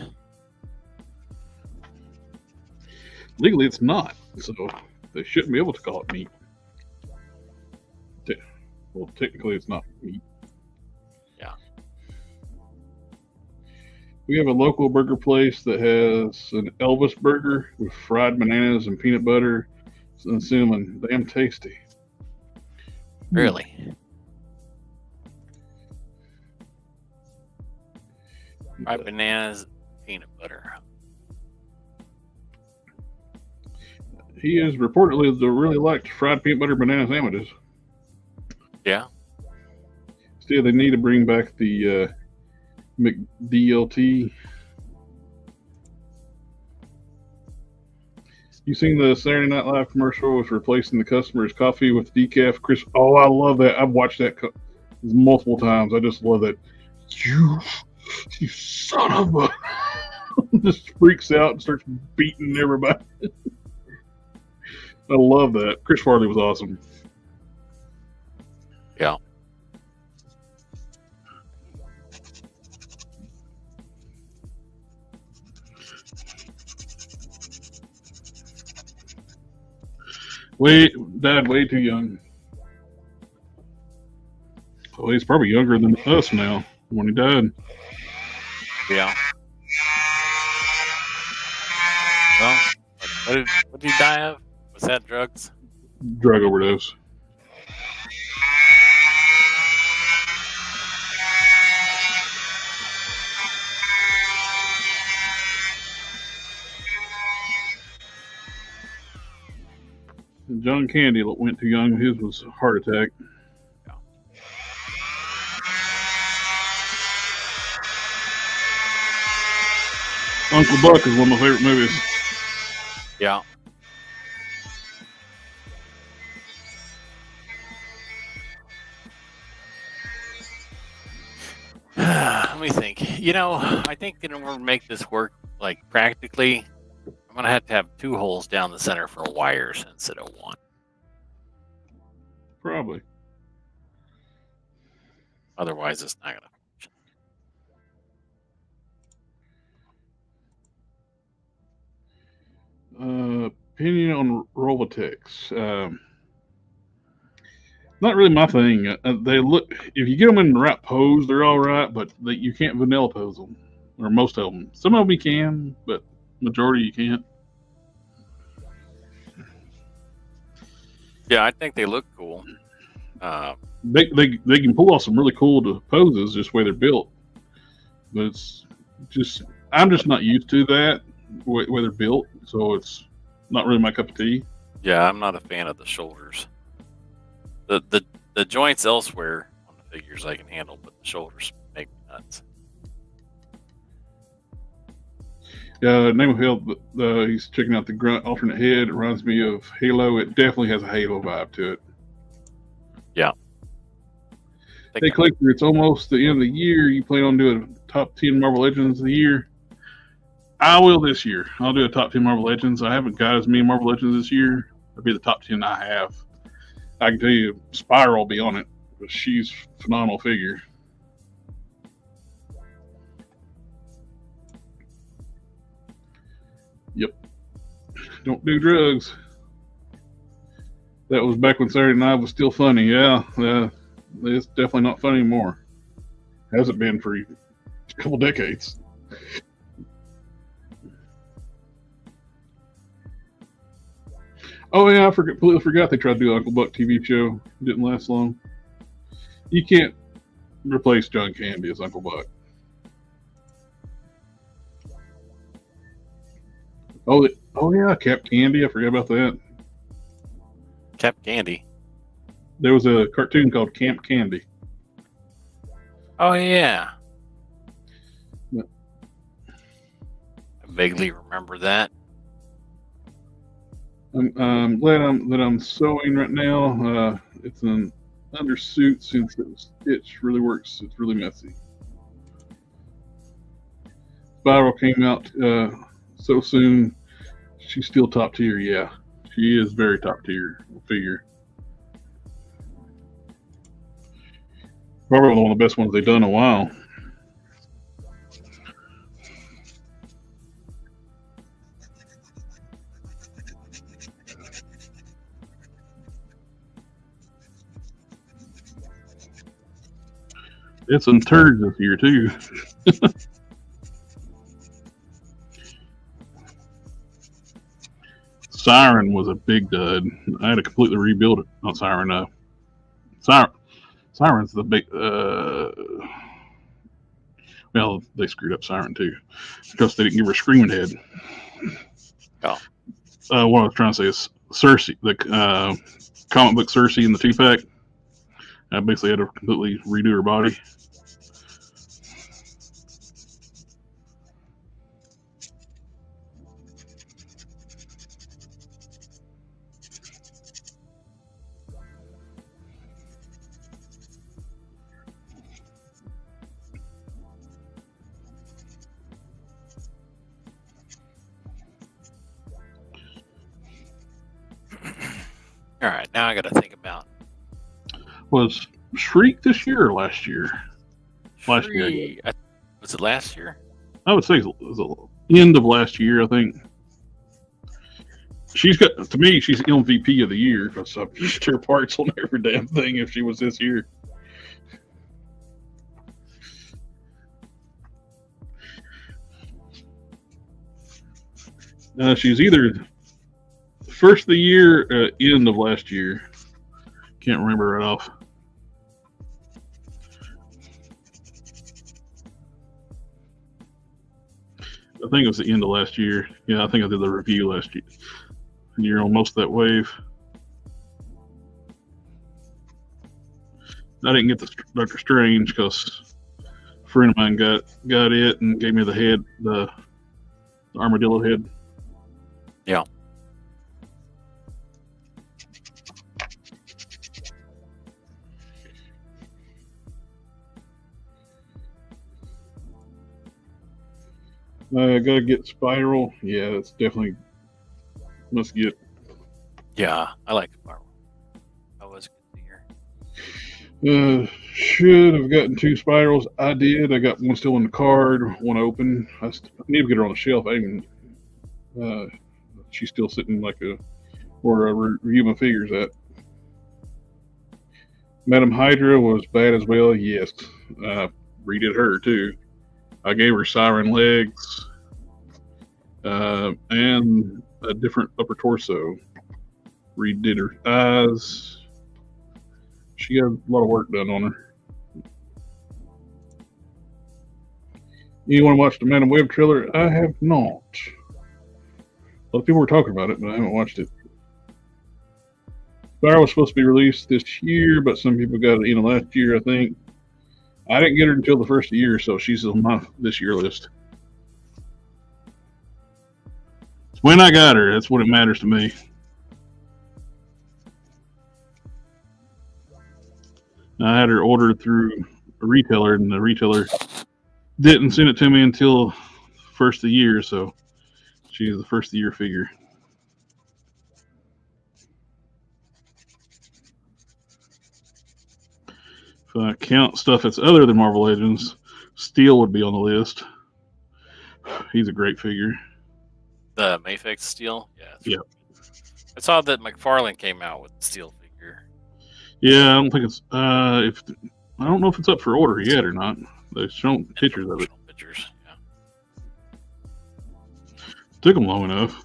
Legally, it's not, so they shouldn't be able to call it meat. Well, technically, it's not meat. Yeah. We have a local burger place that has an Elvis burger with fried bananas and peanut butter and cinnamon. Damn tasty. Really? Fried bananas, peanut butter. He is reportedly really liked fried peanut butter banana sandwiches. Yeah. Still, they need to bring back the McDLT. You seen the Saturday Night Live commercial with replacing the customer's coffee with decaf crisp? Oh, I love that. I've watched that multiple times. I just love that. You son of a... just freaks out and starts beating everybody. I love that. Chris Farley was awesome. Yeah. Died way too young. Well, he's probably younger than us now when he died. Yeah. Well, what did he die of? Was that drugs? Drug overdose. John Candy went too young. His was a heart attack. Yeah. Uncle Buck is one of my favorite movies. Yeah. Let me think. You know, I think in order to make this work, like practically, I'm gonna have to have 2 holes down the center for wires instead of 1. Probably. Otherwise, it's not gonna function. Opinion on Rolvatex. Not really my thing. They look, if you get them in the right pose, they're all right, but you can't vanilla pose them, or most of them. Some of them you can, but majority you can't. Yeah, I think they look cool. They can pull off some really cool poses just the way they're built, but it's just I'm just not used to that way they're built, so it's not really my cup of tea. Yeah, I'm not a fan of the shoulders. The joints elsewhere on the figures I can handle, but the shoulders make me nuts. Name of Hell, he's checking out the grunt alternate head. It reminds me of Halo. It definitely has a Halo vibe to it. Yeah. Hey, Clicker, it's almost the end of the year. You plan on doing top 10 Marvel Legends of the year? I will this year. I'll do a top 10 Marvel Legends. I haven't got as many Marvel Legends this year. It'll be the top 10 I have. I can tell you, Spiral will be on it. But she's a phenomenal figure. Yep. Don't do drugs. That was back when Saturday Night was still funny. Yeah, it's definitely not funny anymore. Hasn't been for a couple decades. Oh yeah, I completely forgot they tried to do Uncle Buck TV show. It didn't last long. You can't replace John Candy as Uncle Buck. Oh yeah, Cap Candy. I forgot about that. Cap Candy. There was a cartoon called Camp Candy. Oh yeah. Yeah. I vaguely remember that. I'm glad that I'm sewing right now. It's an under suit since it really works. It's really messy. Spiral came out so soon. She's still top tier. Yeah, she is very top tier figure. Probably one of the best ones they've done in a while. It's some turds this year too. Siren was a big dud. I had to completely rebuild it. Not Siren. Siren's the big. Well, they screwed up Siren too because they didn't give her a screaming head. Oh. What I was trying to say is Cersei, the comic book Cersei in the 2-pack. I basically had to completely redo her body. All right, now I got to think about. Was Shriek this year or last year? Last year. Shriek. Was it last year? I would say it was the end of last year, I think. She's got, to me, she's MVP of the year because I've used her parts on every damn thing if she was this year. She's either first of the year, end of last year. Can't remember right off. I think it was the end of last year. Yeah, I think I did the review last year. You're on most of that wave. I didn't get the Dr. Strange because a friend of mine got it and gave me the head, the armadillo head. Yeah. Gotta get Spiral. Yeah, that's definitely must get. Yeah, I like Spiral. That was good to hear. Should have gotten 2 Spirals. I did. I got one still in the card, one open. I need to get her on the shelf. She's still sitting like where I review my figures at. Madam Hydra was bad as well. Yes, redid her too. I gave her siren legs and a different upper torso. Redid her eyes. She got a lot of work done on her. You want to watch the Man and Web trailer? I have not. A lot of people were talking about it, but I haven't watched it. Spiral was supposed to be released this year, but some people got it last year, I think. I didn't get her until the first of the year, so she's on my this year list. When I got her, that's what it matters to me. I had her ordered through a retailer, and the retailer didn't send it to me until first of the year, so she's the first of the year figure. If I count stuff that's other than Marvel Legends, Steel would be on the list. He's a great figure. The Mayfix Steel? Yeah. Yeah. I saw that McFarlane came out with the Steel figure. Yeah, I don't think it's I don't know if it's up for order yet or not. They've shown pictures of it. Pictures, yeah. Took them long enough.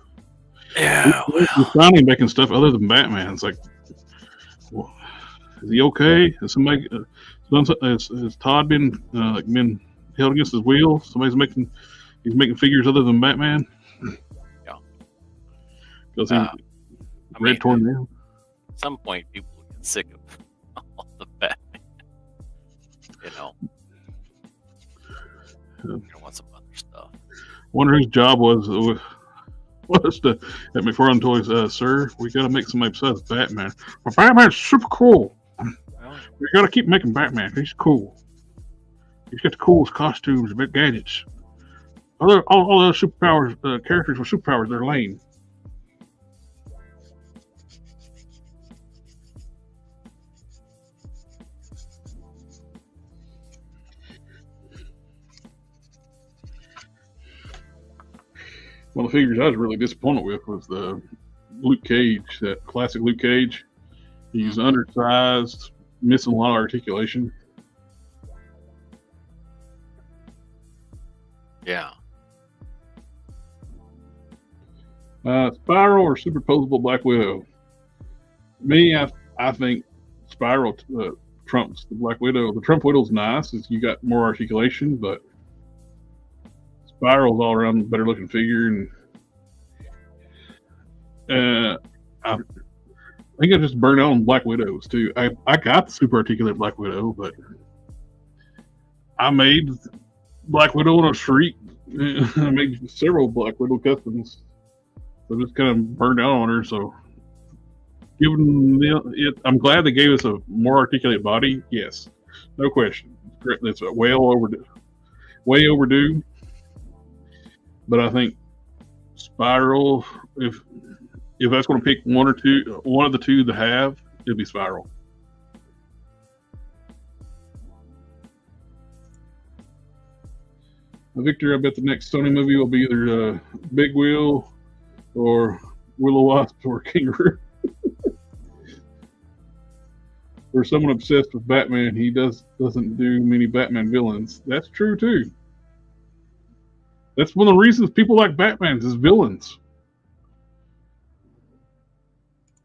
Yeah. We're finally making stuff other than Batman. It's like, well, is he okay? Has somebody has Todd been been held against his will? He's making figures other than Batman. Yeah. Because Red Tornado. At some point, people get sick of all the Batman. You want some other stuff. Wonder whose job was to at McFarlane Toys, sir. We got to make somebody besides Batman. But Batman's super cool. Well, You got to keep making Batman. He's cool. He's got the coolest costumes, big gadgets. All those superpowers, characters with superpowers, they're lame. One of the figures I was really disappointed with was the Luke Cage, that classic Luke Cage. He's undersized, missing a lot of articulation. Yeah. Spiral or superposable Black Widow? Me, I think Spiral trumps the Black Widow. The Trump Widow's nice, is you got more articulation, but Spiral's all around a better looking figure, and I think I just burned out on Black Widows too. I got the super articulate Black Widow, but I made Black Widow on a street. I made several Black Widow customs. So just kind of burned out on her. So given it, I'm glad they gave us a more articulate body. Yes, no question. It's way overdue. But I think Spiral, if that's going to pick one of the two to have, it'd be Spiral. Victor, I bet the next Sony movie will be either Big Wheel or Will-O-Wisp or Kangaroo. For someone obsessed with Batman, he doesn't do many Batman villains. That's true too. That's one of the reasons people like Batman is villains.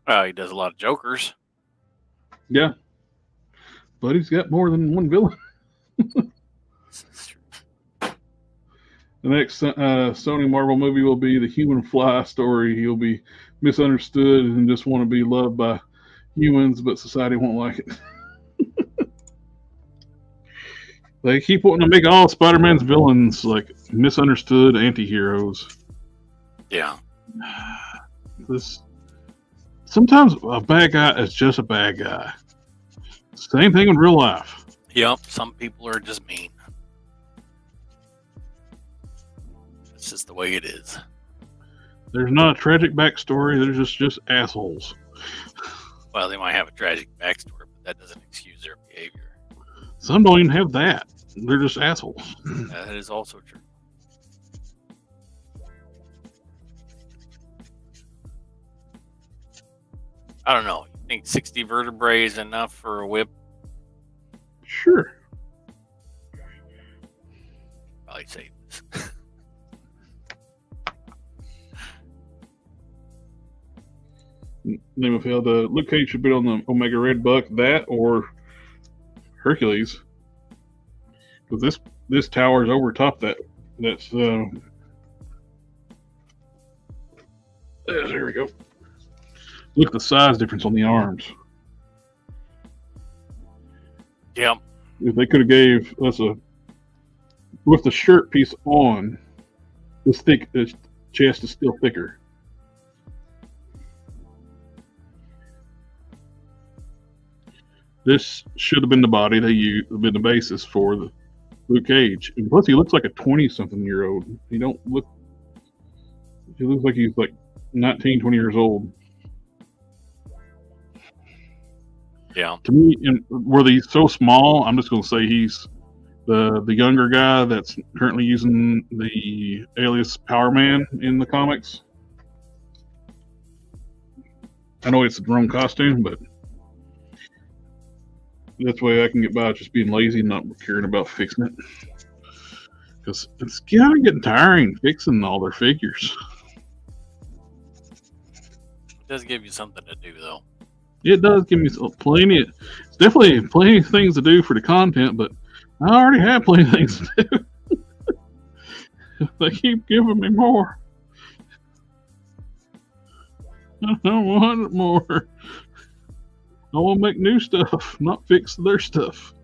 He does a lot of Jokers. Yeah. But he's got more than one villain. The next Sony Marvel movie will be the Human Fly story. He'll be misunderstood and just want to be loved by humans, but society won't like it. They keep wanting to make all Spider-Man's villains like misunderstood anti-heroes. Yeah. Sometimes a bad guy is just a bad guy. Same thing in real life. Yep. Some people are just mean. It's just the way it is. There's not a tragic backstory. They're just assholes. Well, they might have a tragic backstory, but that doesn't excuse their behavior. Some don't even have that. They're just assholes. That is also true. I don't know. You think 60 vertebrae is enough for a whip? Sure. Probably say this. Name of hell, the Luke Cage should be on the Omega Red Buck, that or Hercules. Because this tower is over top that's there we go. Look at the size difference on the arms. Yep. If they could have gave us with the shirt piece on, the chest is still thicker. This should have been the body they used, been the basis for the Luke Cage. And plus, he looks like a 20-something-year-old. He looks like he's like 19, 20 years old. Yeah. To me, and were they so small, I'm just going to say he's the younger guy that's currently using the alias Power Man in the comics. I know it's the wrong costume, but that's the way I can get by just being lazy and not caring about fixing it. Because it's kind of getting tiring fixing all their figures. It does give you something to do, though. It does give me it's definitely plenty of things to do for the content, but I already have plenty of things to do. They keep giving me more. I don't want more. I want to make new stuff, not fix their stuff.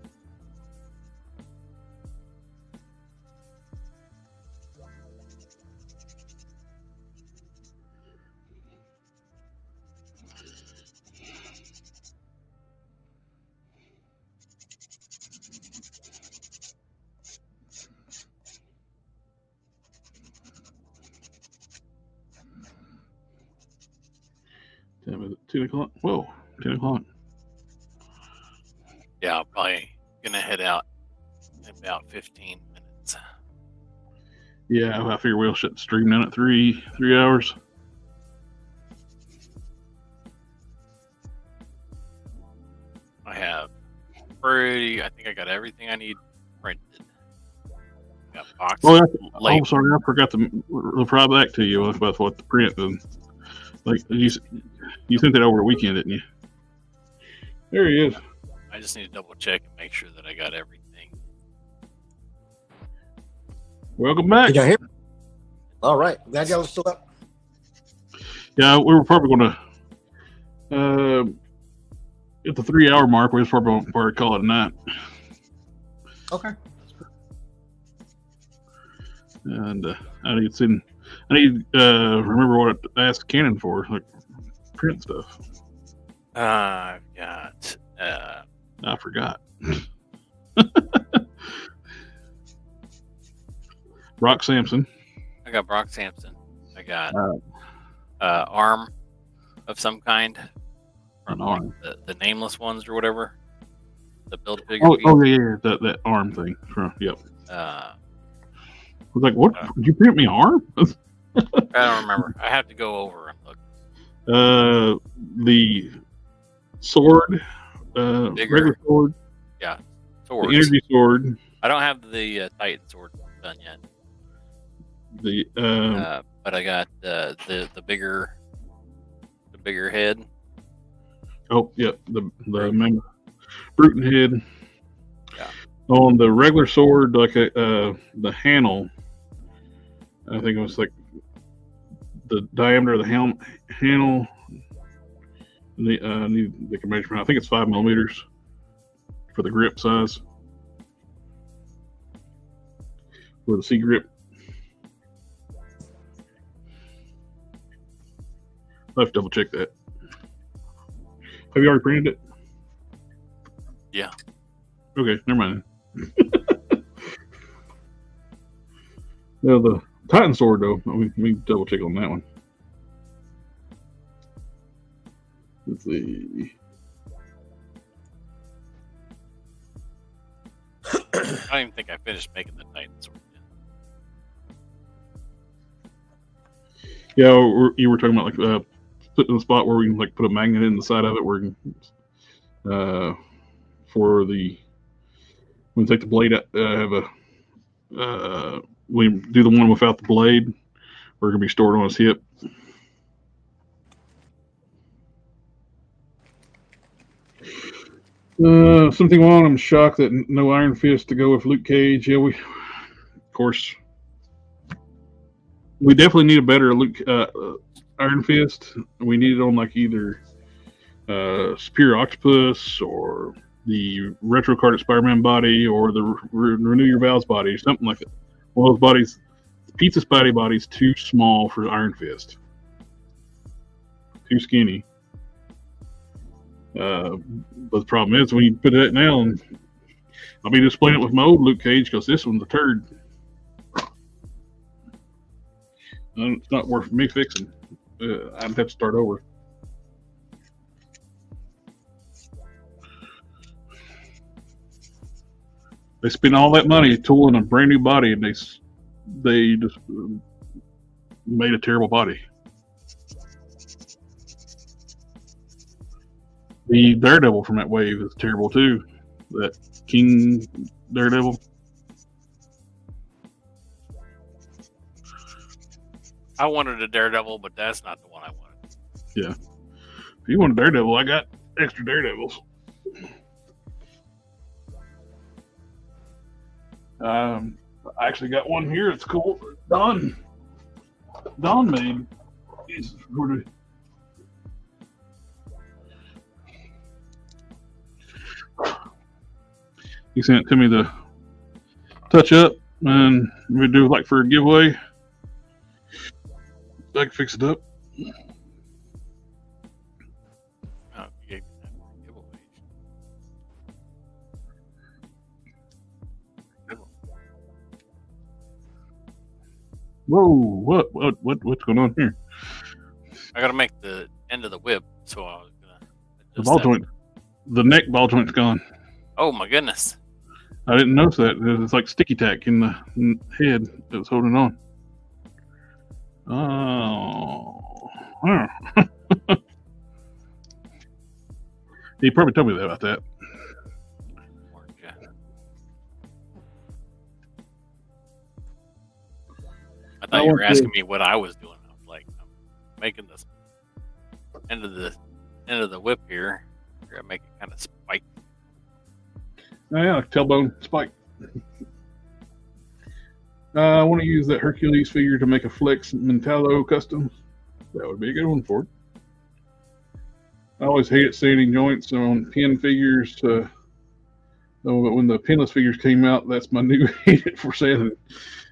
Is it 10 o'clock? Whoa, 10 o'clock. Yeah, I'm probably gonna head out in about 15 minutes. Yeah, I figure we'll shut the stream down at 3 hours. I think I got everything I need printed. Got boxes. Oh, I'm sorry, I forgot to reply back to you about what the print is. Like you sent it over the weekend, didn't you? There he is. I just need to double check and make sure that I got everything. Welcome back. Can y'all hear me? All right. Glad y'all was still up. Yeah, we were probably going to at the 3 hour mark. We was probably going to call it a night. Okay. And I need to remember what I asked Canon for, like print stuff. I've got. I forgot. Brock Sampson. I got Brock Sampson. I got arm of some kind. An arm. The nameless ones or whatever. The build figure. Oh yeah, that arm thing. Yep. I was like, what? Did you print me an arm? I don't remember. I have to go over and look. The sword, regular sword. Yeah, swords. The energy sword. I don't have the Titan sword done yet. But I got the bigger head. Oh, yep, the Bruton head. Yeah. On the regular sword, like the handle, I think it was like the diameter of the handle. I need the measurement. I think it's 5 millimeters for the grip size for the C grip. I'll have to double check that. Have you already printed it? Yeah. Okay, never mind. Now the Titan sword, though, we can double check on that one. Let's see. I don't even think I finished making the Titan sword yet. Yeah, you were talking about like putting a spot where we can like put a magnet in the side of it, where we can, for the when we take the blade out, have a we do the one without the blade. We're gonna be stored on his hip. Something wrong. I'm shocked that no Iron Fist to go with Luke Cage. Yeah, of course, we definitely need a better Luke Iron Fist. We need it on like either Superior Octopus or the retro carded Spider-Man body or the Renew Your Vows body, something like that. One of those bodies, the Pizza Spidey body's too small for Iron Fist. Too skinny. But the problem is when you put that now, and I'll be displaying it with my old Luke Cage because this one's a turd. And it's not worth me fixing. I'd have to start over. They spent all that money tooling a brand new body, and they just made a terrible body. The Daredevil from that wave is terrible too. That King Daredevil. I wanted a Daredevil, but that's not the one I wanted. Yeah. If you want a Daredevil, I got extra Daredevils. I actually got one here. It's cool. Don made. He sent it to me to touch up, and we do like for a giveaway. I can fix it up. Oh, you gave me that for a giveaway. Whoa! What's going on here? I gotta make the end of the whip So I was gonna The adjust ball that. joint, the neck ball joint's gone. Oh my goodness! I didn't notice that. It's like sticky tack in the head that was holding on. Oh. He probably told me that about that. I thought you were asking me what I was doing. I was like, I'm making this end of the whip here. We're gonna make it kind of spike. Oh, yeah, like tailbone spike. I want to use that Hercules figure to make a Flex Mentallo custom. That would be a good one for it. I always hated sanding joints on pin figures. But when the pinless figures came out, that's my new hate for sanding.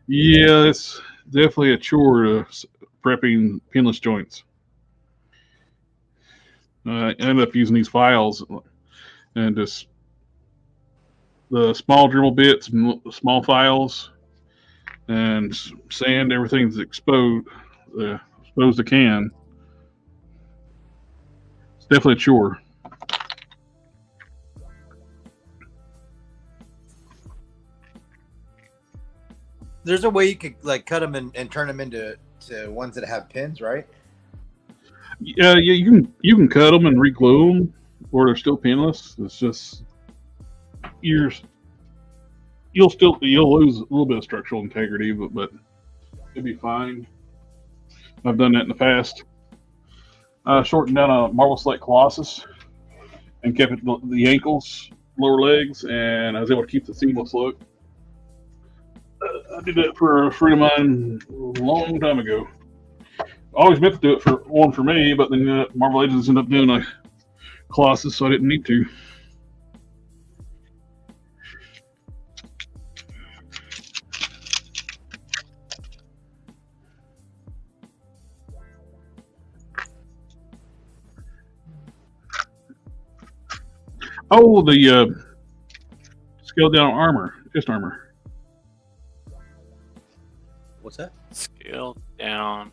Yeah, it's definitely a chore prepping pinless joints. I ended up using these files and just the small Dremel bits, small files, and sand everything that's exposed to can. It's definitely a chore. There's a way you could like cut them and turn them into ones that have pins, right? Yeah, you can cut them and re-glue them, or they're still pinless. It's just you'll lose a little bit of structural integrity, but it'll be fine. I've done that in the past. I shortened down a Marble Slate Colossus and kept it the ankles, lower legs, and I was able to keep the seamless look. I did that for a friend of mine a long time ago. I always meant to do it for me, but then Marvel Legends ended up doing a Colossus, so I didn't need to. Oh, the scaled down armor, chest armor. What's that? Scaled down.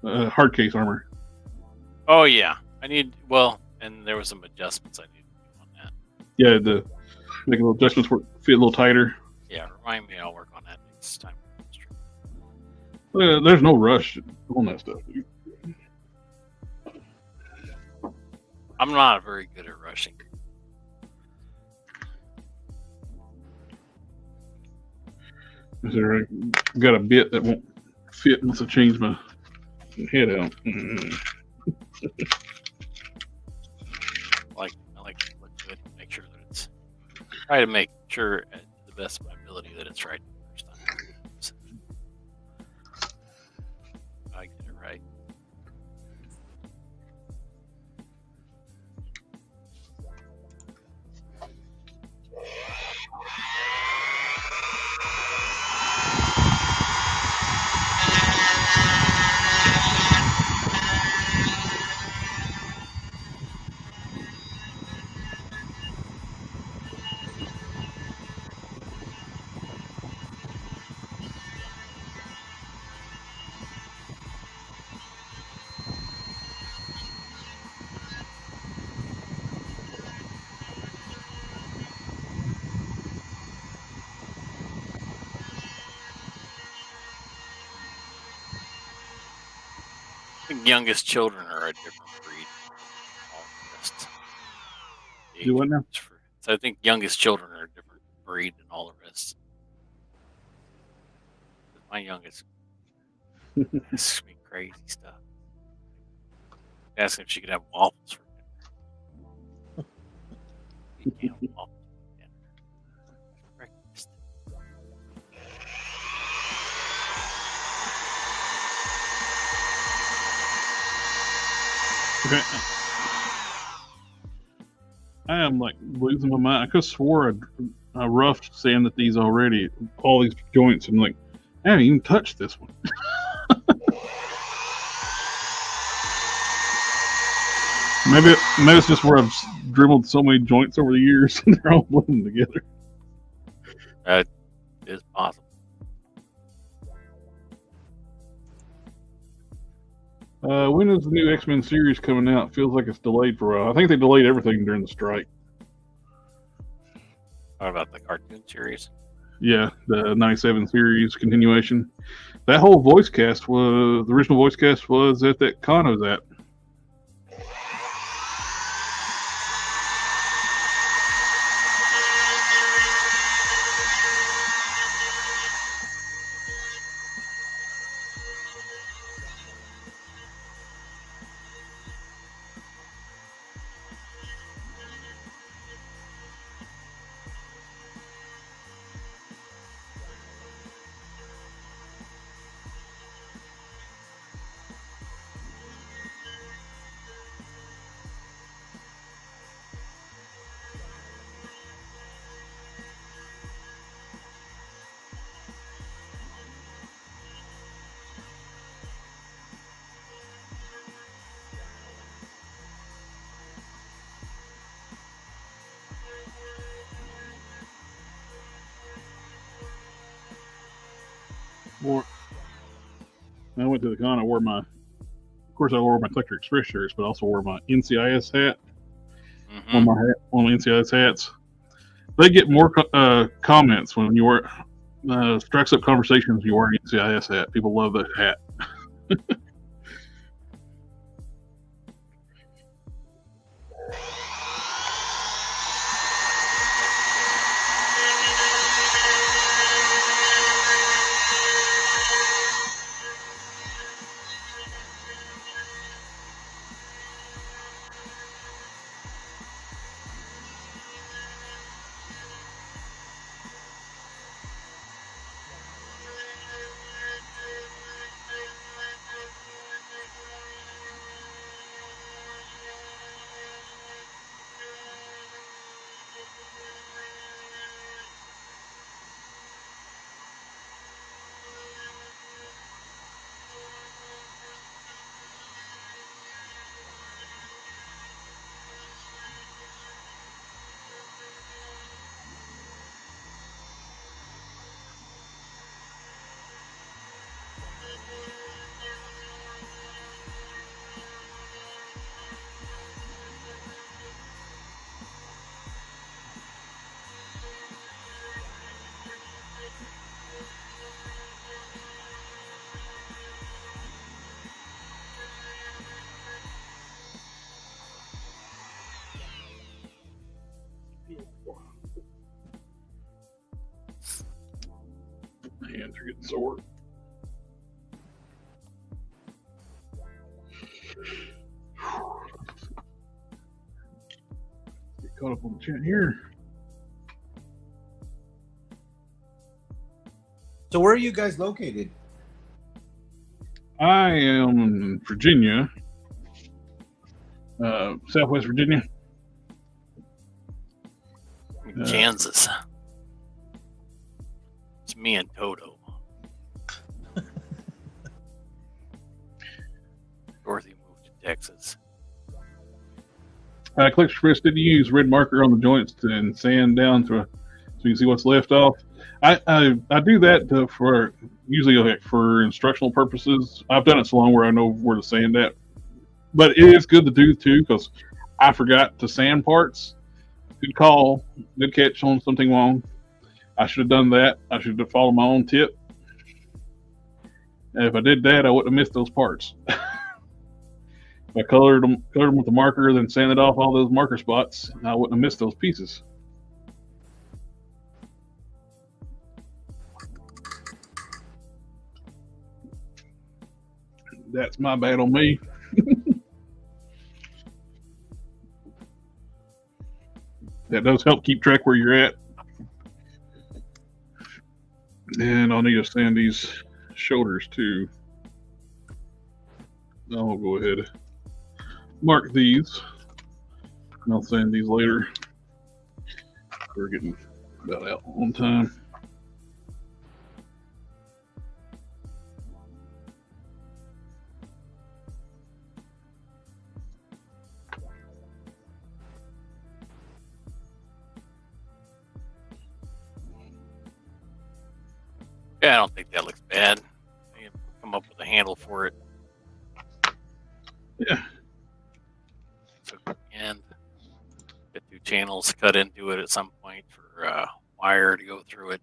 Hard case armor. Oh yeah, and there was some adjustments I needed to do on that. Yeah, make little adjustments for fit a little tighter. Yeah, remind me. I'll work on that next time. There's no rush on that stuff, dude. I'm not very good at rushing. I got a bit that won't fit unless I change my head out. I like to look good and make sure that it's. Try to make sure, to the best of my ability, that it's right the first time. I get it right. I think youngest children are a different breed. All the rest. Do what now? So I think youngest children are a different breed than all the rest. My youngest asks me crazy stuff. Asking if she could have waffles for dinner. You can't have waffles for dinner. Breakfast. Okay. I am like losing my mind. I could have swore I roughed sanded these already, all these joints, and like, I haven't even touched this one. Maybe it's just where I've dribbled so many joints over the years and they're all blending together. That is possible. When is the new X-Men series coming out? Feels like it's delayed for a while. I think they delayed everything during the strike. What about the cartoon series? Yeah, the 97 series continuation. That whole voice cast was, the original voice cast was at that con I was at. When I went to the con, I wore my, of course, I wore my Collector Express shirts, but I also wore my NCIS hat. Mm-hmm. One of my NCIS hats. They get more comments when you wear, strikes up conversations when you wear an NCIS hat. People love that hat. Hands are getting sore. Get caught up on the chat here. So where are you guys located? I am in Virginia, Southwest Virginia. Kansas. It's me and Toto. Dorothy moved to Texas. Collector Express, did you use red marker on the joints and sand down so you can see what's left off? I do that for usually like for instructional purposes. I've done it so long where I know where to sand at. But it is good to do too because I forgot to sand parts. Good call, good catch on something wrong. I should have done that. I should have followed my own tip. And if I did that, I wouldn't have missed those parts. If I colored them with the marker, then sanded off all those marker spots, I wouldn't have missed those pieces. That's my bad on me. That does help keep track where you're at. And I'll need to sand these shoulders too. I'll go ahead, mark these, and I'll sand these later. We're getting about out on time. Yeah, I don't think that looks bad. I can come up with a handle for it. Yeah. And get 2 channels cut into it at some point for wire to go through it.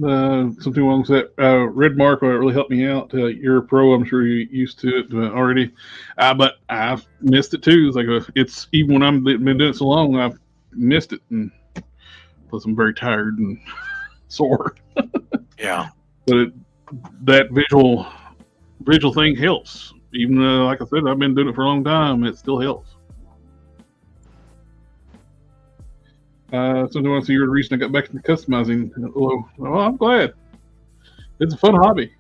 Something along that red mark really helped me out. You're a pro, I'm sure you're used to it already, but I've missed it too. It's like it's even when I've been doing it so long, I've missed it, and plus I'm very tired and sore. Yeah, But that visual thing helps. Even like I said, I've been doing it for a long time. It still helps. Something else, you're the reason I got back into customizing. Well, I'm glad. It's a fun hobby.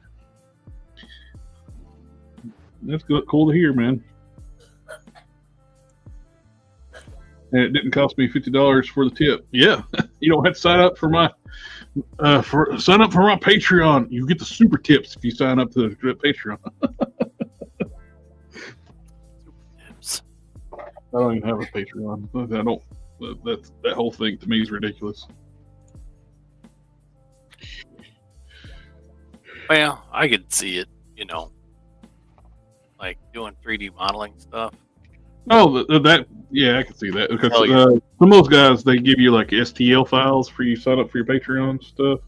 That's good, cool to hear, man. And it didn't cost me $50 for the tip. Yeah, you don't have to sign up for my Patreon. You get the super tips if you sign up to the Patreon. tips. I don't even have a Patreon. I don't. That whole thing to me is ridiculous. Well, I could see it, like doing 3D modeling stuff. Oh, yeah, I can see that because Oh, yeah. some of those guys, they give you like STL files for you to sign up for your Patreon stuff.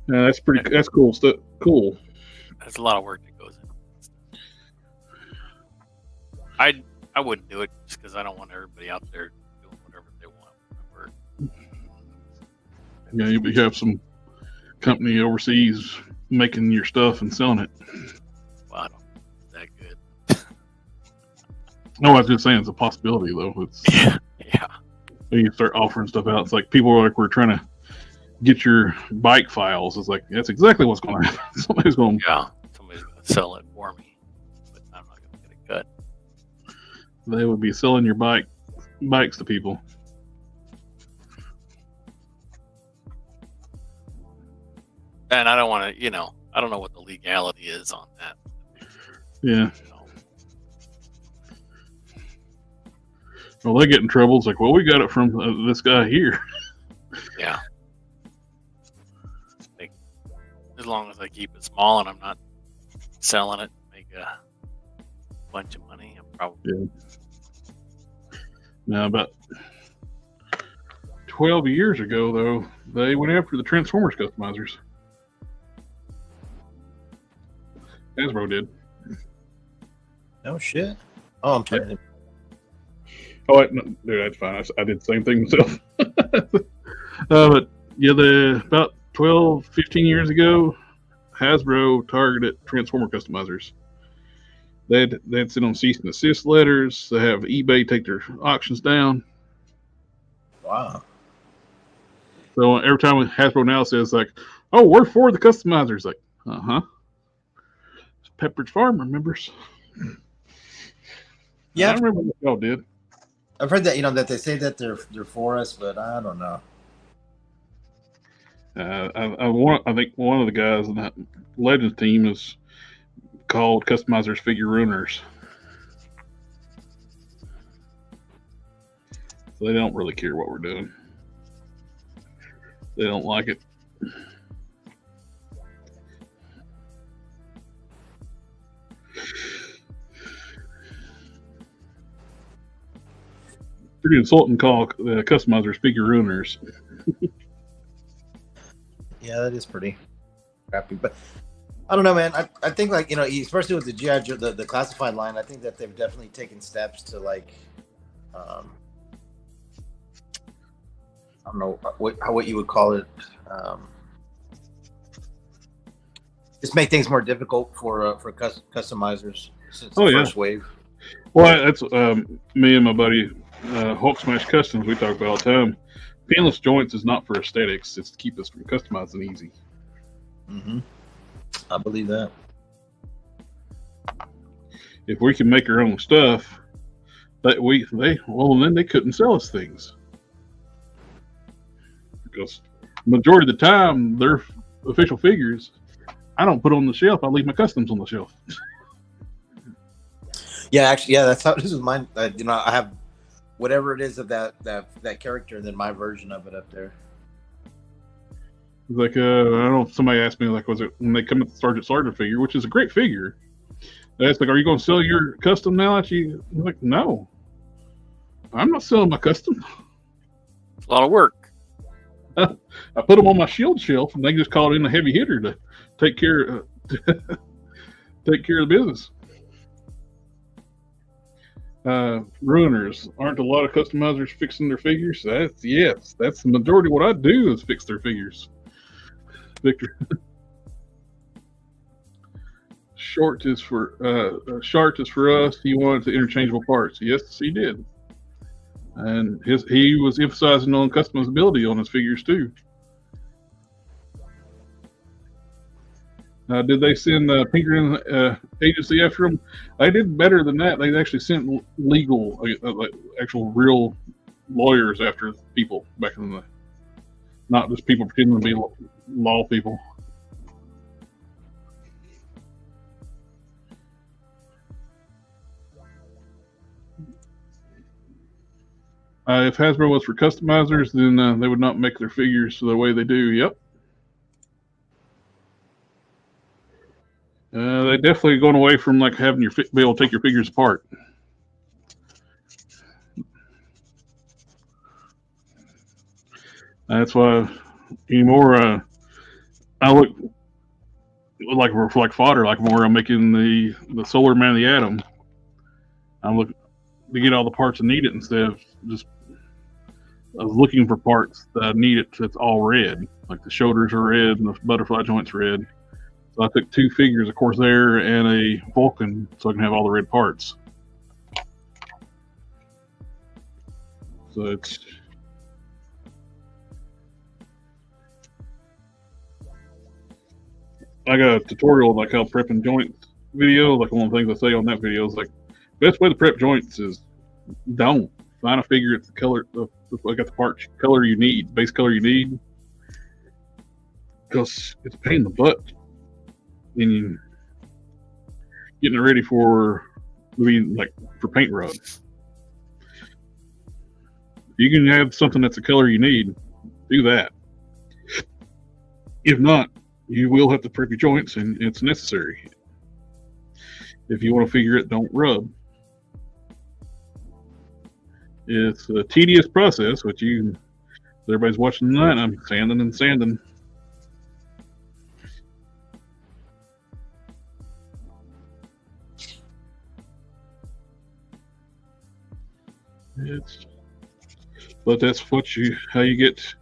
That's cool stuff. Cool. There's a lot of work that goes in. I wouldn't do it just because I don't want everybody out there doing whatever they want. Yeah, you have some company overseas making your stuff and selling it. Well, I don't think it's that good. No, I was just saying it's a possibility though. It's Yeah. when you start offering stuff out, it's like people are like, we're trying to get your bike files. It's like that's exactly what's going to happen. Somebody's going to sell it for me, but I'm not going to get a cut. They would be selling your bikes to people. And I don't want to, I don't know what the legality is on that. Yeah. Well, they get in trouble. It's like, well, we got it from this guy here. Yeah. As long as I keep it small and I'm not selling it, make a bunch of money, I'm probably. Yeah. Now, about 12 years ago, though, they went after the Transformers customizers. Hasbro did. No shit. Oh, I'm turning. Oh, no, dude, that's fine. I did the same thing myself. But yeah, about 12, 15 years ago, Hasbro targeted Transformer customizers. They'd send them cease and desist letters. They have eBay take their auctions down. Wow. So every time Hasbro now says like, "Oh, we're for the customizers," like, Pepperidge Farm remembers. Yeah, I remember what y'all did. I've heard that that they say that they're for us, but I don't know. I think one of the guys in that Legends team is called Customizers Figureowners. So they don't really care what we're doing. They don't like it. Pretty insulting call Customizers Figureowners. Yeah, that is pretty crappy, but I don't know, man. I think like especially with the GI Joe, the classified line, I think that they've definitely taken steps to like, I don't know what you would call it, just make things more difficult for customizers since the first wave. Well, that's me and my buddy Hulk Smash Customs. We talk about all the time. Pinless joints is not for aesthetics; it's to keep us from customizing easy. Mm-hmm. I believe that. If we can make our own stuff, then they couldn't sell us things because majority of the time they're official figures. I don't put on the shelf. I leave my customs on the shelf. Yeah, actually, yeah, that's how this is mine. I have whatever it is of that character, and then my version of it up there. Like, I don't know if somebody asked me, like, was it when they come at the Sergeant Slaughter figure, which is a great figure. They asked, like, are you going to sell your custom now? I'm like, no. I'm not selling my custom. It's a lot of work. I put them on my shield shelf, and they just called in a heavy hitter to take care take care of the business. Ruiners, aren't a lot of customizers fixing their figures? That's the majority of what I do is fix their figures. Victor. Short is for us. He wanted the interchangeable parts. Yes, he did. And he was emphasizing on customizability on his figures too. Did they send Pinkerton agency after him? They did better than that. They actually sent legal, like actual real lawyers after people back in the, not just people pretending to be law people. If Hasbro was for customizers, then they would not make their figures the way they do. Yep. They definitely going away from like having your be able to take your figures apart. That's why anymore I look like for like fodder, like more I'm making the Solar Man of the Atom. I'm looking to get all the parts I need it instead of just I was looking for parts that I need it that's all red. Like the shoulders are red and the butterfly joints red. So I took 2 figures, a Corsair and a Vulcan, so I can have all the red parts. So it's I got a tutorial like how prepping joints video. Like one of the things I say on that video is like best way to prep joints is don't find a figure it's the color. I got the part color you need, base color you need, because it's a pain in the butt. And getting it ready for paint runs. You can have something that's the color you need, do that. If not, you will have to prep your joints, and it's necessary. If you want to figure it, don't rub. It's a tedious process, but everybody's watching tonight. I'm sanding and sanding. But that's how you get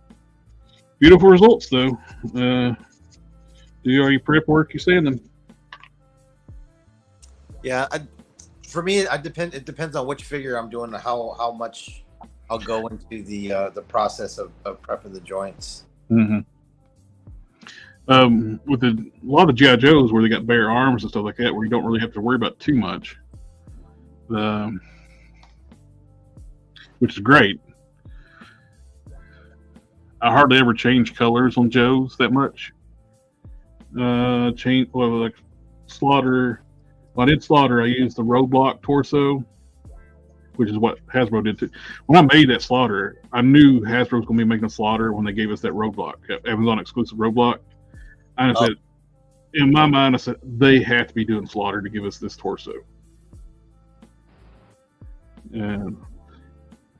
beautiful results, though. Do all your prep work, you sand them. Yeah, for me, it depends on which figure I'm doing, how much I'll go into the process of prepping the joints. Mm-hmm. With a lot of G.I. Joes where they got bare arms and stuff like that, where you don't really have to worry about too much, which is great. I hardly ever change colors on Joes that much. Like Slaughter. When I did Slaughter, I used the Roadblock torso, which is what Hasbro did too. When I made that Slaughter, I knew Hasbro was going to be making a Slaughter when they gave us that Roadblock, Amazon exclusive Roadblock. I said, in my mind, I said, they have to be doing Slaughter to give us this torso. And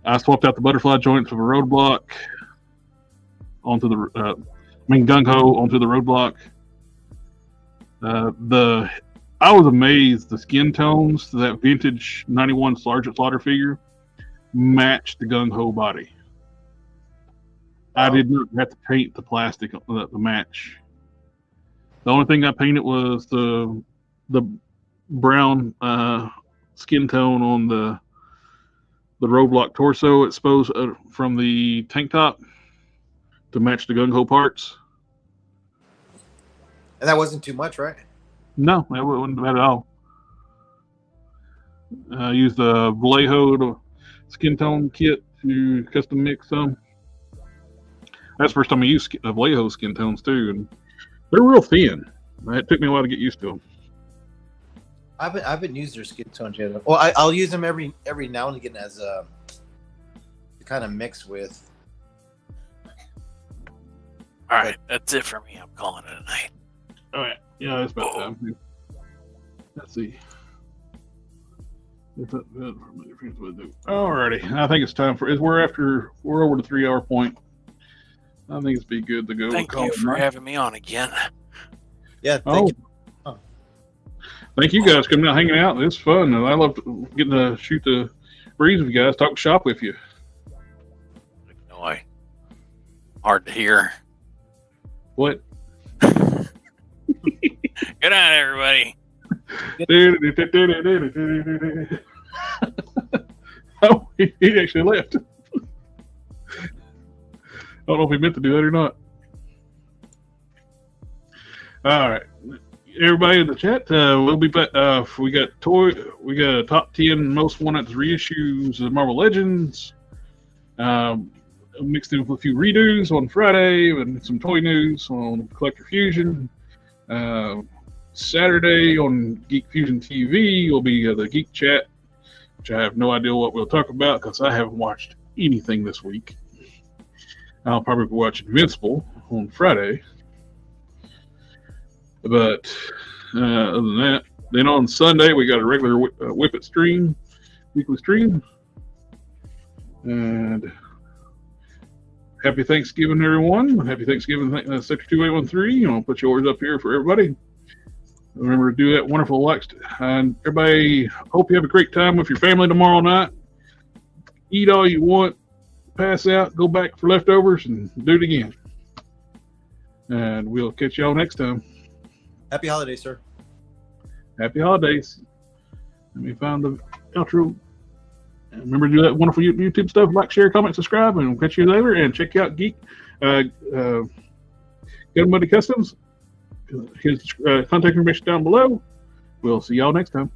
I swapped out the butterfly joints of a Roadblock onto Gung Ho onto the Roadblock. I was amazed the skin tones to that vintage 91 Sergeant Slaughter figure matched the Gung Ho body. Wow. I did not have to paint the plastic the match. The only thing I painted was the brown skin tone on the Roadblock torso exposed from the tank top to match the Gung Ho parts. And that wasn't too much, right? No, that wasn't bad at all. I used the Vallejo skin tone kit to custom mix some. That's the first time I used Vallejo skin tones too, and they're real thin. It took me a while to get used to them. I haven't used their skin tones yet. Well, I'll use them every now and again as a to kind of mix with. All right, that's it for me. I'm calling it a night. All right. Yeah, it's about time. Let's see. Alrighty. I think it's time for. We're over the 3 hour point. I think it's be good to go. Thank you for having me on again. Yeah. Thank you. Thank you guys coming out, hanging out. It's fun, and I love getting to shoot the breeze with you guys, talk shop with you. No, hard to hear. What? Good night, everybody. Oh, he actually left. I don't know if he meant to do that or not. All right, everybody in the chat, we'll be back. We got a top 10 most wanted reissues of Marvel Legends. Mixed in with a few redos on Friday and some toy news on Collector Fusion. Saturday on Geek Fusion TV will be the Geek Chat, which I have no idea what we'll talk about because I haven't watched anything this week. I'll probably watch Invincible on Friday. But other than that, then on Sunday we got a regular WIP IT stream, weekly stream. And happy Thanksgiving, everyone. Happy Thanksgiving, Sector 2813. I'll put yours up here for everybody. Remember to do that wonderful likes. And everybody, hope you have a great time with your family tomorrow night. Eat all you want, pass out, go back for leftovers, and do it again. And we'll catch y'all next time. Happy holidays, sir. Happy holidays. Let me find the outro. And remember to do that wonderful YouTube stuff. Like, share, comment, subscribe, and we'll catch you later. And check out Geek Gun Buddy Customs. His contact information down below. We'll see y'all next time.